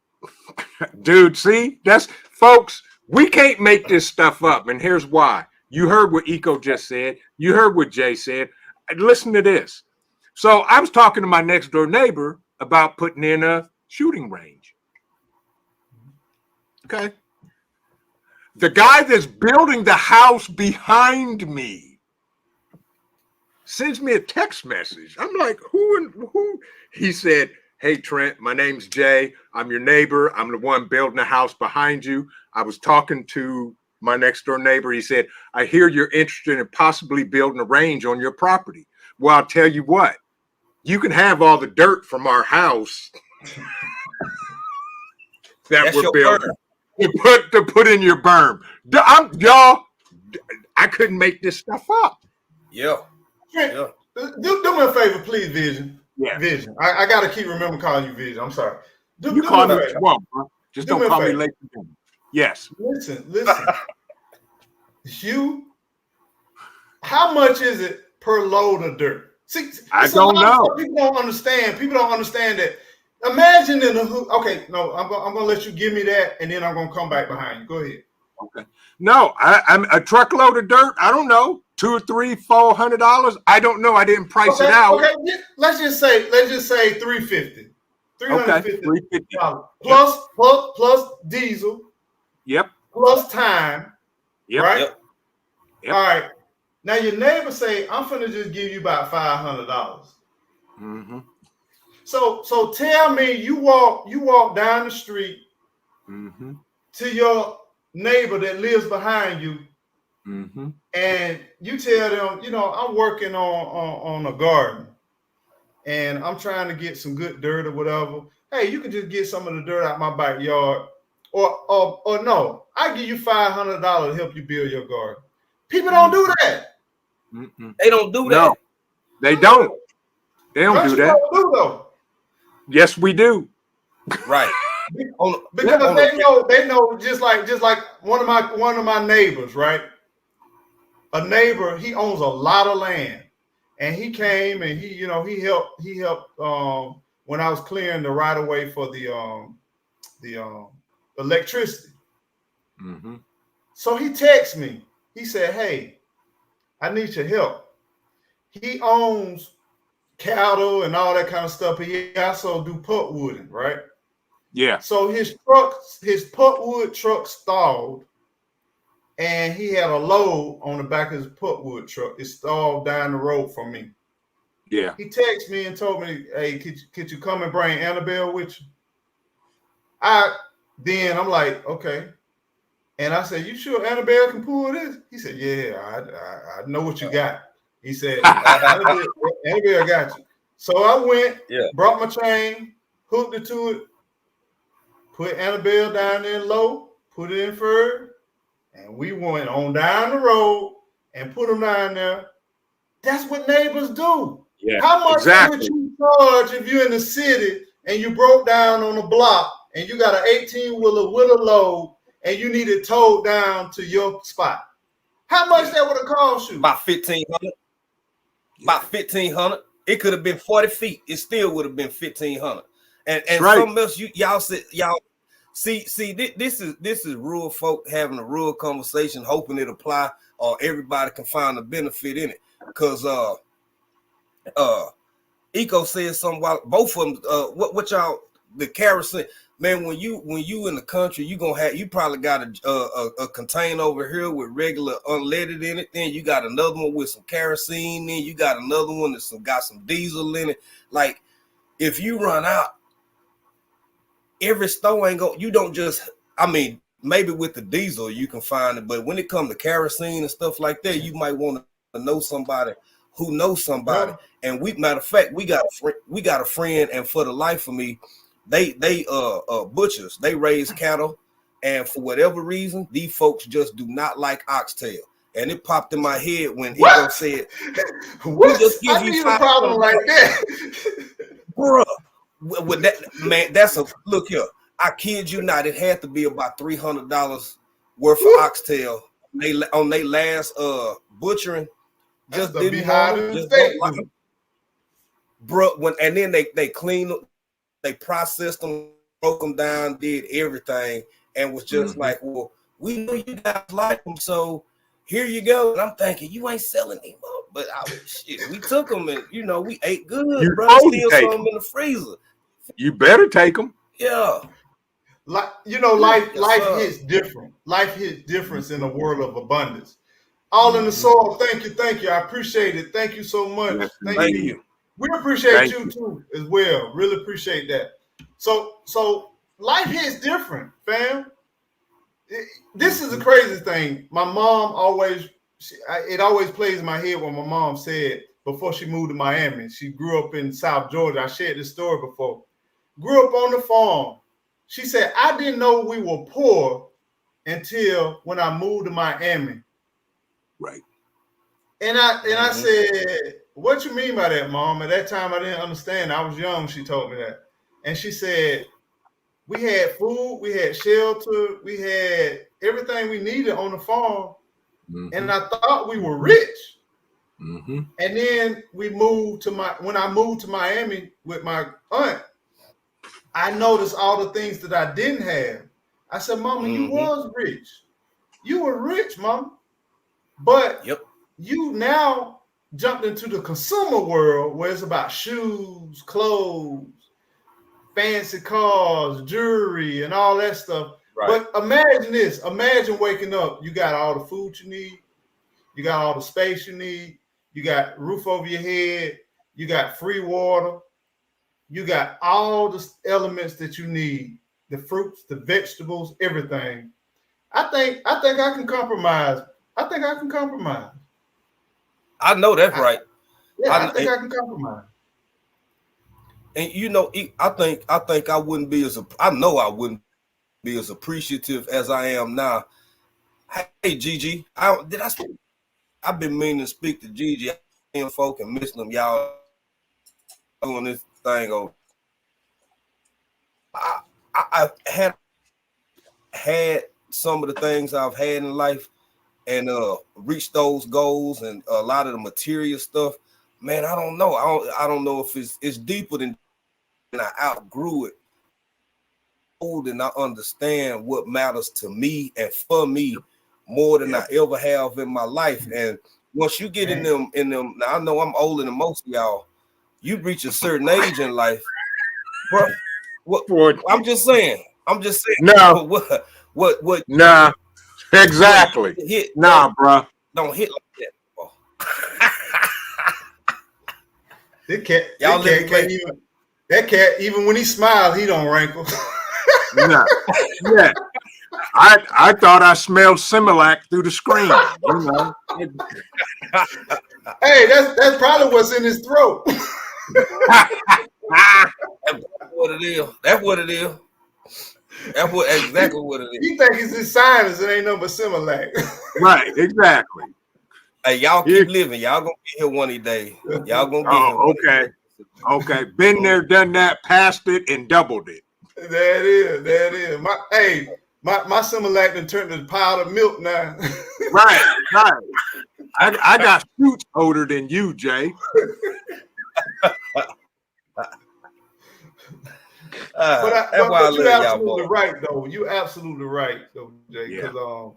dude. See, folks. We can't make this stuff up, and here's why. You heard what Eco just said. You heard what Jay said. Listen to this. So I was talking to my next door neighbor about putting in a shooting range. Okay. The guy that's building the house behind me sends me a text message. I'm like, who? He said, hey, Trent, my name's Jay. I'm your neighbor. I'm the one building the house behind you. I was talking to my next door neighbor. He said, I hear you're interested in possibly building a range on your property. Well, I'll tell you what, you can have all the dirt from our house that we're building to put in your berm. Y'all, I couldn't make this stuff up. Yeah. Do me a favor, please, Vision. Yeah. Vision. I got to keep remembering calling you Vision. I'm sorry. You call me what you want, bro. Just don't call me late. Yes. Listen. How much is it per load of dirt? See, I don't know. People don't understand that. Imagine okay, no, I'm gonna let you give me that, and then I'm gonna come back behind you. Go ahead. Okay. No, I'm a truckload of dirt. I don't know, $200, $300, $400. I don't know. I didn't price it out. Okay, let's just say $350. $350 plus diesel. Yep. Plus time. Yep. Right. Yep. All right. Now your neighbor say, I'm finna just give you about $500. Mm-hmm. So tell me, you walk down the street to your neighbor that lives behind you, and you tell them, I'm working on a garden, and I'm trying to get some good dirt or whatever. Hey, you can just get some of the dirt out my backyard, or no, I give you $500 to help you build your garden. People don't do that. They don't do that. No, they don't. They don't do that. Though. Yes, we do. Right. because they know just like one of my neighbors, right? A neighbor, he owns a lot of land, and he came and he helped when I was clearing the right of way for the electricity. Mm-hmm. So he texted me. He said, "Hey, I need your help." He owns cattle and all that kind of stuff, but he also do putwooding, right? Yeah. So his putwood truck stalled, and he had a load on the back of his putwood truck. It stalled down the road from me. Yeah. He texted me and told me, "Hey, could you come and bring Annabelle with you?" I'm like, okay. And I said, "You sure Annabelle can pull this?" He said, "Yeah, I know what you got." He said, Annabelle got you. So I went, brought my chain, hooked it to it, put Annabelle down there low, put it in fur, and we went on down the road and put them down there. That's what neighbors do. Yeah. How much Exactly. would you charge if you're in the city and you broke down on the block and you got an 18-wheeler with a load and you need it towed down to your spot? How much that would have cost you? About 1,500. About 1,500. It could have been 40 feet. It still would have been 1,500. And right. Something else y'all said, see this is rural folk having a rural conversation, hoping it apply or everybody can find a benefit in it. Because Eco said something while both of them what y'all the kerosene, man, when you in the country, you probably got a container over here with regular unleaded in it, then you got another one with some kerosene, then you got another one that's got some diesel in it. Like if you run out, every store ain't go, you don't just, I mean, maybe with the diesel you can find it, but when it comes to kerosene and stuff like that, you might want to know somebody who knows somebody. And matter of fact, we got a friend, and for the life of me, they butchers, they raise cattle, and for whatever reason, these folks just do not like oxtail. And it popped in my head when Eco said, "What? Just give I you need a problem like that, bruh." With that, man, that's a look here. I kid you not, it had to be about $300 worth of oxtail. On they last butchering, just didn't want them, just don't like them. Bro, and then they cleaned them, they processed them, broke them down, did everything, and was just like, well, we know you guys like them, so here you go. And I'm thinking, you ain't selling them up, but shit, we took them and we ate good, bro. Still some in the freezer. You better take them. Yeah. Like life hits different. Life hits different in a world of abundance. All in the soul. Thank you. I appreciate it. Thank you so much. Yes, thank you. We appreciate you too as well. Really appreciate that. So life hits different, fam. This is the crazy thing. My mom always, it always plays in my head what my mom said before she moved to Miami. She grew up in South Georgia. I shared this story before. Grew up on the farm. She said, "I didn't know we were poor until when I moved to Miami." Right. And I said, "What you mean by that, Mom?" At that time, I didn't understand. I was young. She told me that. And she said, "We had food, we had shelter, we had everything we needed on the farm. And I thought we were rich." And then when I moved to Miami with my aunt, I noticed all the things that I didn't have. I said, "Mama, you was rich. You were rich, Mama. But you now jumped into the consumer world where it's about shoes, clothes, fancy cars, jewelry, and all that stuff." Right. But imagine this. Imagine waking up. You got all the food you need. You got all the space you need. You got roof over your head. You got free water. You got all the elements that you need, the fruits, the vegetables, everything. I think I can compromise. I think I can compromise. I know that's right. Yeah, I think I can compromise. And I think I wouldn't be I know I wouldn't be as appreciative as I am now. Hey, Gigi, I've been meaning to speak to Gigi. Folk and missing them, y'all doing this thing over. I had some of the things I've had in life and reached those goals and a lot of the material stuff. Man, I don't know. I don't know if it's deeper than, and I outgrew it. And I understand what matters to me and for me more than I ever have in my life. And once you get in them, now I know I'm older than most of y'all. You reach a certain age in life, bro. What I'm just saying. No. What? Nah. Exactly. Nah, bro. Don't hit like that. That cat, even when he smiles, he don't rankle. Nah. Yeah. I thought I smelled Similac through the screen. You know. Hey, that's probably what's in his throat. That's what it is. That's what it is. That's exactly what it is. You think it's his sinus, it ain't nothing but Similac. Right, exactly. Hey, y'all keep living. Y'all gonna get here one of these days. Y'all gonna get here. Okay. Okay. Been there, done that, passed it, and doubled it. That is. My Similac done turned into powdered milk now. Right. I got fruits older than you, Jay. But you're absolutely right, though. You're absolutely right, though, Jay. Because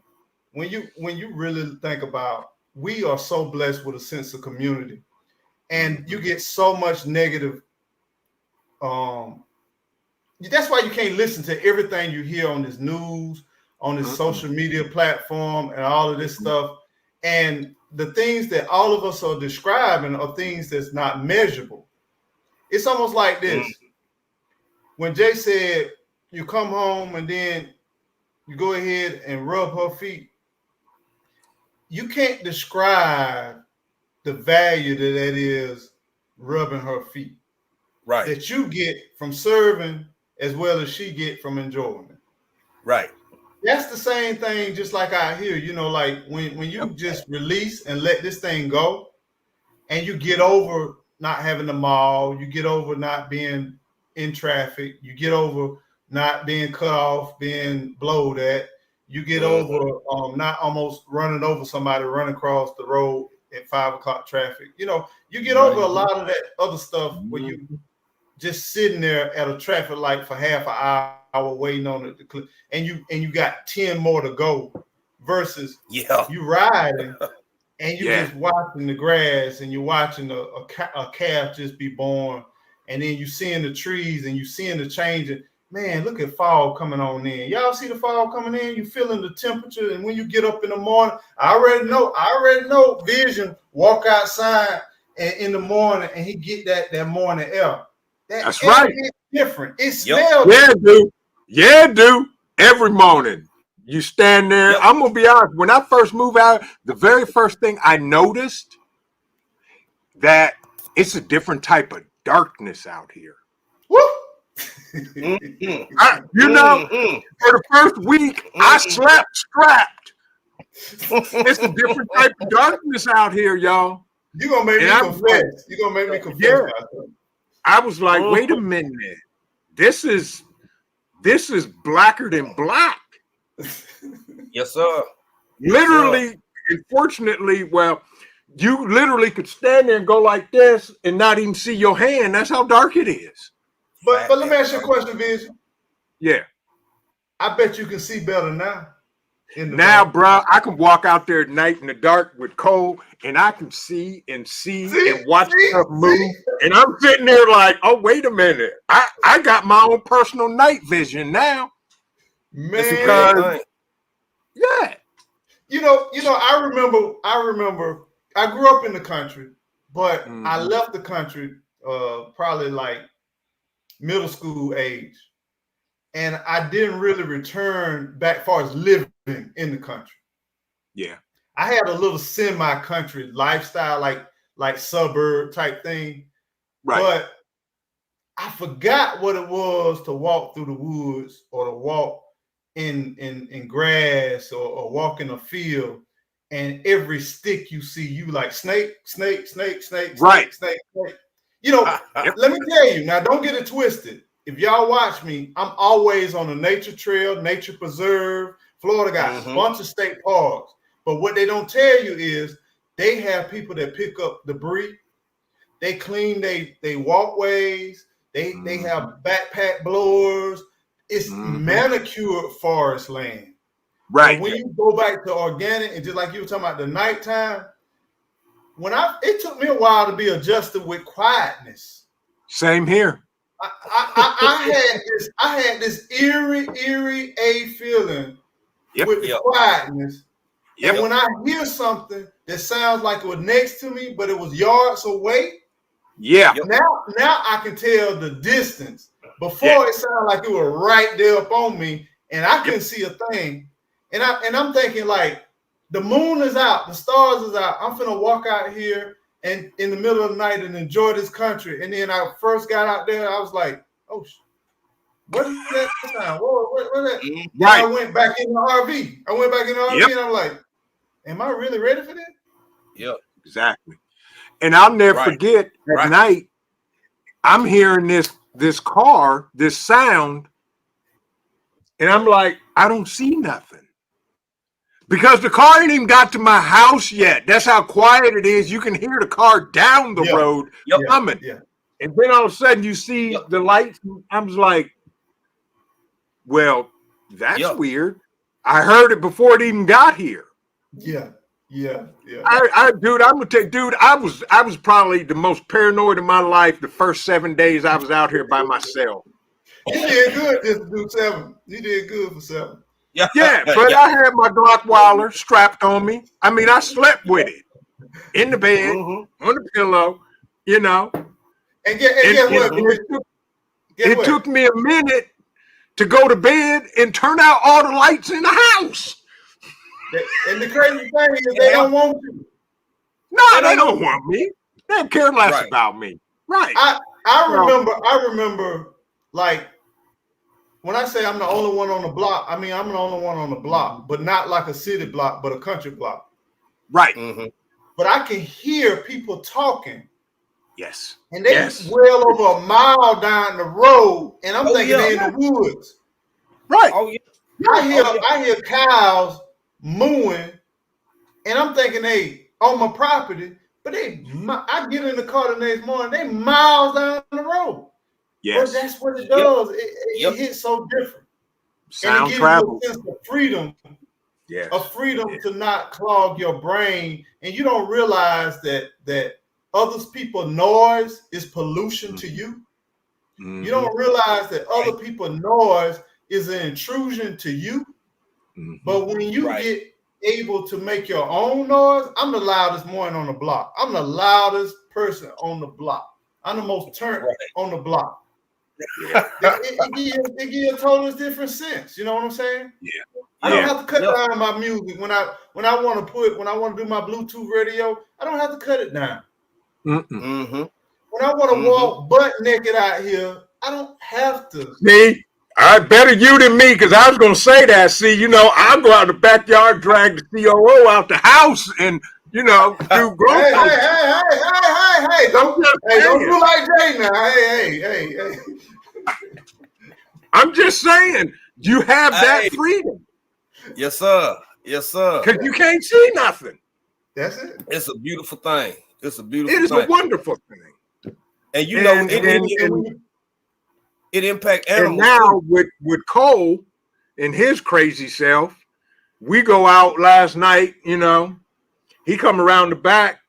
when you really think about, we are so blessed with a sense of community, and you get so much negative. That's why you can't listen to everything you hear on this news, on this social media platform, and all of this stuff. And the things that all of us are describing are things that's not measurable. It's almost like this. When Jay said, you come home and then you go ahead and rub her feet, you can't describe the value that is rubbing her feet. Right. That you get from serving as well as she get from enjoying it. Right. That's the same thing, just like out here, like when you just release and let this thing go, and you get over not having the mall, you get over not being in traffic, you get over not being cut off, being blowed at, you get over not almost running over somebody running across the road at 5 o'clock traffic. You get over a lot of that other stuff where you just sitting there at a traffic light for half an hour waiting on it to click, and you got 10 more to go, versus you riding and you just watching the grass, and you're watching a calf just be born, and then you seeing the trees and you seeing the changing. Man, look at fall coming on in. Y'all see the fall coming in? You feeling the temperature, and when you get up in the morning, I already know Vision walk outside in the morning and he get that morning air. That's right. It's different. It smells. Yeah, dude. Every morning you stand there. I'm gonna be honest. When I first moved out, the very first thing I noticed that it's a different type of darkness out here. Woo! For the first week, I slept strapped. It's a different type of darkness out here, y'all. You're gonna make me confess. You're gonna make me confess. I was like, wait a minute. This is blacker than black. Yes, sir. Literally, unfortunately, you literally could stand there and go like this and not even see your hand. That's how dark it is. But let me ask you a question, Vision. Yeah. I bet you can see better now. Now, bro, I can walk out there at night in the dark with cold, and I can see and watch stuff move. And I'm sitting there like, oh, wait a minute. I got my own personal night vision now. Man. Yeah. I remember I grew up in the country, but I left the country probably like middle school age. And I didn't really return back as far as living in the country. Yeah. I had a little semi-country lifestyle, like suburb type thing. Right. But I forgot what it was to walk through the woods or to walk in grass or walk in a field, and every stick you see, you like snake. Let me tell you, now don't get it twisted. if y'all watch me, I'm always on a nature trail, nature preserve. Florida got a bunch of state parks. But what they don't tell you is they have people that pick up debris. They clean they walkways. They have backpack blowers. It's manicured forest land. Right. But when you go back to organic, and just like you were talking about the nighttime, it took me a while to be adjusted with quietness. Same here. I had this eerie feeling with the quietness. And when I hear something that sounds like it was next to me, but it was yards away, now I can tell the distance. Before it sounded like it was right there up on me, and I couldn't see a thing. And I'm thinking, like, the moon is out, the stars is out. I'm finna walk out here and in the middle of the night and enjoy this country. And then I first got out there, I was like, oh, what is that sound? What that? Right. I went back in the RV. And I'm like, am I really ready for this? Yep. Exactly. And I'll never forget at night, I'm hearing this car, this sound, and I'm like, I don't see nothing. Because the car ain't even got to my house yet. That's how quiet it is. You can hear the car down the road coming. Yeah. And then all of a sudden you see the lights. I was like, well, that's weird. I heard it before it even got here. Yeah. Dude, I'm gonna tell you, I was probably the most paranoid of my life the first 7 days I was out here by myself. You did good just to do 7. You did good for 7. But I had my Glockweiler strapped on me. I mean, I slept with it in the bed, on the pillow, you know. And guess what? It took me a minute to go to bed and turn out all the lights in the house. And the crazy thing is they don't want you. No, they don't want me. They don't care less about me. Right. I remember, like, when I say I'm the only one on the block, I mean I'm the only one on the block, but not like a city block, but a country block. Right. But I can hear people talking. Yes. And they well over a mile down the road, and I'm thinking they're in the woods. Right. I hear cows mooing, and I'm thinking they on my property, but I get in the car the next morning, they miles down the road. Yes. But that's what it does. It hits so different. Sound and it gives travel. you a sense of freedom. Yes. A freedom to not clog your brain. And you don't realize that other people's noise is pollution to you. You don't realize that other people's noise is an intrusion to you. But when you get able to make your own noise, I'm the loudest one on the block. I'm the loudest person on the block. I'm the most turned on the block. It gives a totally different sense. You know what I'm saying? I don't have to cut down my music when I want to do my Bluetooth radio. I don't have to cut it down. When I want to walk butt naked out here, I don't have to. See, I better you than me, because I was gonna say that. See, you know, I'll go out the backyard, drag the COO out the house, and do groceries. Hey! Don't do like Jay now. Hey! I'm just saying, you have that freedom. Yes, sir. Because you can't see nothing. That's it. It's a beautiful thing. It is a wonderful thing. And you know, it impacts animals. And now with Cole and his crazy self, we go out last night, you know, he come around the back,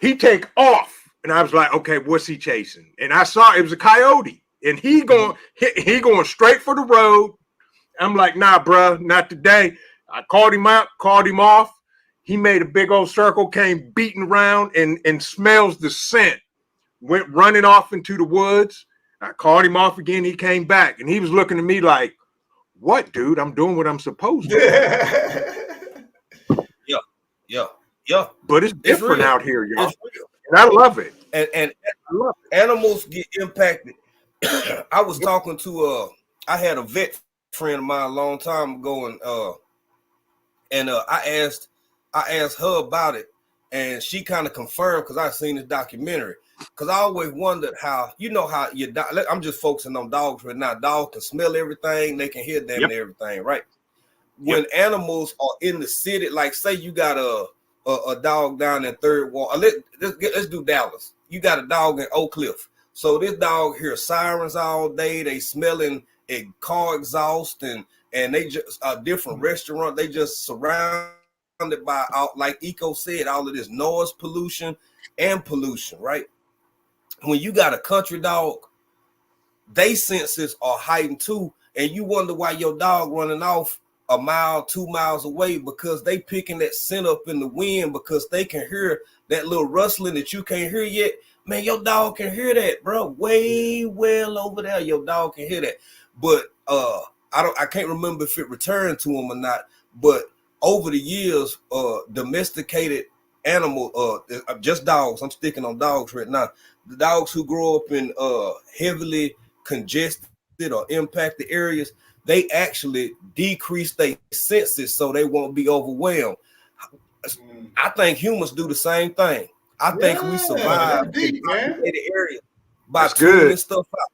he take off. And I was like, okay, what's he chasing? And I saw it was a coyote. And he going straight for the road. I'm like, nah, bro, not today. I called him out, called him off. He made a big old circle, came beating around and smells the scent. Went running off into the woods. I called him off again. He came back and he was looking at me like, what, dude? I'm doing what I'm supposed to. Yeah. But it's different out here, y'all. And I love it. And animals get impacted. I was talking to I had a vet friend of mine a long time ago, and I asked her about it, and she kind of confirmed, because I've seen this documentary. Because I always wondered how, how your dog, I'm just focusing on dogs right now. Dogs can smell everything, they can hear damn near everything, right? When animals are in the city, like say you got a dog down in Third Ward. Let's do Dallas. You got a dog in Oak Cliff. So this dog hears sirens all day. They smelling a car exhaust and they just a different restaurant. They just surrounded by, like Eco said, all of this noise pollution and pollution, right? When you got a country dog, they senses are heightened too, and you wonder why your dog running off a mile, 2 miles away, because they picking that scent up in the wind, because they can hear that little rustling that you can't hear yet. Man, your dog can hear that, bro. Way well over there, your dog can hear that. But I can't remember if it returned to him or not. But over the years, domesticated animal, just dogs. I'm sticking on dogs right now. The dogs who grow up in heavily congested or impacted areas, they actually decrease their senses so they won't be overwhelmed. I think humans do the same thing. I think we survive in populated areas by tuning stuff out.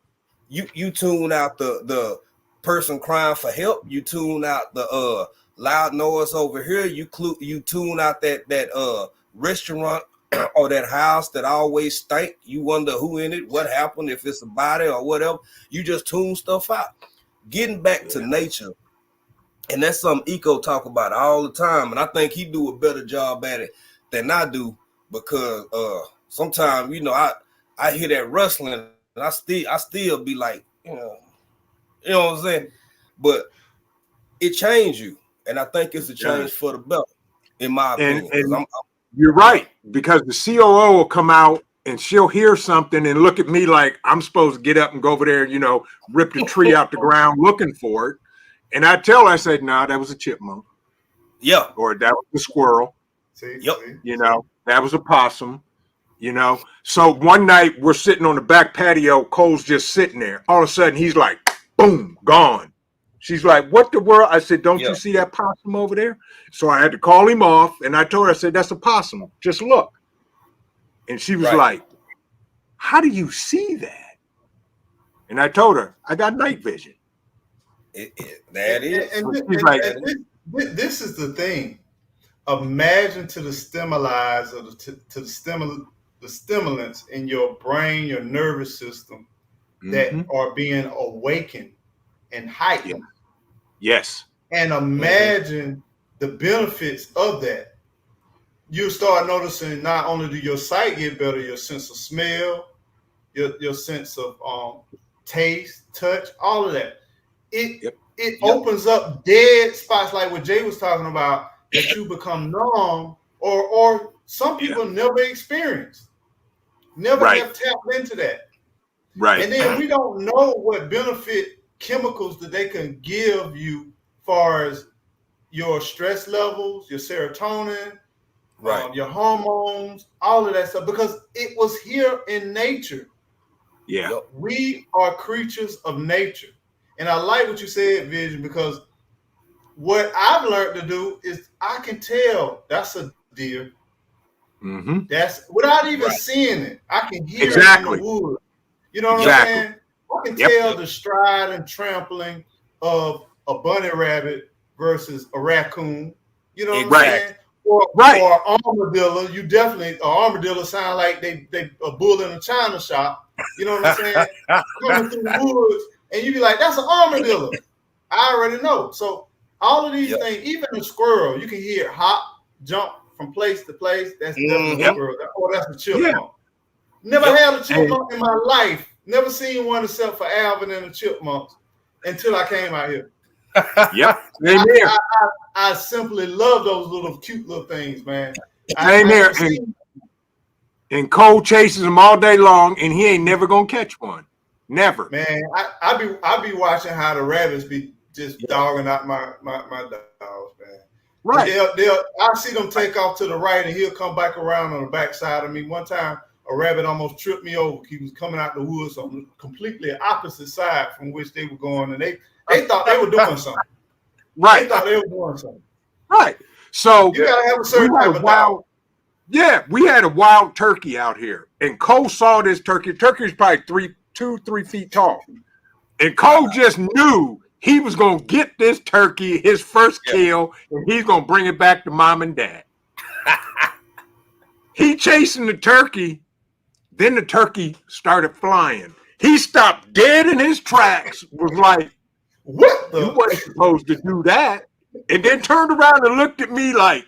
You tune out the person crying for help. You tune out the loud noise over here. You tune out that restaurant or that house that always stink. You wonder who in it, what happened, if it's a body or whatever. You just tune stuff out. Getting back to nature, and that's something Eco talk about all the time, and I think he do a better job at it than I do, because sometimes I hear that rustling and I still be like, you know what I'm saying, but it changed you, and I think it's a change for the better, in my opinion. And you're right, because the COO will come out and she'll hear something and look at me like I'm supposed to get up and go over there and, rip the tree out the ground looking for it. And I tell her, I said, no, that was a chipmunk. Yeah. Or that was a squirrel. Yep. That was a possum. So one night we're sitting on the back patio, Cole's just sitting there. All of a sudden he's like, boom, gone. She's like, what the world? I said, don't you see that possum over there? So I had to call him off, and I told her, I said, that's a possum. Just look. And she was like, how do you see that? And I told her, I got night vision. That is. And this is the thing. Imagine to the stimuli or the stimulants in your brain, your nervous system that are being awakened and heightened. Yes. And imagine the benefits of that. You start noticing not only do your sight get better, your sense of smell, your sense of taste, touch, all of that. It opens up dead spots like what Jay was talking about, that you become numb or some people never experience, never have tapped into that. Right. And then we don't know what benefit chemicals that they can give you far as your stress levels, your serotonin, your hormones, all of that stuff, because it was here in nature. Yeah. We are creatures of nature. And I like what you said, Vision, because what I've learned to do is I can tell that's a deer. Mm-hmm. That's without even seeing it. I can hear it in the woods. You know what I'm saying? I can tell the stride and trampling of a bunny rabbit versus a raccoon. You know what I'm saying? Or an armadillo. You definitely, an armadillo sound like they a bull in a china shop. You know what I'm saying? Coming through the woods, and you be like, that's an armadillo. I already know. So all of these things, even a squirrel, you can hear it hop, jump from place to place. That's definitely a squirrel. Or that's a chipmunk. Never had a chipmunk in my life. Never seen one except for Alvin and the Chipmunks until I came out here. I simply love those little cute little things, man. Same here. And Cole chases them all day long, and he ain't never gonna catch one. Never. Man, I be watching how the rabbits be just dogging out my dogs, man. Right. I see them take off to the right, and he'll come back around on the backside of me. One time, a rabbit almost tripped me over. He was coming out the woods on the completely opposite side from which they were going, and they thought they were doing something. Right. They thought they were doing something. Right. So you gotta have a certain type of dog. Yeah, we had a wild turkey out here, and Cole saw this turkey. Turkey's probably 3 feet tall, and Cole just knew he was gonna get this turkey, his first kill, and he's gonna bring it back to mom and dad. He chasing the turkey, then the turkey started flying. He stopped dead in his tracks. Was like, What "You the? wasn't supposed to do that," and then turned around and looked at me like,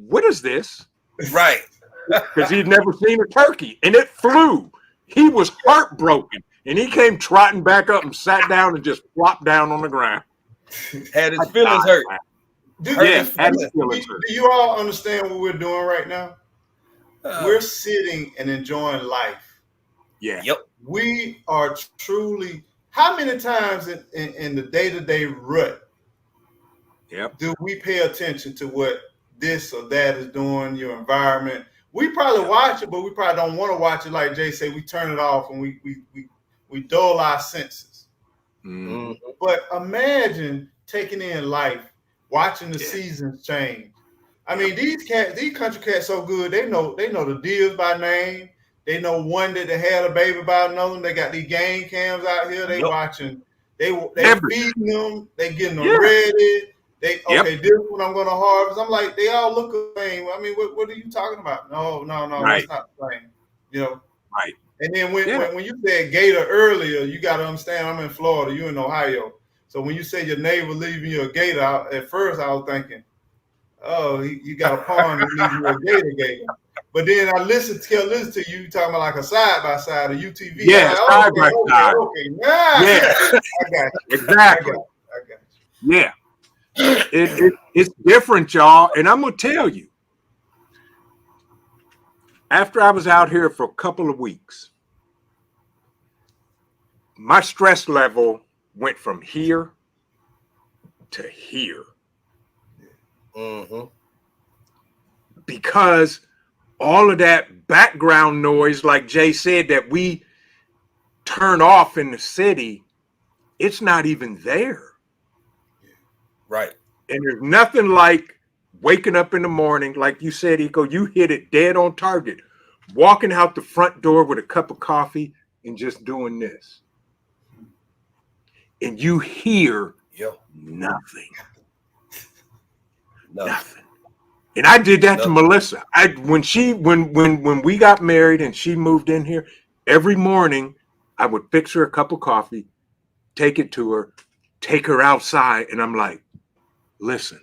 "What is this?" Right. Because he'd never seen a turkey, and it flew. He was heartbroken, and he came trotting back up and sat down and just flopped down on the ground. Had his feelings hurt. Do you all understand what we're doing right now? We're sitting and enjoying life. Yeah. Yep. We are truly. How many times in the day-to-day rut do we pay attention to what this or that is doing, your environment? We probably watch it, but we probably don't want to watch it. Like Jay said, we turn it off and we dull our senses. Mm-hmm. But imagine taking in life, watching the seasons change. I mean, these country cats so good. They know the deals by name. They know one that they had a baby by another. They got these game cams out here. They watching. They feeding them. They getting them ready. This one I'm going to harvest. I'm like, they all look the same. I mean, what are you talking about? No, that's not the same. You know. Right. And then when you said gator earlier, you got to understand. I'm in Florida. You in Ohio. So when you say your neighbor leaving you a gator, at first I was thinking, oh, you got a pond that needs you a gator. But then I listened to you talking about like a side-by-side, a UTV. Yeah, side-by-side. Okay. I got you. Exactly. I got you. Yeah. It's different, y'all. And I'm going to tell you, after I was out here for a couple of weeks, my stress level went from here to here. Mm-hmm. Because all of that background noise, like Jay said, that we turn off in the city, it's not even there. Right. And there's nothing like waking up in the morning, like you said, Eco, you hit it dead on target. Walking out the front door with a cup of coffee and just doing this. And you hear nothing. Nothing. And I did that to Melissa. When we got married and she moved in here, every morning I would fix her a cup of coffee, take it to her, take her outside, and I'm like, listen,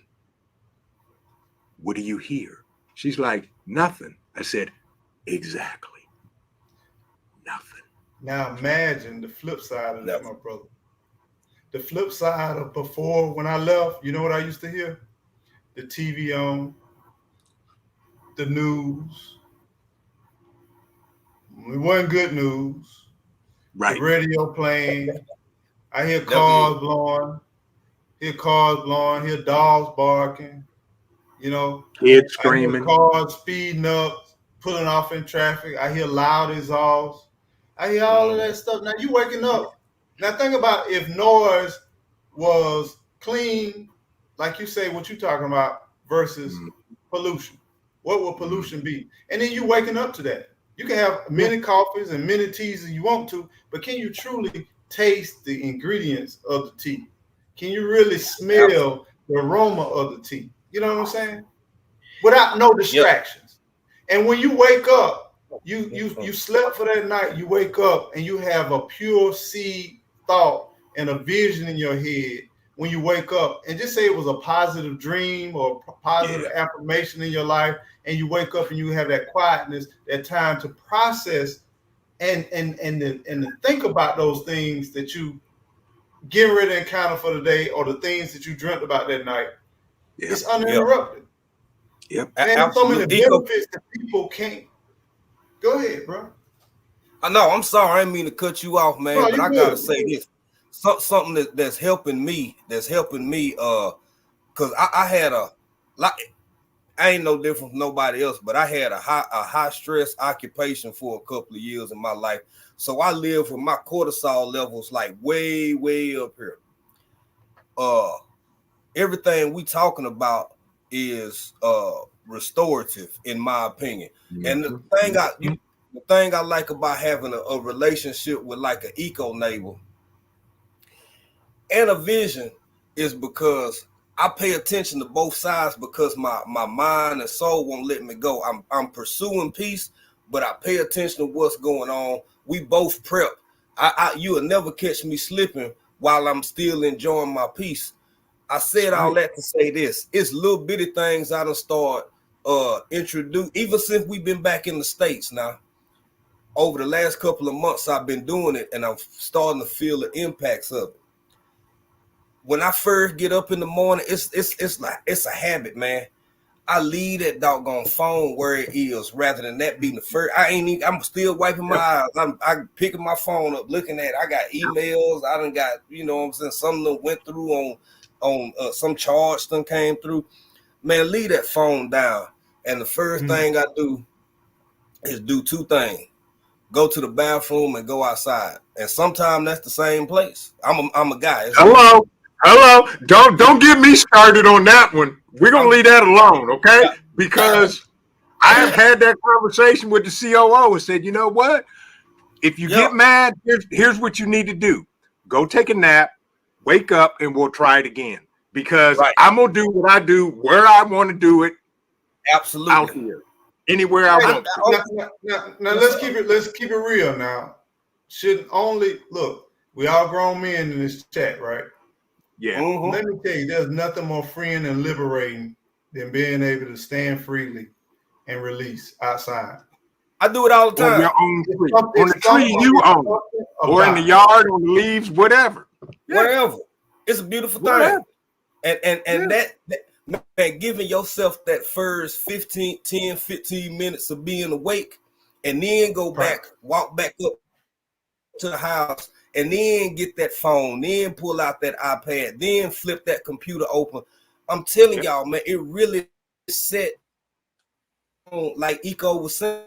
what do you hear? She's like, nothing. I said, exactly. Nothing. Now imagine the flip side of that, my brother. The flip side of before, when I left, you know what I used to hear? The TV on, the news. It wasn't good news. Right. The radio playing. I hear cars blowing. Hear dogs barking. You know, kids screaming. I hear cars speeding up, pulling off in traffic. I hear loud exhaust. I hear all of that stuff. Now you waking up. Now think about if noise was clean, like you say, what you talking about, versus pollution. What would pollution be? And then you waking up to that. You can have many coffees and many teas if you want to, but can you truly taste the ingredients of the tea? Can you really smell the aroma of the tea? You know what I'm saying? Without no distractions. And when you wake up, you slept for that night, you wake up and you have a pure seed thought and a vision in your head when you wake up, and just say it was a positive dream or positive affirmation in your life, and you wake up and you have that quietness, that time to process and to think about those things that you get ready to encounter for the day, or the things that you dreamt about that night. It's uninterrupted. And so many benefits that people can't. Go ahead, bro. I know. I'm sorry. I didn't mean to cut you off, man. But I gotta say this. Something that's helping me. Because I had I ain't no different from nobody else, but I had a high stress occupation for a couple of years in my life. So I lived with my cortisol levels like way up here. Everything we talking about is restorative, in my opinion. And the Mm-hmm. thing I like about having a relationship with like an eco neighbor and a vision is because I pay attention to both sides, because my mind and soul won't let me go. I'm pursuing peace, but I pay attention to what's going on. We both prep. You will never catch me slipping while I'm still enjoying my peace. I said all that to say this. It's little bitty things I done start introduce, even since we've been back in the States now. Over the last couple of months, I've been doing it, and I'm starting to feel the impacts of it. When I first get up in the morning, it's like it's a habit, man. I leave that doggone phone where it is, rather than that being the first. I'm still wiping my eyes. I'm picking my phone up, looking at it. I got emails. I done got, you know what I'm saying, some of them went through on some charge done came through. Man, leave that phone down. And the first thing I do is do two things: go to the bathroom and go outside. And sometimes that's the same place. I'm a guy. Hello. Don't get me started on that one. We're gonna leave that alone, okay? Because I have had that conversation with the COO and said, you know what? If you get mad, here's what you need to do: go take a nap, wake up, and we'll try it again. Because I'm gonna do what I do where I want to do it. Absolutely. Out here, anywhere I want to. Now let's keep it real. Now, shouldn't only look. We all grown men in this chat, right? Yeah. Let me tell you, there's nothing more freeing and liberating than being able to stand freely and release outside. I do it all the time. On your own tree. On the tree you own. Or in the yard, on the leaves, whatever. Wherever. It's a beautiful thing. And that man, giving yourself that first 15 minutes of being awake, and then go back, walk back up to the house, and then get that phone, then pull out that iPad, then flip that computer open. I'm telling y'all, man, it really set on, like Eco was saying,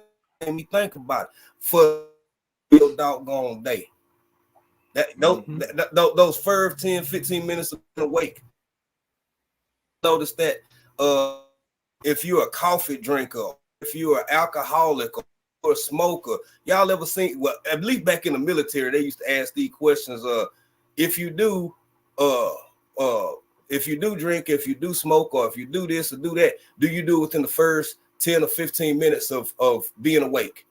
me think about it, for your doggone day. Those first 10, 15 minutes of awake. Notice that if you're a coffee drinker, if you're an alcoholic or a smoker, y'all ever seen, well, at least back in the military, they used to ask these questions. If you do drink, if you do smoke, or if you do this or do that, do you do it within the first 10 or 15 minutes of being awake?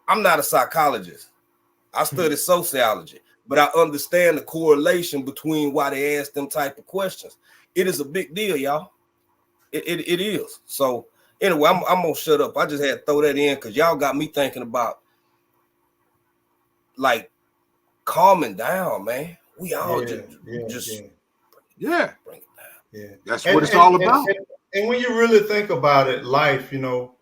I'm not a psychologist. I study sociology, but I understand the correlation between why they ask them type of questions. It is a big deal, y'all. It is. So anyway, I'm gonna shut up. I just had to throw that in because y'all got me thinking about like calming down, man. We all just bring it down. Yeah, that's what it's all about. And when you really think about it, life, you know,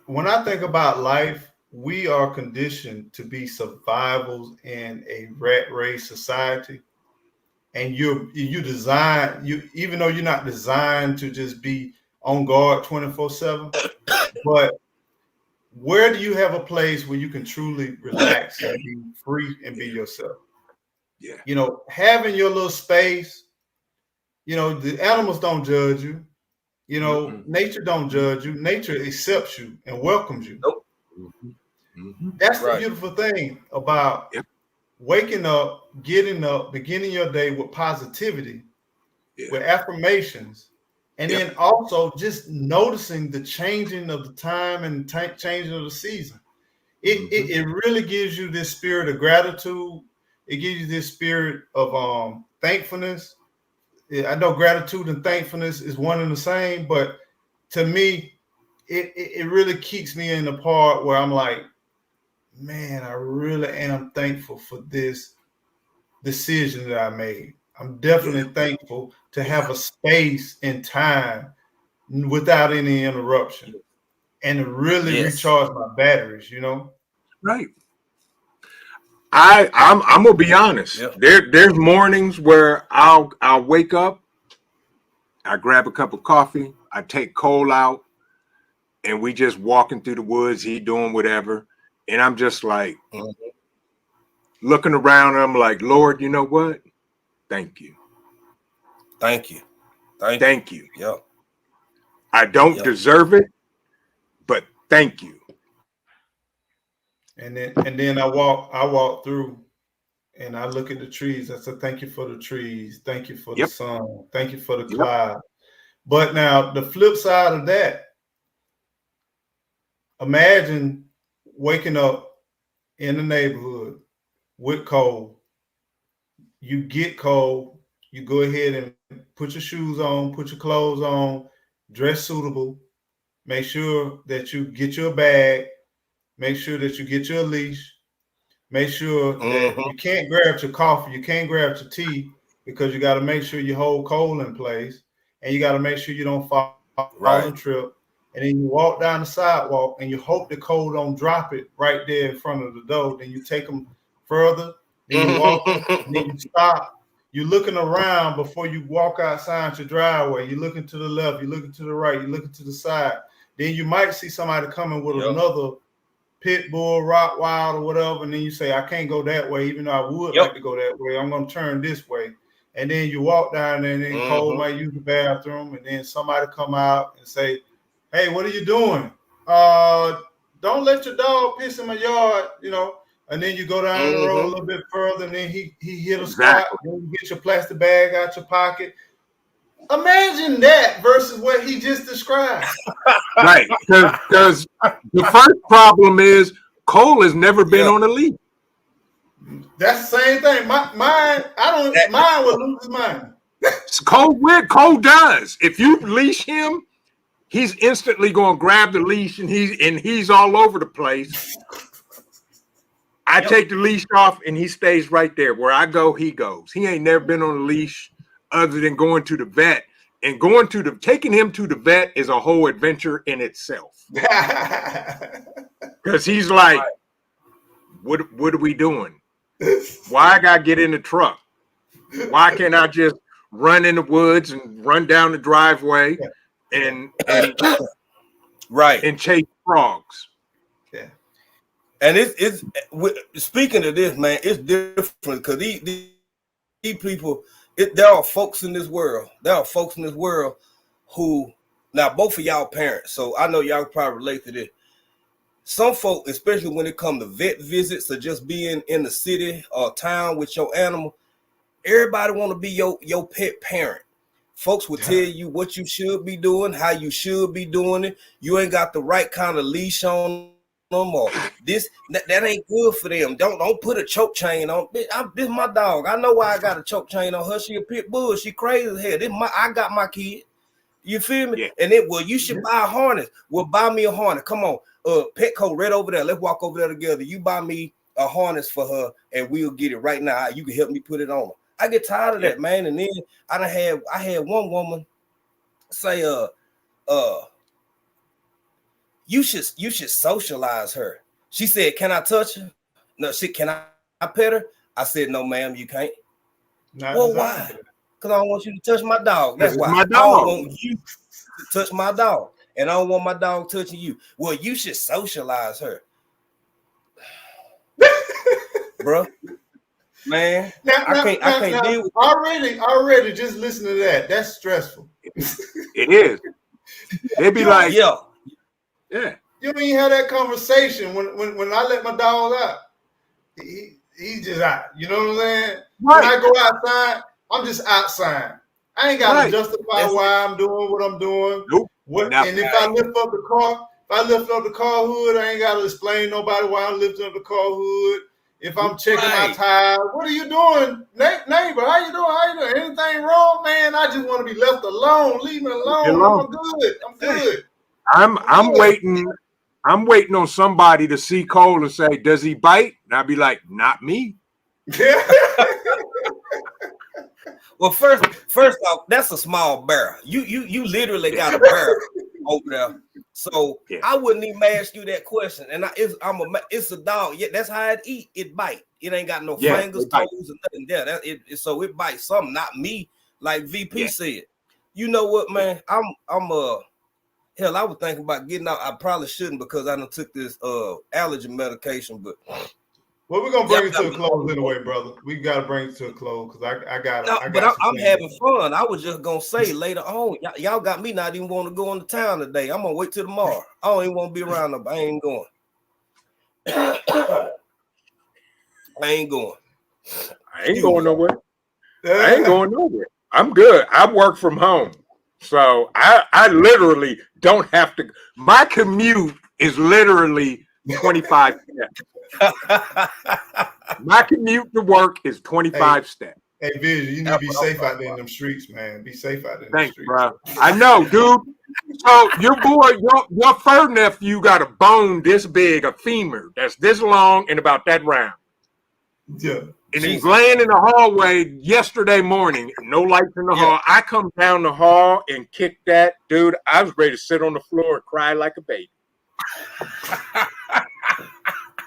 when I think about life, we are conditioned to be survivals in a rat race society. And you even though you're not designed to just be on guard 24/7, but where do you have a place where you can truly relax and be free and be yourself? Yeah. You know, having your little space, you know, the animals don't judge you. You know, nature don't judge you. Nature accepts you and welcomes you. Nope. That's the beautiful thing about waking up, getting up, beginning your day with positivity, with affirmations, and then also just noticing the changing of the time and changing of the season. It really gives you this spirit of gratitude. It gives you this spirit of thankfulness. I know gratitude and thankfulness is one and the same, but to me, it really keeps me in the part where I'm like, man, I really am thankful for this decision that I made. I'm definitely thankful to have a space and time without any interruption and to really recharge my batteries, you know? Right. I'm gonna be honest. There's mornings where I'll wake up, I grab a cup of coffee, I take Cole out, and we just walking through the woods, he doing whatever. And I'm just like looking around, and I'm like, Lord, you know what? Thank you. Thank you. Thank you. Yeah. I don't deserve it, but thank you. And then I walk through and I look at the trees. I said, thank you for the trees. Thank you for the sun. Thank you for the cloud. But now the flip side of that, imagine waking up in the neighborhood with cold. You get cold, you go ahead and put your shoes on, put your clothes on, dress suitable, make sure that you get your bag, make sure that you get your leash, make sure that you can't grab your coffee, you can't grab your tea, because you got to make sure you hold cold in place, and you got to make sure you don't fall and trip. And then you walk down the sidewalk and you hope the cold don't drop it right there in front of the door. Then you take them further, then you walk, and then you stop. You're looking around before you walk outside your driveway. You're looking to the left, you're looking to the right, you're looking to the side. Then you might see somebody coming with another pit bull, Rottweiler, or whatever, and then you say, I can't go that way, even though I would like to go that way. I'm going to turn this way. And then you walk down there, and then Cole might use the bathroom, and then somebody come out and say, hey, what are you doing? Don't let your dog piss in my yard, you know. And then you go down the road a little bit further, and then he hit a spot. Then you get your plastic bag out your pocket. Imagine that versus what he just described. Right, because the first problem is Cole has never been on a leash. That's the same thing. Mine would lose his mind. Cole does. If you leash him, he's instantly going to grab the leash, and he's all over the place. I take the leash off, and he stays right there. Where I go, he goes. He ain't never been on a leash other than going to the vet. And taking him to the vet is a whole adventure in itself. Because he's like, what are we doing? Why I gotta get in the truck? Why can't I just run in the woods and run down the driveway and chase frogs? Yeah. And it's speaking of this, man, it's different because these people, there are folks in this world. There are folks in this world who, now both of y'all parents, so I know y'all probably relate to this. Some folk, especially when it comes to vet visits or just being in the city or town with your animal, everybody want to be your pet parent. Folks will tell you what you should be doing, how you should be doing it. You ain't got the right kind of leash on them, or that ain't good for them. Don't put a choke chain on. This is my dog. I know why I got a choke chain on her. She a pit bull. She crazy as hell. I got my kid. You feel me? Yeah. And you should buy a harness. Well, buy me a harness. Come on. Petco right over there. Let's walk over there together. You buy me a harness for her, and we'll get it right now. You can help me put it on her. I get tired of that, man. And then I had one woman say, you should socialize her. She said, can I touch her? No, can I pet her? I said, no, ma'am, you can't. Well, why? Because I don't want you to touch my dog. That's why. I don't want you to touch my dog. And I don't want my dog touching you. Well, you should socialize her. Bro. Man, I can't deal with it. Already, just listen to that. That's stressful. It is. They be like, yeah. You don't even have that conversation when I let my dog out. He's just out. You know what I'm saying? Right. When I go outside, I'm just outside. I ain't got to justify why I'm doing what I'm doing. Nope. And if I lift up the car hood, I ain't got to explain nobody why I'm lifting up the car hood. If I'm checking my tires, what are you doing, neighbor? How you doing? Anything wrong, man? I just want to be left alone. Leave me alone. I'm good. I'm waiting. I'm waiting on somebody to see Cole and say, "Does he bite?" And I'll be like, "Not me." Well, first off, that's a small barrel. You literally got a barrel over there. So I wouldn't even ask you that question. And it's a dog. Yeah, that's how it eat. It bite. It ain't got no fingers, toes, and nothing there. So it bites something, not me. Like VP said. You know what, man? Hell, I was thinking about getting out. I probably shouldn't because I done took this allergy medication, but Well, we're gonna Y'all bring it got to a me. close anyway, brother. We gotta bring it to a close because I No, got but some I'm things. having fun. I was just gonna say later on, y'all got me not even want to go into town today. I'm gonna wait till tomorrow. I don't even want to be around them. I ain't going. I ain't going. I ain't going nowhere. I Yeah. ain't going nowhere. I'm good. I work from home. So I literally don't have to. My commute is literally 25 steps. My commute to work is 25 steps. Hey, Vision, you need to That's be what I'm safe talking out there in them streets, man. Be safe out there in the Thanks, streets. bro. I know, dude. So your boy, your fur nephew got a bone this big, a femur that's this long and about that round. Yeah. And he's Jesus. laying in the hallway yesterday morning, no lights in the hall. I come down the hall and kick that. Dude, I was ready to sit on the floor and cry like a baby.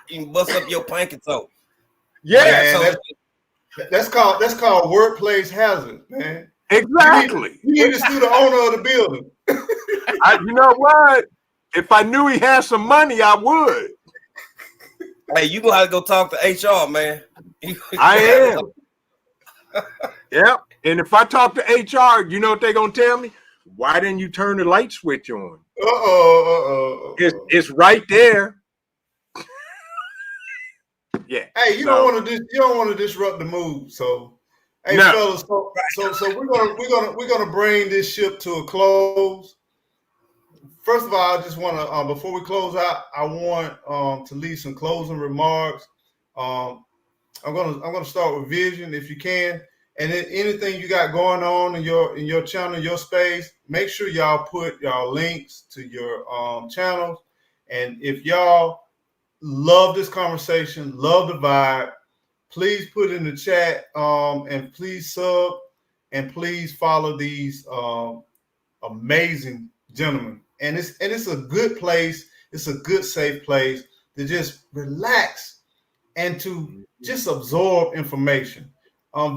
You can bust up your pinky toe. Yes, Man, that's called workplace hazard, man. exactly. You need to sue the owner of the building. You know what? If I knew he had some money, I would. Hey, you gonna have to go talk to HR, man. I am. Yep. And if I talk to HR, you know what they're gonna tell me? Why didn't you turn the light switch on? It's right there. Yeah. Hey, you don't want to disrupt the mood. So, hey, No. fellas, so we're gonna bring this ship to a close. First of all, I just want to before we close out, I want to leave some closing remarks. I'm gonna start with Vision, if you can, and then anything you got going on in your channel, your space. Make sure y'all put y'all links to your channels, and if y'all love this conversation, love the vibe, please put in the chat and please sub and please follow these amazing gentlemen. And it's a good place. It's a good, safe place to just relax and to just absorb information.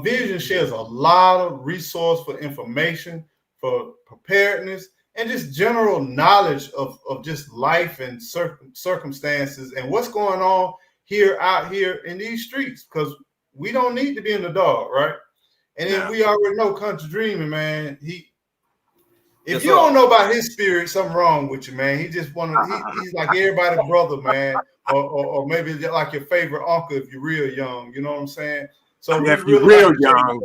Vision shares a lot of resource for information, for preparedness, and just general knowledge of just life and circumstances and what's going on out here in these streets, because we don't need to be in the dark, right? And then we already know Country Dreaming, man. If you don't know about his spirit, something wrong with you, man. He just he's like everybody's brother, man. Or maybe like your favorite uncle if you're real young, you know what I'm saying? So we if you're really real like young.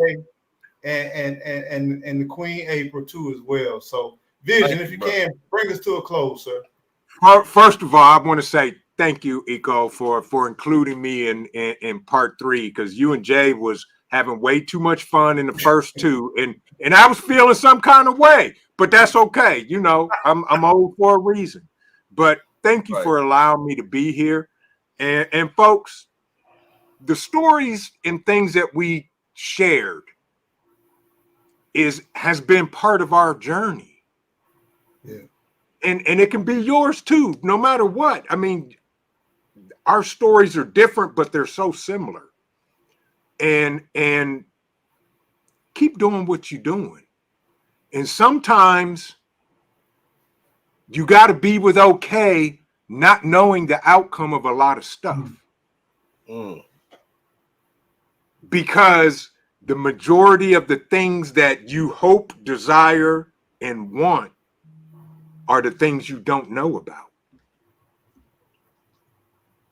And the Queen April too as well. So Vision, if you can, bring us to a close, sir. First of all, I want to say thank you, Eco, for including me in part 3, because you and Jay was having way too much fun in the first 2, and I was feeling some kind of way, but that's okay. You know, I'm old for a reason. But thank you for allowing me to be here, and folks, the stories and things that we shared has been part of our journey. Yeah. And it can be yours too, no matter what. I mean, our stories are different, but they're so similar. And keep doing what you're doing. And sometimes you got to be with okay, not knowing the outcome of a lot of stuff. Because the majority of the things that you hope, desire, and want are the things you don't know about.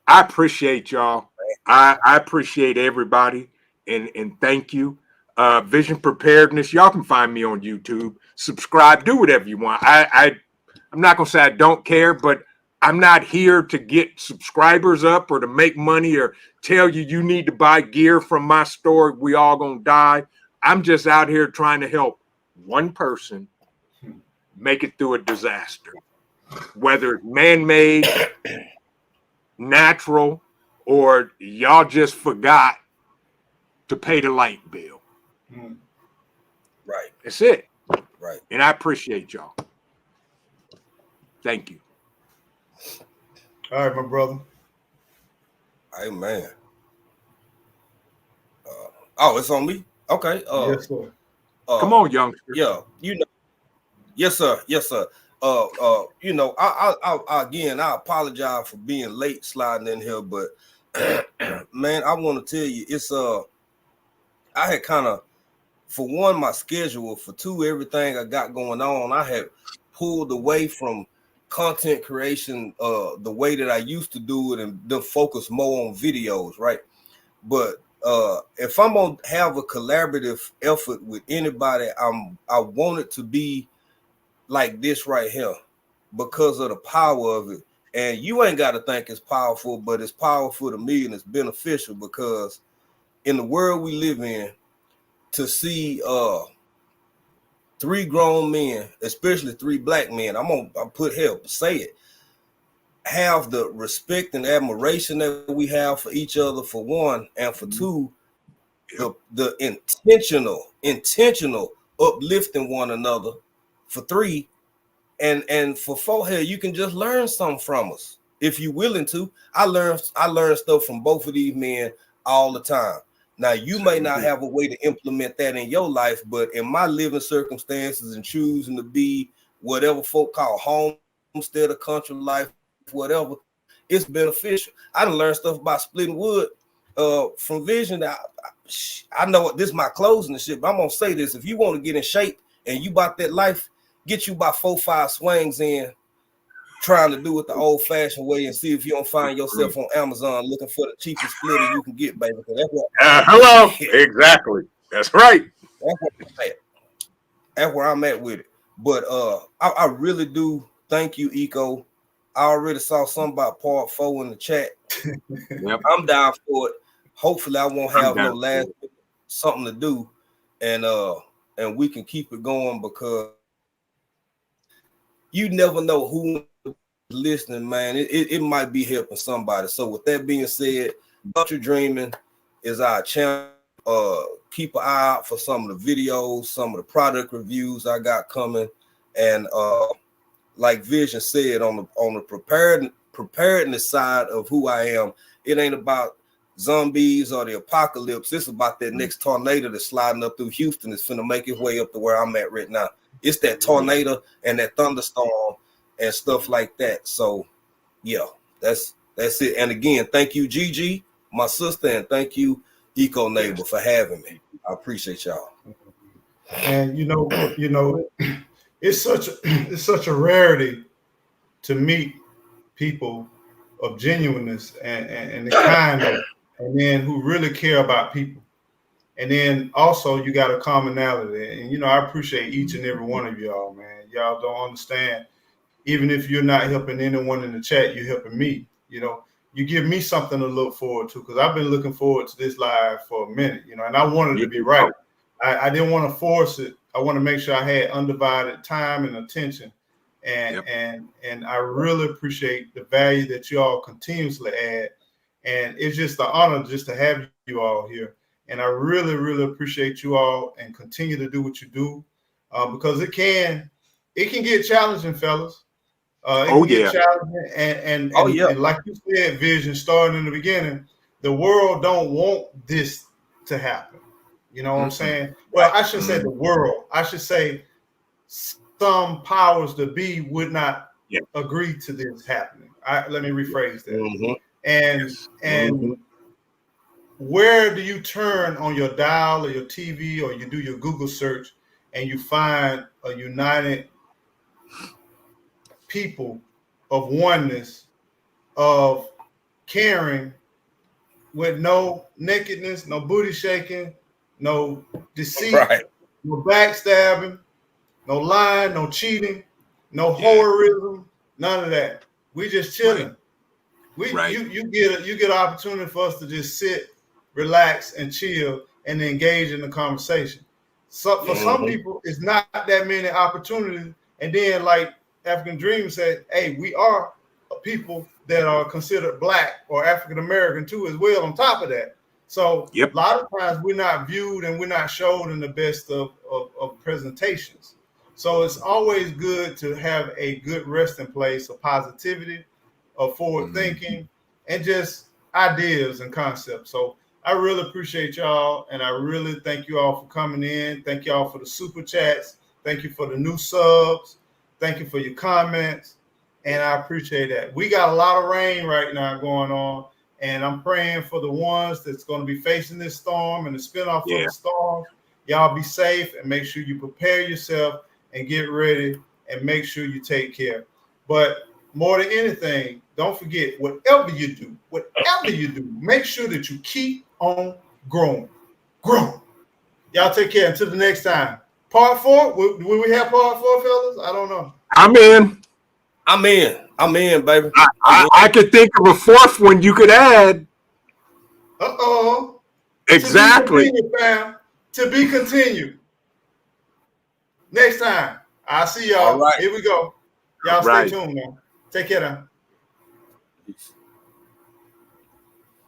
I appreciate y'all. I appreciate everybody, and thank you. Vision Preparedness. Y'all can find me on YouTube. Subscribe. Do whatever you want. I'm not gonna say I don't care, but I'm not here to get subscribers up or to make money or tell you need to buy gear from my store. We all gonna die. I'm just out here trying to help one person make it through a disaster, whether it's man-made, natural, or y'all just forgot to pay the light bill. Right. That's it. Right. And I appreciate y'all. Thank you. All right, my brother. Amen. Oh, it's on me? Okay. Yes, sir. Come on, youngster. Yeah, you know. Yes, sir. Yes, sir. You know, I again, I apologize for being late sliding in here, but Man, I want to tell you, it's I had kind of, for one, my schedule, for two, everything I got going on, I had pulled away from content creation the way that I used to do it, and then focus more on videos, right? But if I'm gonna have a collaborative effort with anybody, I want it to be like this right here, because of the power of it. And you ain't got to think it's powerful, but it's powerful to me and it's beneficial, because in the world we live in, to see three grown men, especially three black men, I'll put help, say it, have the respect and admiration that we have for each other, for one, and for two, the intentional uplifting one another, for three, and for four, here you can just learn something from us if you're willing to. I learn stuff from both of these men all the time. Now, you may not have a way to implement that in your life, but in my living circumstances and choosing to be whatever folk call homesteader, country life, whatever, it's beneficial. I done learned stuff about splitting wood from vision. I know this is my closing and shit, but I'm gonna say this: if you want to get in shape and you about that life, get you about 4-5 swings in, trying to do it the old-fashioned way, and see if you don't find yourself on Amazon looking for the cheapest splitter you can get, baby. Hello, exactly. That's right. That's where I'm at with it. But I really do thank you, Eco. I already saw something about part 4 in the chat. Yep. I'm down for it. Hopefully, I won't have no last something to do, and we can keep it going, because you never know who is listening, man. It might be helping somebody. So with that being said, Country Dreaming is our channel. Keep an eye out for some of the videos, some of the product reviews I got coming, and like Vision said, on the preparedness side of who I am, it ain't about zombies or the apocalypse. It's about that next tornado that's sliding up through Houston. It's finna make its way up to where I'm at right now. It's that tornado and that thunderstorm and stuff like that. So yeah, that's it. And again, thank you, Gigi, my sister, and thank you, Eco Neighbor, for having me. I appreciate y'all. And it's such a rarity to meet people of genuineness and the kindness, and then who really care about people. And then also you got a commonality. And I appreciate each and every one of y'all, man. Y'all don't understand. Even if you're not helping anyone in the chat, you're helping me. You give me something to look forward to, because I've been looking forward to this live for a minute, and I wanted to be right. I didn't want to force it. I want to make sure I had undivided time and attention. And I really appreciate the value that you all continuously add. And it's just an honor just to have you all here. And I really, really appreciate you all, and continue to do what you do, because it can get challenging, fellas. It can get challenging, and like you said, Vision, starting in the beginning, the world don't want this to happen. You know what I'm saying? Well, I shouldn't say the world. I should say some powers that be would not agree to this happening. Let me rephrase that. And where do you turn on your dial or your TV, or you do your Google search, and you find a united people of oneness, of caring, with no nakedness, no booty shaking, no deceit, no backstabbing, no lying, no cheating, no horrorism, none of that. We just chilling. You get an opportunity for us to just sit, relax, and chill, and engage in the conversation. So for some people, it's not that many opportunities. And then, like African Dream said, hey, we are a people that are considered Black or African American too, as well, on top of that. So a lot of times we're not viewed and we're not shown in the best of presentations. So it's always good to have a good resting place of positivity, of forward thinking, and just ideas and concepts. So I really appreciate y'all, and I really thank you all for coming in. Thank y'all for the super chats. Thank you for the new subs. Thank you for your comments, and I appreciate that. We got a lot of rain right now going on, And I'm praying for the ones that's going to be facing this storm and the spinoff of Yeah. the storm. Y'all be safe and make sure you prepare yourself and get ready and make sure you take care. But more than anything, don't forget, whatever you do, make sure that you keep on growing. Grow. Y'all take care. Until the next time. Part 4? Will we have part 4, fellas? I don't know. I'm in. I'm in, baby. I could think of a fourth one you could add. Uh-oh. Exactly. To be continued, fam. To be continued. Next time. I'll see y'all. All right. Here we go. Y'all Right. stay tuned, man. Take care now. Peace.